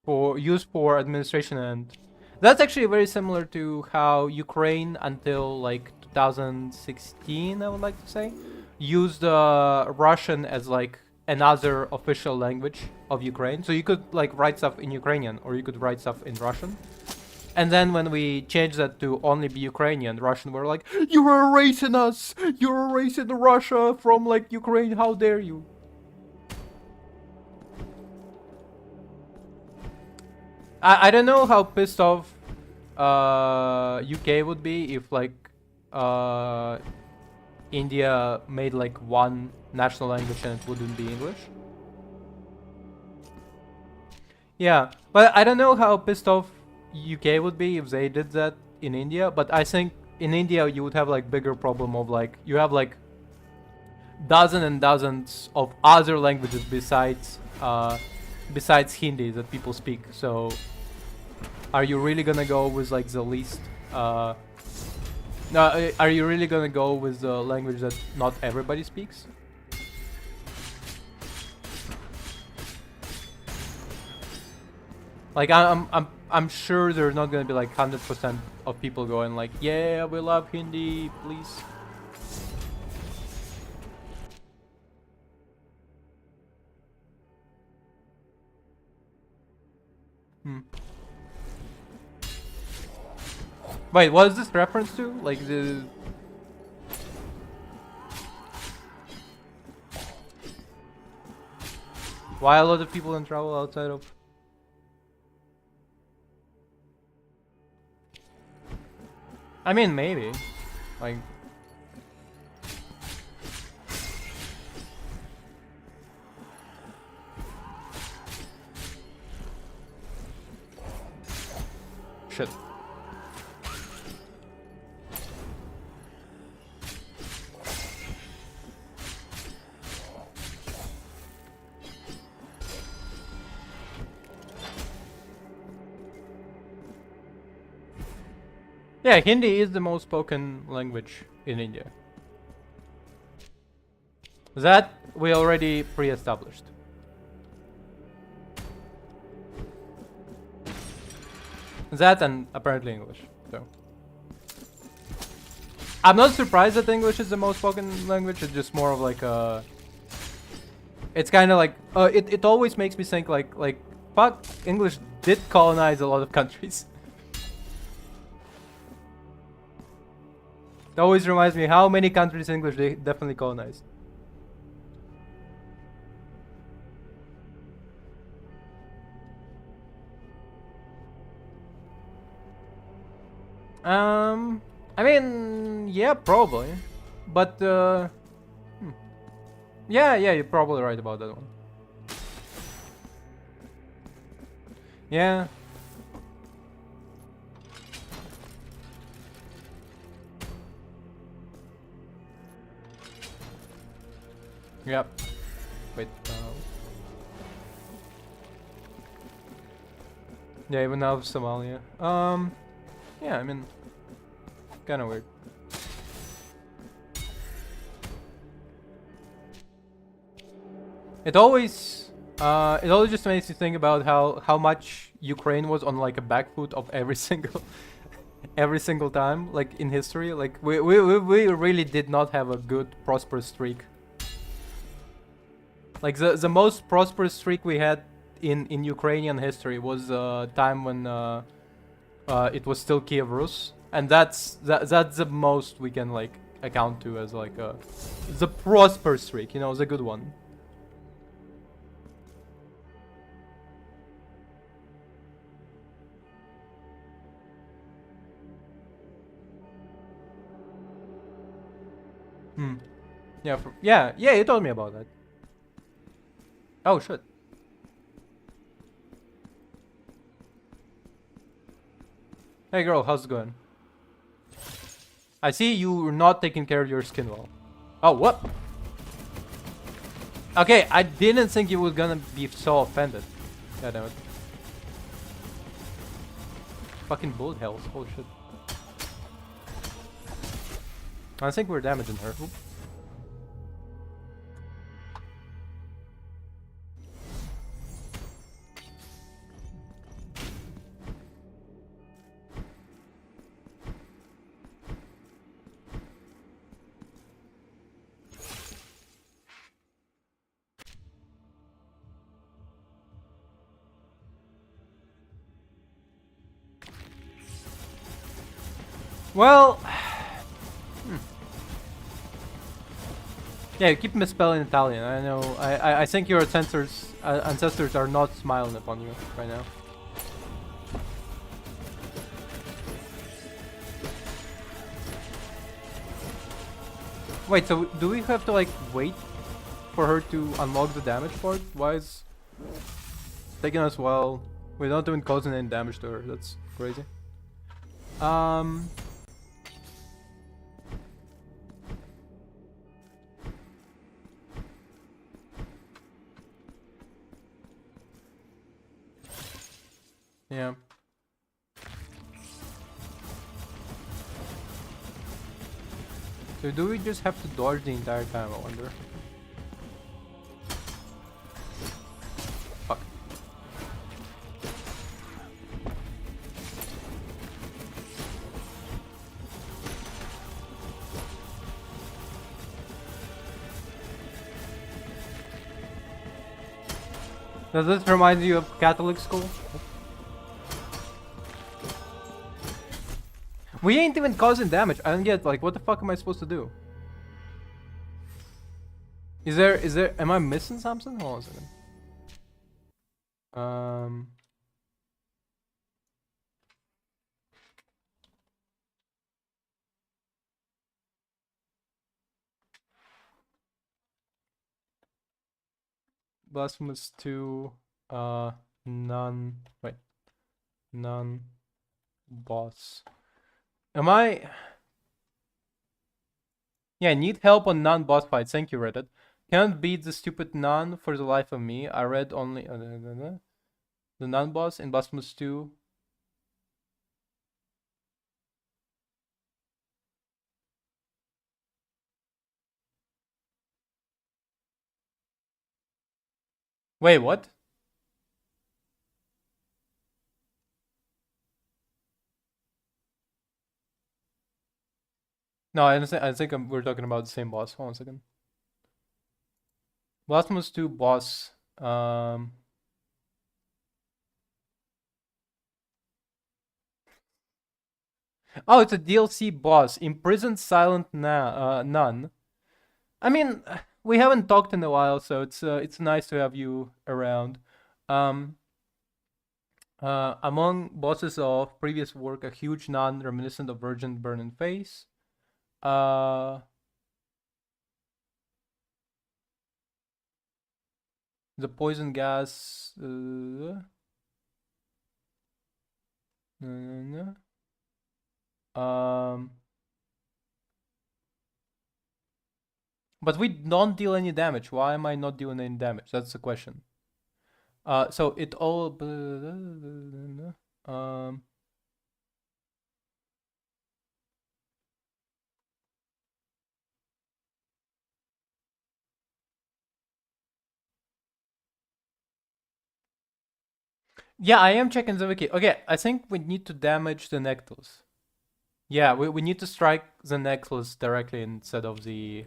for use for administration, and that's actually very similar to how Ukraine until like 2016, I would like to say, used Russian as like another official language of Ukraine. So you could like write stuff in Ukrainian or you could write stuff in Russian. And then when we changed that to only be Ukrainian, Russian were like, "You're erasing us! You're erasing Russia from like Ukraine! How dare you!" I don't know how pissed off UK would be if like India made like one national language and it wouldn't be English. Yeah, but I don't know how pissed off UK would be if they did that in India, but I think in India you would have like bigger problem of like you have like dozens and dozens of other languages besides Hindi that people speak. So are you really gonna go with like the least are you really gonna go with the language that not everybody speaks? Like I'm sure there's not gonna be like 100% of people going like, yeah, we love Hindi, please. Wait, what is this reference to? Like the. Why a lot of people in travel outside of. I mean, maybe. Like... Shit. Yeah, Hindi is the most spoken language in India. That we already pre-established. That and apparently English. So I'm not surprised that English is the most spoken language. It's just more of like a. It's kind of like it always makes me think like fuck, English did colonize a lot of countries. It always reminds me how many countries English they definitely colonized. I mean, yeah, probably, but yeah, you're probably right about that one. Yeah. Yep. Wait. Yeah, even out of Somalia. Yeah, I mean, kind of weird. It always just makes you think about how much Ukraine was on like a back foot of every single time, like in history. Like we really did not have a good prosperous streak. Like the most prosperous streak we had in Ukrainian history was time when it was still Kiev Rus, and that's the most we can like account to as like the prosperous streak, you know, the good one. Yeah, yeah, you told me about that. Oh shit. Hey girl, how's it going? I see you're not taking care of your skin well. Oh, what? Okay, I didn't think you were gonna be so offended. God damn it. Fucking bullet hells, holy shit. I think we're damaging her. Oop. Well, yeah, you keep misspelling Italian. I know. I think your ancestors are not smiling upon you right now. Wait, so do we have to like wait for her to unlock the damage part? Why is it taking us while we're not even causing any damage to her? That's crazy. Yeah. So do we just have to dodge the entire time, I wonder? Fuck. Does this remind you of Catholic school? We ain't even causing damage. I don't get, like, what the fuck am I supposed to do? Is there, am I missing something? Hold on a second. Blasphemous 2 non boss. Am I? Yeah, need help on non-boss fights. Thank you, Reddit. Can't beat the stupid nun for the life of me. I read only the non-boss in Blasphemous 2. Wait, what? No, I think we're talking about the same boss. Hold on a second. Blasphemous 2 boss. Oh, it's a DLC boss. Imprisoned Silent Nun. I mean, we haven't talked in a while, so it's nice to have you around. Among bosses of previous work, a huge nun reminiscent of Virgin Burning Face. The poison gas. But we don't deal any damage. Why am I not dealing any damage? That's the question. So it all. Yeah, I am checking the wiki. Okay, I think we need to damage the necklace. Yeah, we need to strike the necklace directly instead of the,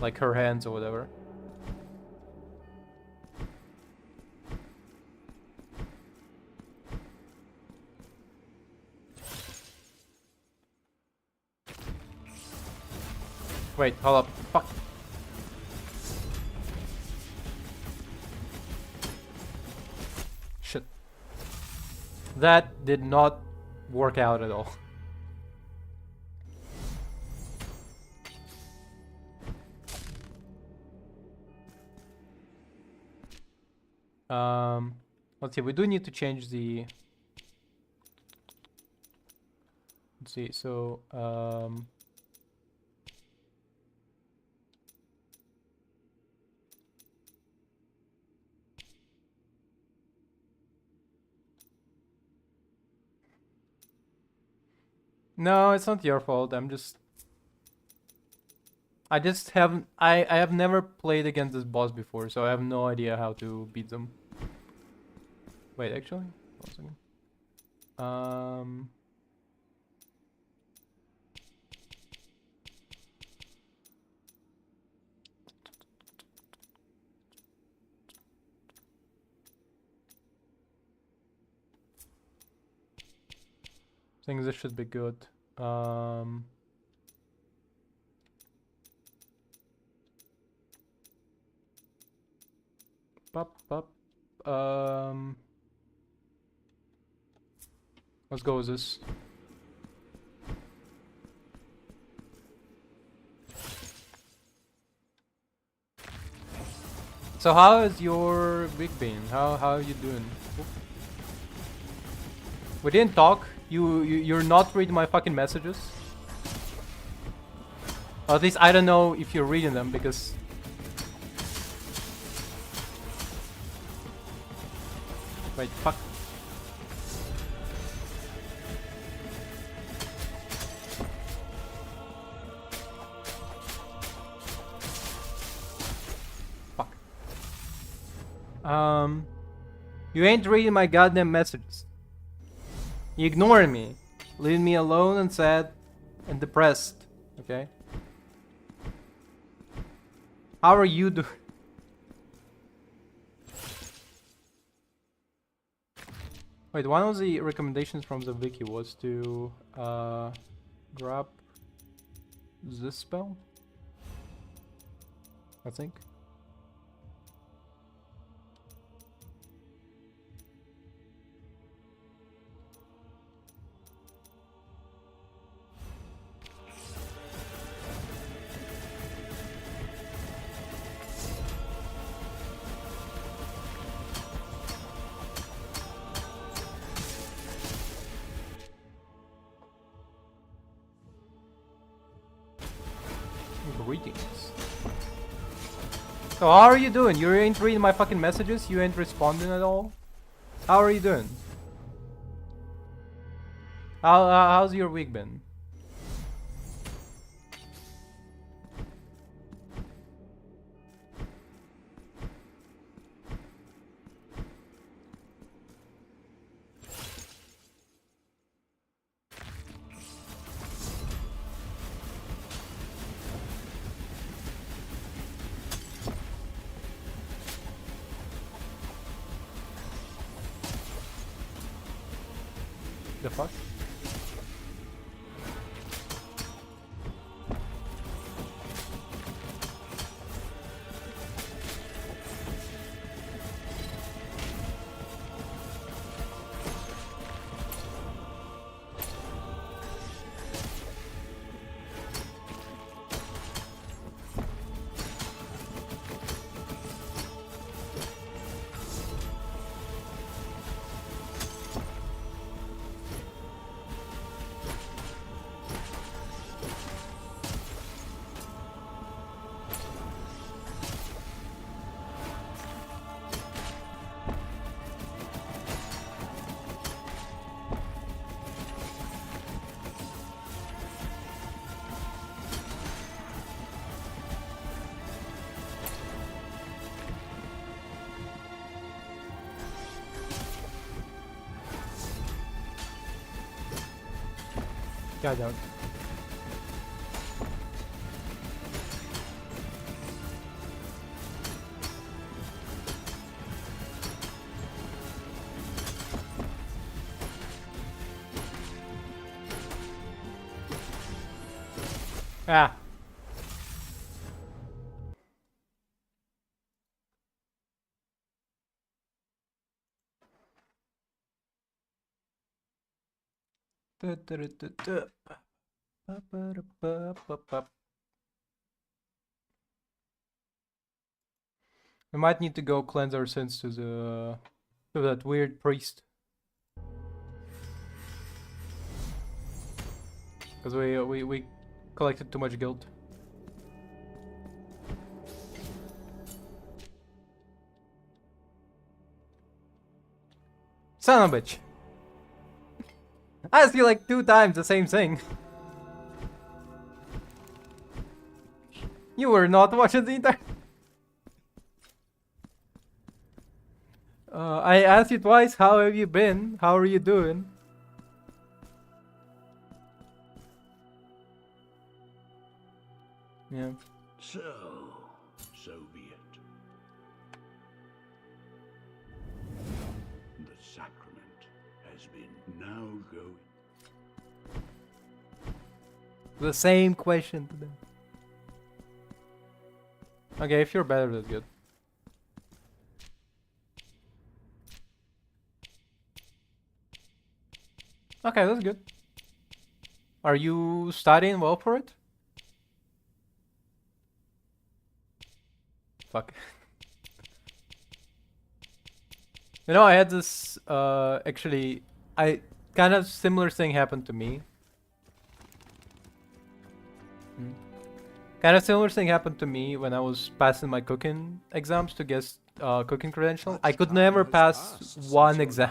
like, her hands or whatever. Wait, hold up. Fuck. Shit. That did not work out at all. Let's see, we do need to change the... Let's see, so, no, it's not your fault. I just haven't... I have never played against this boss before, so I have no idea how to beat them. Wait, actually? 1 second. I think this should be good. Let's go with this. So how is your week been? How are you doing? We didn't talk. You're not reading my fucking messages. Or at least I don't know if you're reading them because... Wait, fuck. Fuck. You ain't reading my goddamn messages. You ignoring me, leaving me alone and sad and depressed, okay? How are you doing? Wait, one of the recommendations from the wiki was to grab this spell, I think. Greetings. So how are you doing? You ain't reading my fucking messages? You ain't responding at all? How are you doing? How's your week been? The fuck? God damn it. Ah. We might need to go cleanse our sins to that weird priest. Because we collected too much guilt. Son of a bitch. I asked you like 2 times the same thing. You were not watching the entire... I asked you twice, how have you been? How are you doing? Yeah. So be it. The sacrament has been now going. The same question to them. Okay, if you're better, that's good. Okay, that's good. Are you studying well for it? Fuck. You know, I had this, actually, kind of similar thing happened to me. Kind of similar thing happened to me when I was passing my cooking exams to get cooking credential. I could never pass one exam.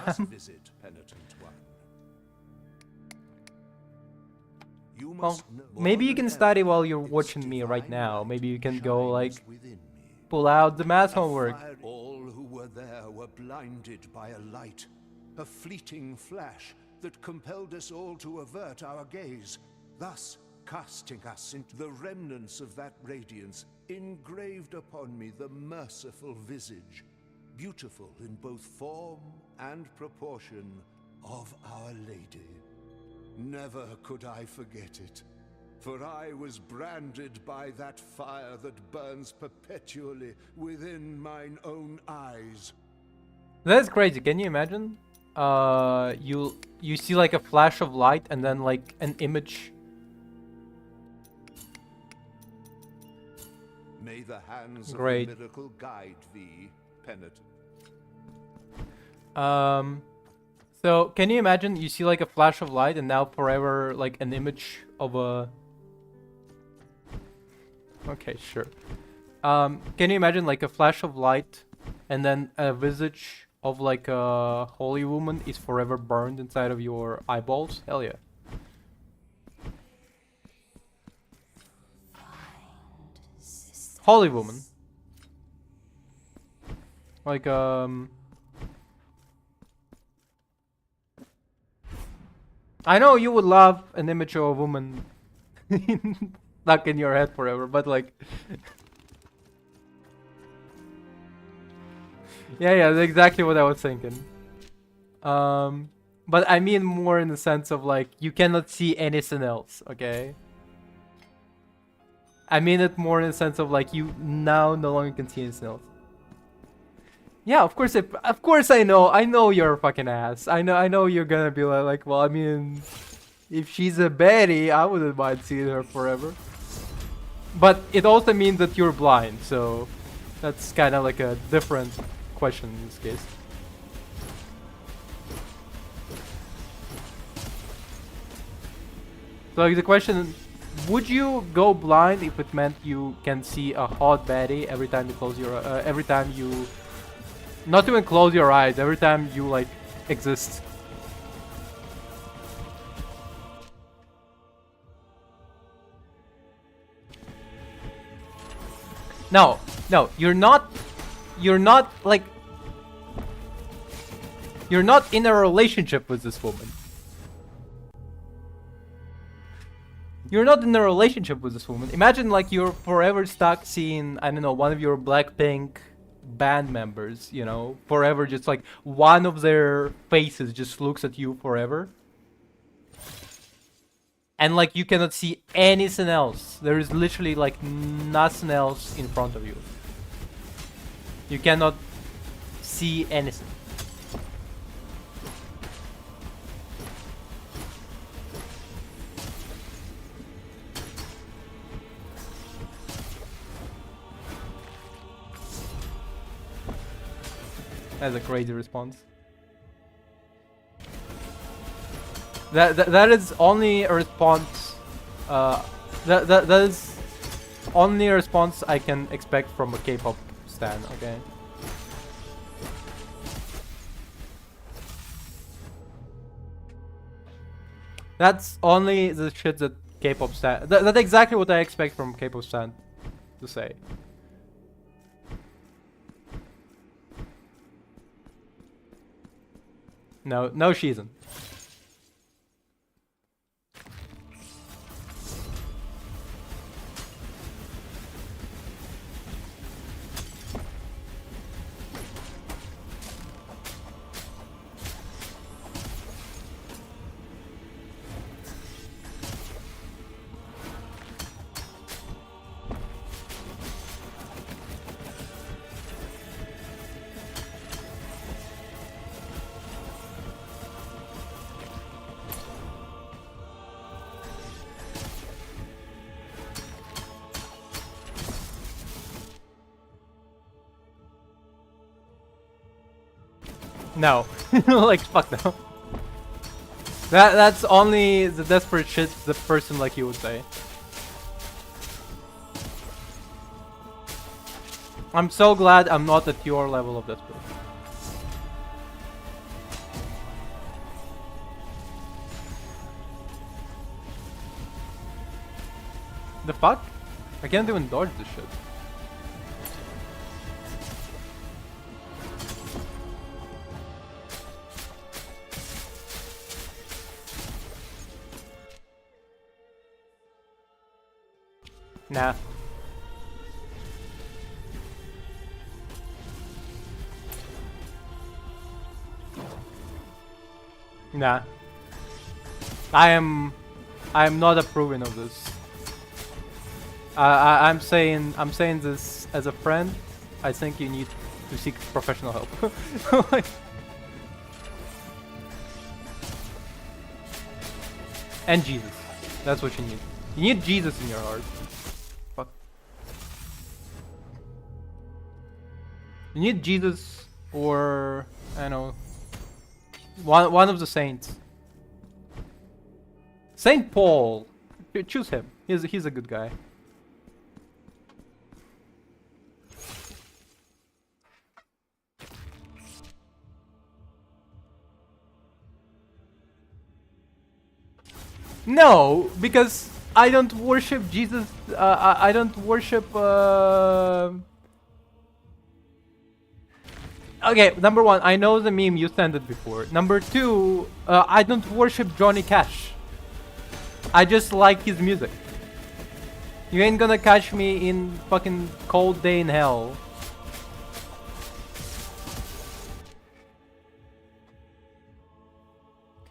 Well, maybe you can study while you're watching me right now. Maybe you can go, like, pull out the math homework. All who were there were blinded by a light, a fleeting flash that compelled us all to avert our gaze, thus casting us into the remnants of that radiance, engraved upon me the merciful visage, beautiful in both form and proportion, of Our Lady. Never could I forget it, for I was branded by that fire that burns perpetually within mine own eyes. That's crazy. Can you imagine? You see like a flash of light and then like an image. May the hands Great. of the miracle guide thee, penitent. So can you imagine you see like a flash of light and now forever like an image of a Okay, sure. Can you imagine like a flash of light and then a visage of like a holy woman is forever burned inside of your eyeballs? Hell yeah. Holy woman. Like, I know you would love an image of a woman stuck in your head forever, but like... yeah, that's exactly what I was thinking. But I mean more in the sense of like, you cannot see anything else, okay? I mean it more in the sense of like, you now no longer can see anything else. Yeah, of course I know you're a fucking ass. I know you're gonna be like, well, I mean, if she's a baddie, I wouldn't mind seeing her forever. But it also means that you're blind, so that's kind of like a different question in this case. So like the question, would you go blind if it meant you can see a hot baddie every time you close your every time you not even close your eyes, every time you like exist? No, you're not like, you're not in a relationship with this woman. You're not in a relationship with this woman. Imagine like you're forever stuck seeing, I don't know, one of your Blackpink band members, you know, forever just like one of their faces just looks at you forever. And like you cannot see anything else. There is literally like nothing else in front of you. You cannot see anything. That's a crazy response. That is only a response. That is only a response I can expect from a K-pop stan. Okay. That's only the shit that K-pop stan. That's exactly what I expect from K-pop stan to say. No, she isn't. No. Like, fuck no. That's only the desperate shit the person like you would say. I'm so glad I'm not at your level of desperate. The fuck? I can't even dodge this shit. Nah. Nah. I am not approving of this. I'm saying this as a friend. I think you need to seek professional help. Like, and Jesus. That's what you need. You need Jesus in your heart. Fuck. You need Jesus or I don't know, one of the saints. Saint Paul. Choose him. He's a good guy. No, because I don't worship Jesus. I don't worship. Okay, number one, I know the meme, you sent it before. Number two, I don't worship Johnny Cash. I just like his music. You ain't gonna catch me in fucking cold day in hell.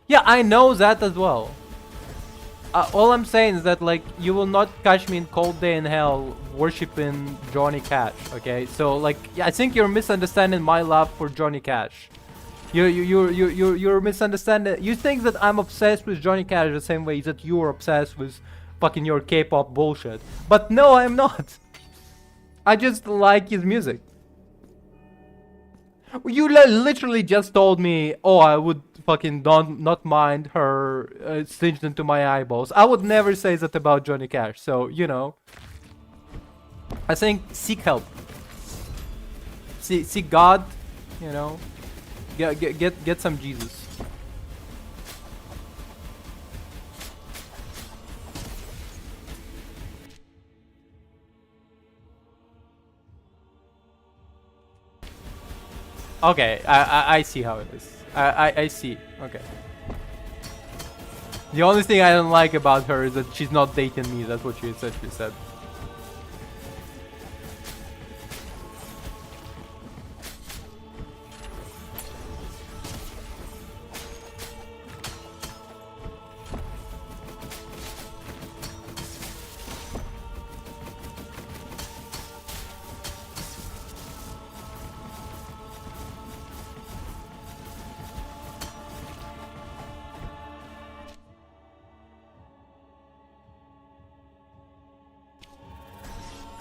Yeah, I know that as well. All I'm saying is that, like, you will not catch me in cold day in hell worshiping Johnny Cash, okay? So, like, I think you're misunderstanding my love for Johnny Cash. You're misunderstanding. You think that I'm obsessed with Johnny Cash the same way that you're obsessed with fucking your K-pop bullshit. But no, I'm not. I just like his music. You literally just told me, oh, I would fucking not mind her singed into my eyeballs. I would never say that about Johnny Cash. So, you know, I think seek help. Seek God, you know. Get some Jesus. Okay, I see how it is. I see. Okay. The only thing I don't like about her is that she's not dating me. That's what she essentially said.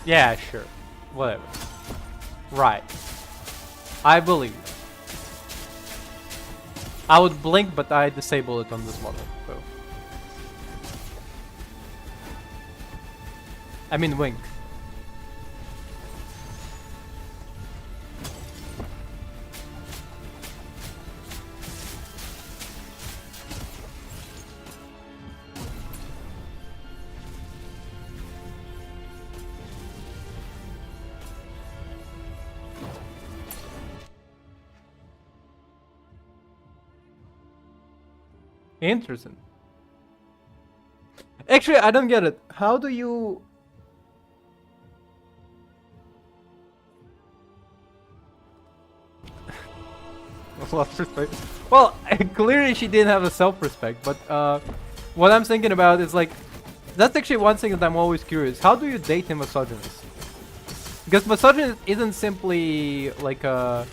Yeah, sure. Whatever. Right. I believe. I would blink, but I disable it on this model, so. I mean wink. Interesting. Actually, I don't get it. How do you... Self-respect. Well, clearly she didn't have a self-respect, but what I'm thinking about is like, that's actually one thing that I'm always curious. How do you date a misogynist? Because misogynist isn't simply like a...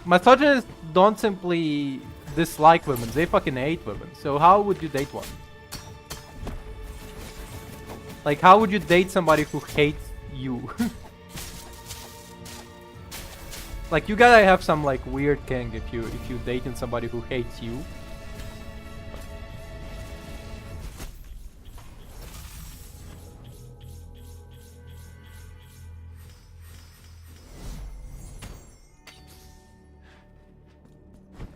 Misogynists don't simply dislike women, they fucking hate women. So how would you date one? Like, how would you date somebody who hates you? Like, you gotta have some like weird king if you dating somebody who hates you.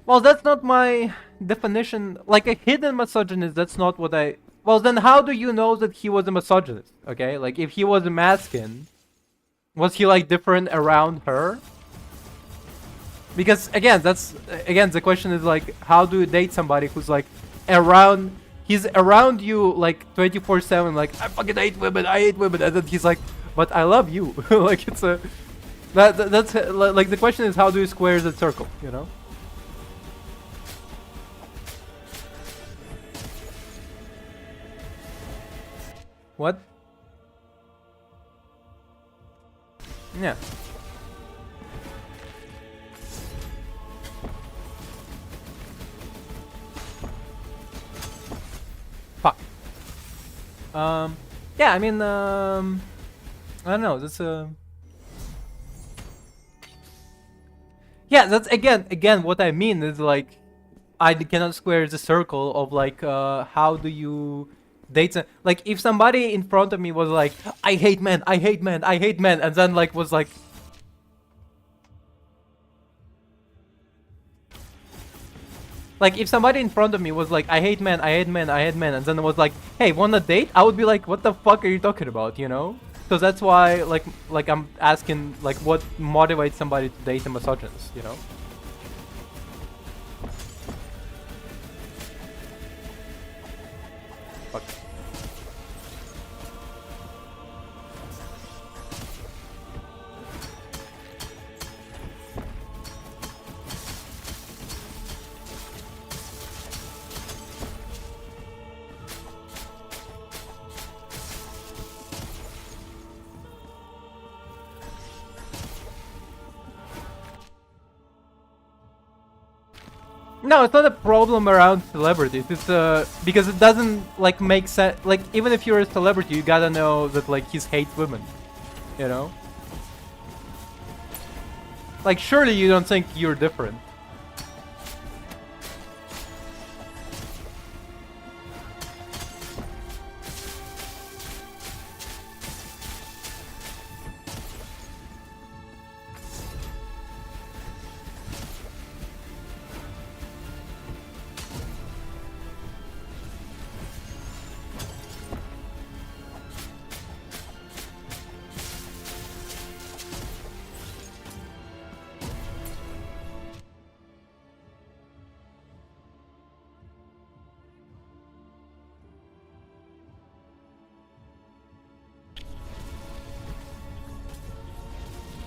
Well, that's not my definition. Like, a hidden misogynist, that's not what I... Well, then how do you know that he was a misogynist? Okay, like, if he was a masculine, was he like different around her? Because again, the question is like, how do you date somebody who's like around... He's around you like 24/7, like, I fucking hate women, and then he's like, but I love you. Like, it's a... That's like, the question is, how do you square the circle, you know? What? Yeah. Fuck. Yeah, I mean, I don't know, that's yeah, that's again, what I mean is like, I cannot square the circle of like, how do you date like, if somebody in front of me was like, I hate men, I hate men, I hate men, and then like was like, Like, if somebody in front of me was like, I hate men, I hate men, I hate men, and then it was like, hey, want a date? I would be like, what the fuck are you talking about, you know? So that's why, like I'm asking, like, what motivates somebody to date a misogynist, you know? Fuck. No, it's not a problem around celebrities. It's because it doesn't like make sense. Like, even if you're a celebrity, you gotta know that like he hates women, you know. Like, surely you don't think you're different.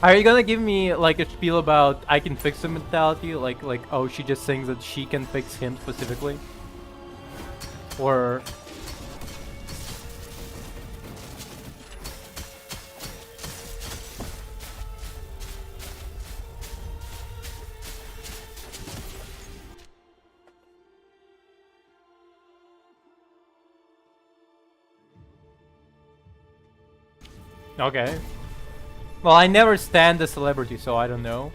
Are you gonna give me like a spiel about I can fix him mentality? Like oh, she just thinks that she can fix him specifically? Or okay. Well, I never stand a celebrity, so I don't know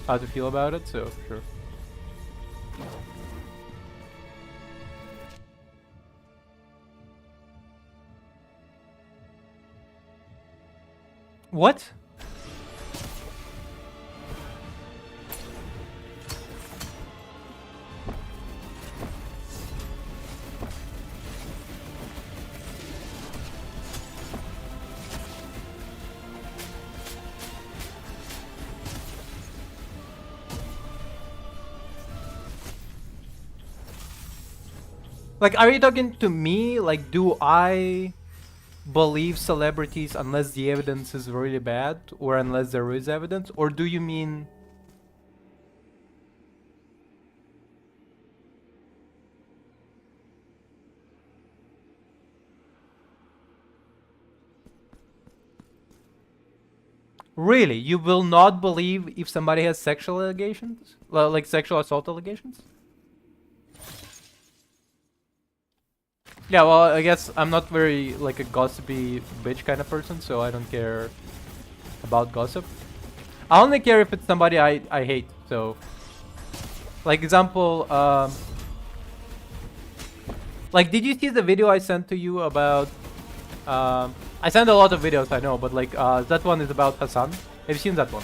how to feel about it, so sure. What? Like, are you talking to me? Like, do I believe celebrities unless the evidence is really bad, or unless there is evidence? Or do you mean... Really? You will not believe if somebody has sexual allegations? Like sexual assault allegations? Yeah, well, I guess I'm not very, like, a gossipy bitch kind of person, so I don't care about gossip. I only care if it's somebody I hate, so... Like, example, like, did you see the video I sent to you about... I sent a lot of videos, I know, but, like, that one is about Hassan. Have you seen that one?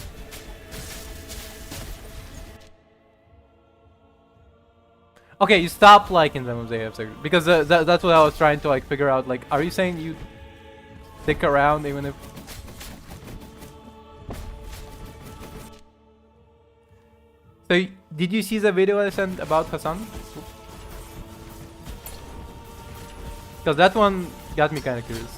Okay, you stop liking them if they have sex, because that's what I was trying to like figure out. Like, are you saying you stick around even if? So did you see the video I sent about Hassan? Because that one got me kind of curious.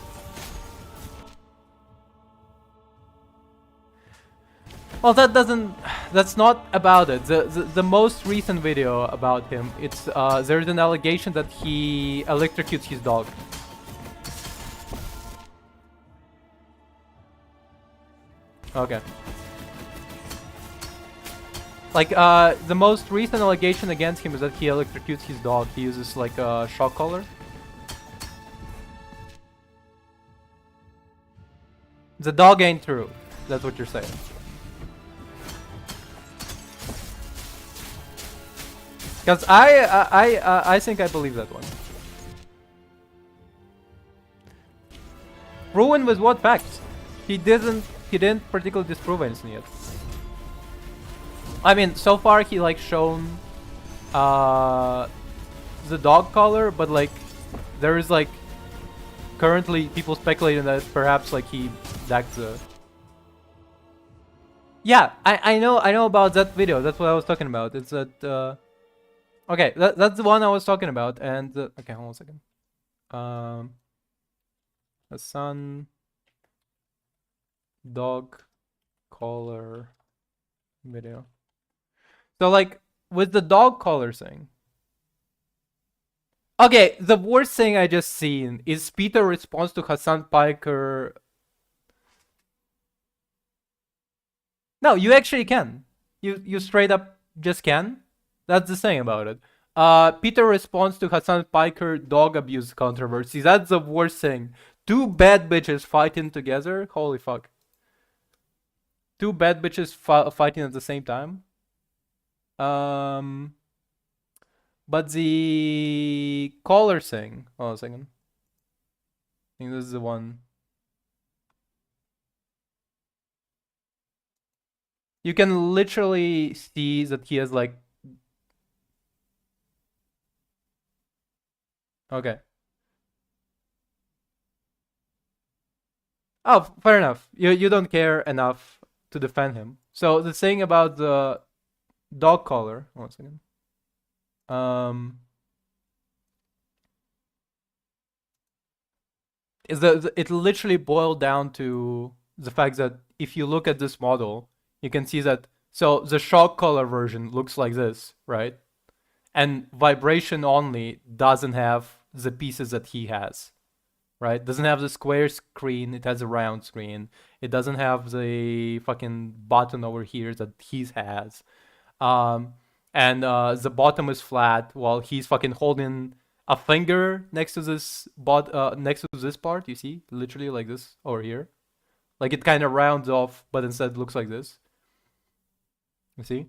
Well, that's not about it. The most recent video about him, it's there's an allegation that he electrocutes his dog. Okay. Like, the most recent allegation against him is that he electrocutes his dog. He uses like a shock collar. The dog ain't true. That's what you're saying. Because I think I believe that one. Ruin with what facts? He didn't particularly disprove anything yet. I mean, so far he like shown the dog collar, but like there is like currently people speculating that perhaps like he decked the. Yeah, I know about that video. That's what I was talking about. It's that okay, that's the one I was talking about. And okay, hold on a second. The sun dog collar video. So like with the dog collar thing. Okay, the worst thing I just seen is Peter response to Hassan Piker. No, you actually can. You straight up just can. That's the thing about it. Peter responds to Hassan Piker dog abuse controversy. That's the worst thing. Two bad bitches fighting together. Holy fuck. Two bad bitches fighting at the same time. But the collar thing. Hold on a second. I think this is the one. You can literally see that he has like. Okay. Oh, fair enough. You don't care enough to defend him. So the thing about the dog collar. One second. Is that it literally boiled down to the fact that if you look at this model, you can see that so the shock collar version looks like this, right? And vibration only doesn't have the pieces that he has, right? Doesn't have the square screen, it has a round screen. It doesn't have the fucking button over here that he has. And the bottom is flat while he's fucking holding a finger next to this next to this part, you see? Literally like this over here. Like it kind of rounds off, but instead looks like this. You see?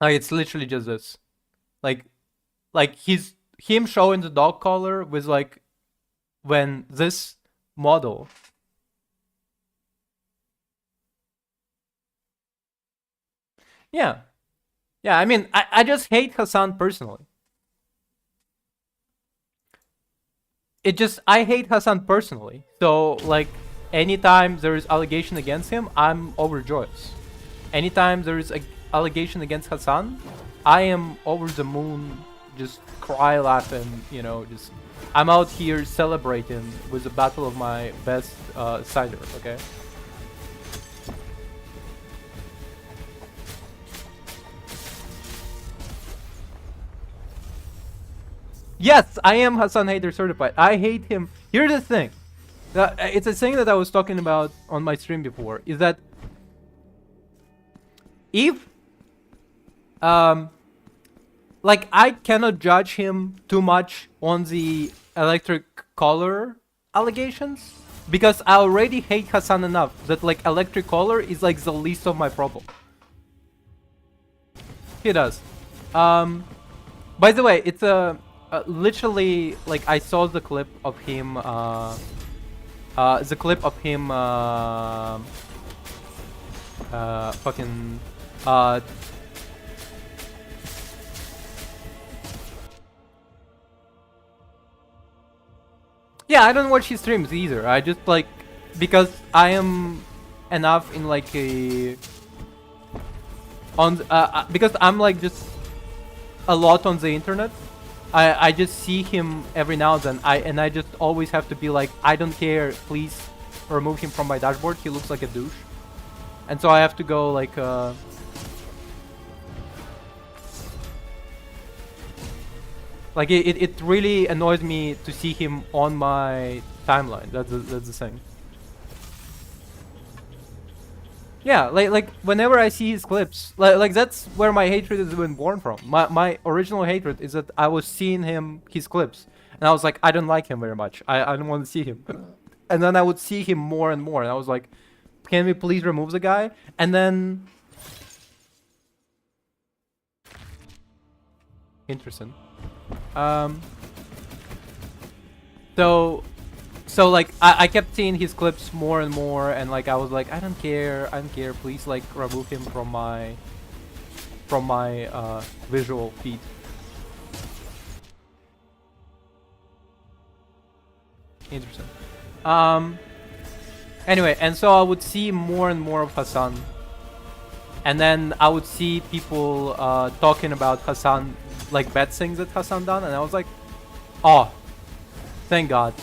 Like it's literally just this. Like him showing the dog collar with like when this model Yeah. Yeah, I mean I just hate Hassan personally. I hate Hassan personally. So like anytime there is allegation against him, I'm overjoyed. Anytime there is an allegation against Hassan, I am over the moon, just cry laughing, you know, just I'm out here celebrating with the battle of my best cider, okay? Yes, I am Hassan hater certified. I hate him. Here's the thing. It's a thing that I was talking about on my stream before. Is that if like I cannot judge him too much on the electric collar allegations because I already hate Hassan enough that like electric collar is like the least of my problem. He does. By the way, it's literally like I saw the clip of him fucking yeah, I don't watch his streams either. I just like because I am enough in like a on because I'm like just a lot on the internet. I just see him every now and then. I just always have to be like, I don't care, please remove him from my dashboard. He looks like a douche. And so I have to go like it really annoys me to see him on my timeline. That's the thing. Yeah, like whenever I see his clips, like that's where my hatred has been born from. My original hatred is that I was seeing his clips, and I was like, I don't like him very much. I don't want to see him. And then I would see him more and more, and I was like, can we please remove the guy? And then interesting. So like I kept seeing his clips more and more, and like I was like, I don't care, please like remove him from from my visual feed. Interesting. Anyway, and so I would see more and more of Hassan. And then I would see people talking about Hassan, like bad things that Hassan done, and I was like, oh, thank God,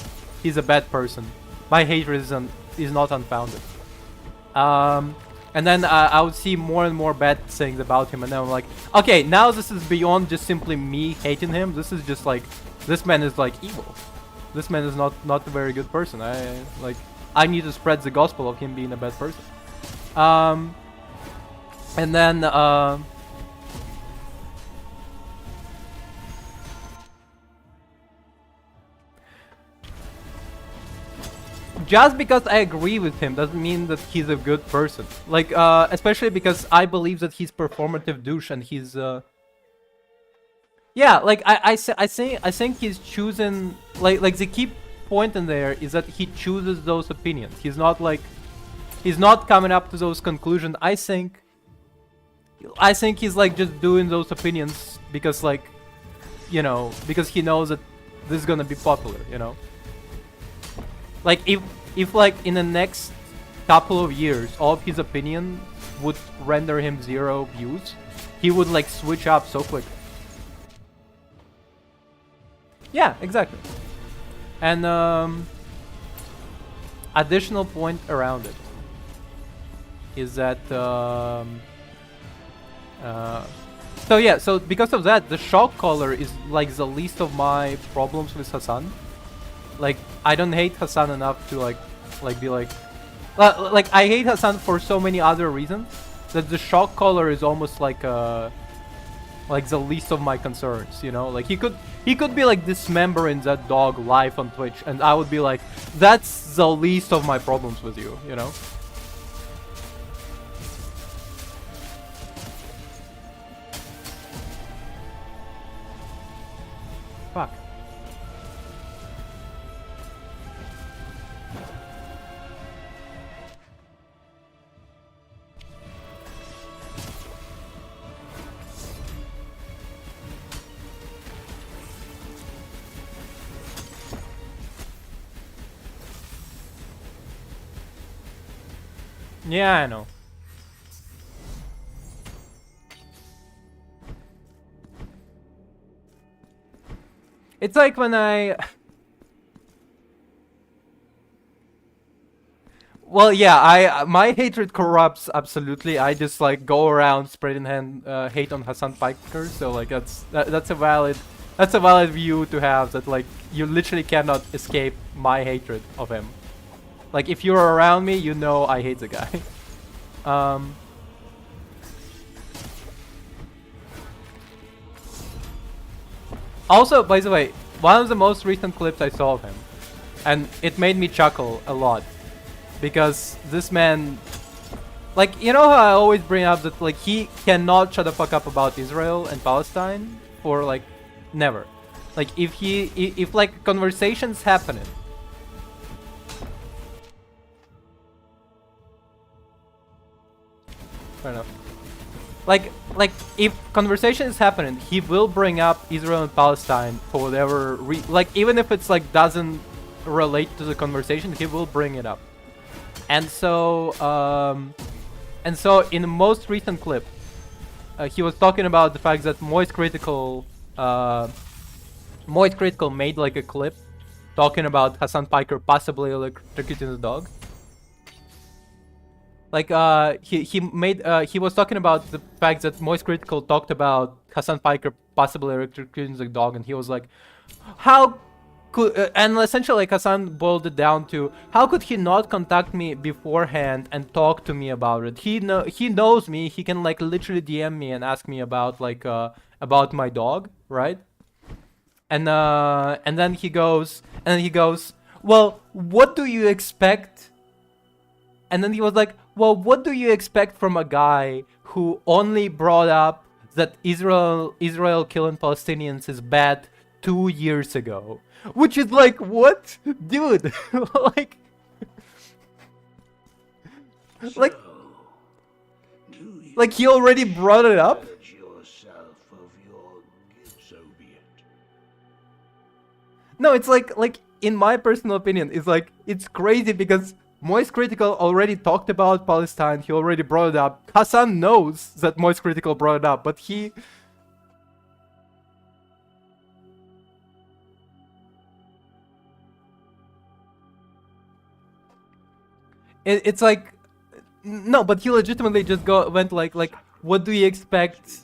he's a bad person. My hatred is not unfounded. And then I would see more and more bad things about him, and then I'm like, okay, now this is beyond just simply me hating him. This is just like, this man is like evil. This man is not a very good person. I need to spread the gospel of him being a bad person. And then just because I agree with him doesn't mean that he's a good person. Like, especially because I believe that he's performative douche and he's yeah, like I think he's choosing, like the key point in there is that he chooses those opinions. He's not coming up to those conclusions. I think he's like just doing those opinions because, like, you know, because he knows that this is gonna be popular, you know. Like if like in the next couple of years all of his opinion would render him 0 views, he would like switch up so quick. Yeah, exactly. And additional point around it is that so yeah, so because of that, the shock collar is like the least of my problems with Hassan. Like, I don't hate Hassan enough to like be like I hate Hassan for so many other reasons that the shock collar is almost like the least of my concerns, you know? Like, he could be like dismembering that dog live on Twitch and I would be like, that's the least of my problems with you, you know? Fuck. Yeah, I know. It's like when well, yeah, my hatred corrupts absolutely. I just like go around spreading hate on Hassan Piker, so like that's a valid view to have, that like you literally cannot escape my hatred of him. Like, if you're around me, you know I hate the guy. Also, by the way, one of the most recent clips I saw of him, and it made me chuckle a lot, because this man, like, you know how I always bring up that like he cannot shut the fuck up about Israel and Palestine for like never. Like, if like conversations happening. Fair enough. Like if conversation is happening, he will bring up Israel and Palestine for whatever like, even if it's like doesn't relate to the conversation, he will bring it up. And so in the most recent clip, he was talking about the fact that Moist Critical made like a clip talking about Hassan Piker possibly electrocuting the dog. Like, he was talking about the fact that Moist Critical talked about Hassan Piker possibly electrocuting the dog, and he was like, how could, and essentially like Hassan boiled it down to, how could he not contact me beforehand and talk to me about it? He knows me, he can like literally DM me and ask me about like about my dog, right? And then he goes, well, what do you expect? And then he was like, well, what do you expect from a guy who only brought up that Israel killing Palestinians is bad 2 years ago? Which is like, what? Dude, like he already brought it up? No, it's like in my personal opinion, it's crazy because Moist Critical already talked about Palestine. He already brought it up. Hassan knows that Moist Critical brought it up, but he. It's like, no, but he legitimately just went like, what do you expect?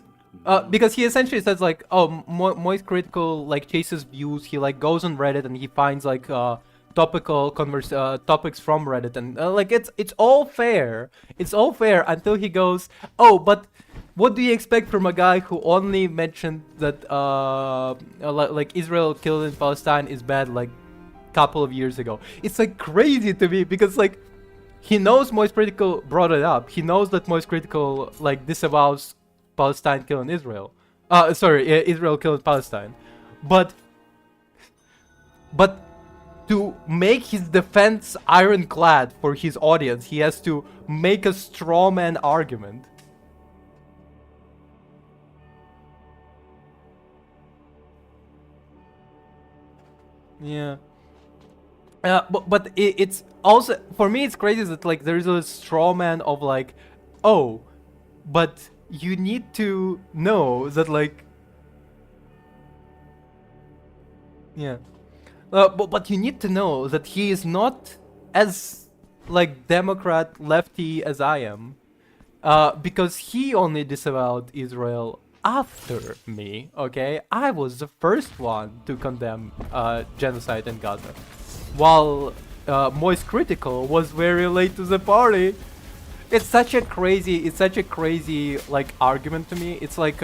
Because he essentially says like, oh, Moist Critical like chases views. He like goes on Reddit and he finds like topical topics from Reddit, and like it's all fair. It's all fair until he goes, oh, but what do you expect from a guy who only mentioned that like Israel killed in Palestine is bad like couple of years ago? It's like crazy to me because like he knows Moist Critical brought it up. He knows that Moist Critical like disavows Palestine killing Israel. Israel killing Palestine. But to make his defense ironclad for his audience, he has to make a straw man argument. Yeah. But it's also, for me, it's crazy that like there's a straw man of like, oh, but you need to know that like, yeah, but you need to know that he is not as like Democrat lefty as I am, because he only disavowed Israel after me. Okay, I was the first one to condemn genocide in Gaza, while Moist Critical was very late to the party. It's such a crazy like argument to me. It's like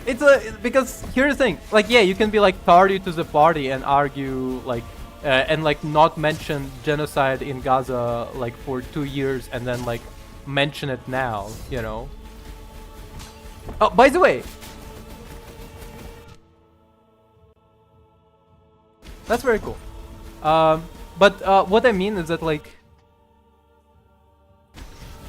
it's because here's the thing, like, yeah, you can be like tardy to the party and argue like and like not mention genocide in Gaza like for 2 years and then like mention it now, you know. Oh, by the way, that's very cool. But what I mean is that like,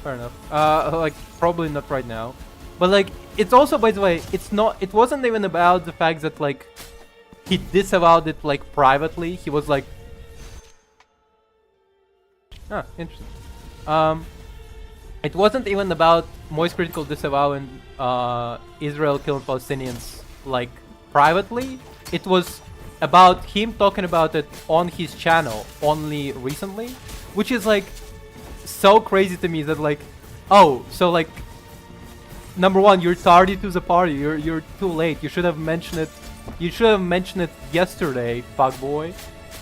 fair enough. Like probably not right now, but like it's also, by the way, it wasn't even about the fact that like he disavowed it like privately. He was like, interesting. It wasn't even about Moist Critical disavowing Israel killing Palestinians like privately. It was about him talking about it on his channel only recently, which is like so crazy to me that like, oh, so like, number one, you're tardy to the party. You're too late. You should have mentioned it. You should have mentioned it yesterday, fuckboy.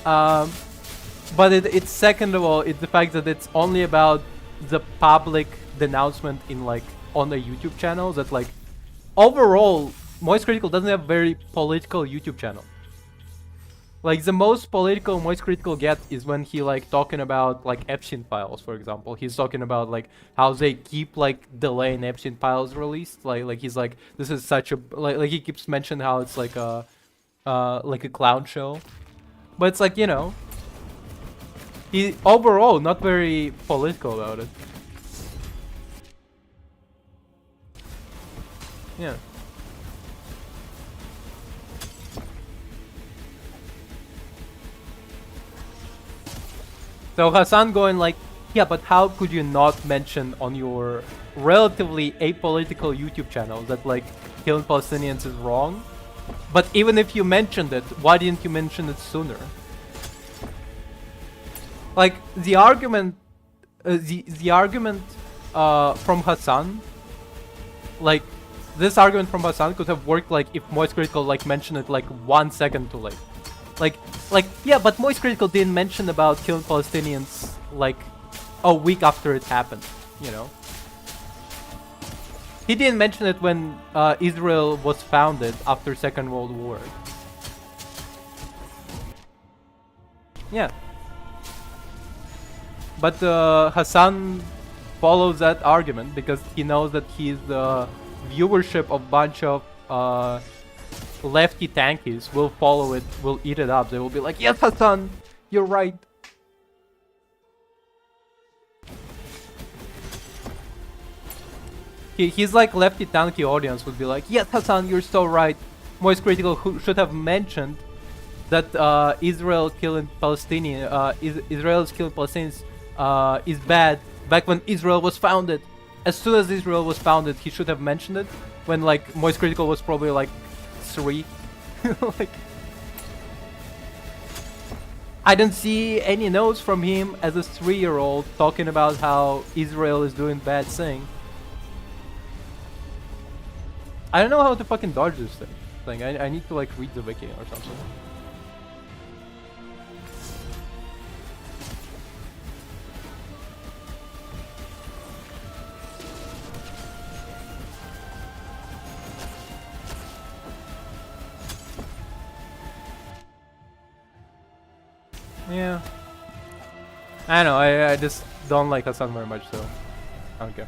But it's second of all, it's the fact that it's only about the public denouncement in like on a YouTube channel. That like overall, Moist Critical doesn't have a very political YouTube channel. Like the most political Moist Critical gets is when he like talking about like Epstein files, for example. He's talking about like how they keep like delaying Epstein files released. Like he's like, this is such a like he keeps mentioning how it's like a clown show. But it's like, you know, he overall not very political about it. Yeah. So Hassan going like, yeah, but how could you not mention on your relatively apolitical YouTube channel that like killing Palestinians is wrong? But even if you mentioned it, why didn't you mention it sooner? Like the argument, the argument from Hassan, like this argument from Hassan could have worked like if Moist Critical like mentioned it like 1 second too late. Like, yeah, but Moist Critical didn't mention about killing Palestinians like a week after it happened, you know? He didn't mention it when Israel was founded after Second World War. Yeah. But Hassan follows that argument because he knows that he's the viewership of bunch of lefty tankies will follow it, will eat it up. They will be like, yes, Hassan, you're right. He's like lefty tanky audience would be like, yes, Hassan, you're so right. Moist Critical should have mentioned that Israel killing Palestinian, Israel's killing Palestinians is bad back when Israel was founded. As soon as Israel was founded, he should have mentioned it when like Moist Critical was probably like 3. Like, I don't see any notes from him as a 3-year-old talking about how Israel is doing bad thing. I don't know how to fucking dodge this thing. I need to like read the wiki or something. Yeah. I know, I just don't like Hassan very much, so I don't care.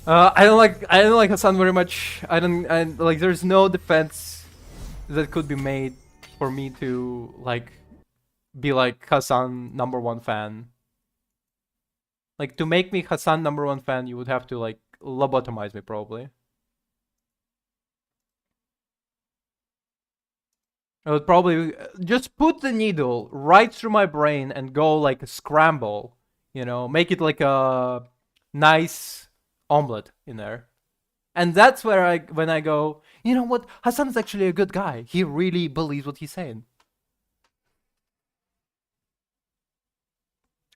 I don't like Hassan very much. I like there's no defense that could be made for me to like be like Hassan #1 fan. Like to make me Hassan #1 fan, you would have to like lobotomize me probably. I would probably just put the needle right through my brain and go like a scramble, you know, make it like a nice omelet in there. And that's where when I go, you know what, Hassan is actually a good guy. He really believes what he's saying.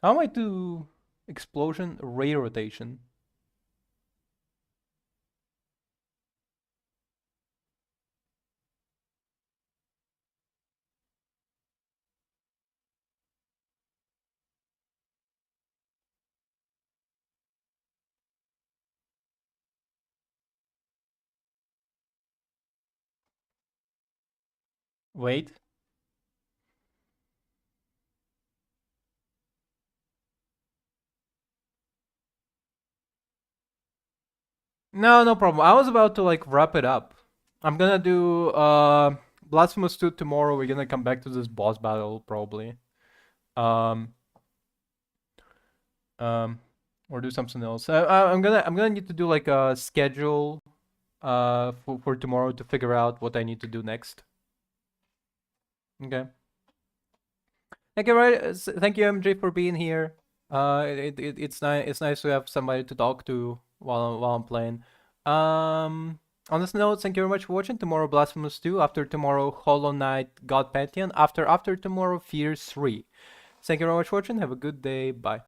How am I do explosion ray rotation? Wait. No problem. I was about to like wrap it up. I'm gonna do Blasphemous 2 tomorrow. We're gonna come back to this boss battle probably. Or do something else. I'm gonna need to do like a schedule for tomorrow to figure out what I need to do next. Okay. Thank you, thank you, MJ, for being here. It's nice to have somebody to talk to while I'm playing. On this note, thank you very much for watching. Tomorrow, Blasphemous 2. After tomorrow, Hollow Knight, God Pantheon. After tomorrow, Fear 3. Thank you very much for watching. Have a good day. Bye.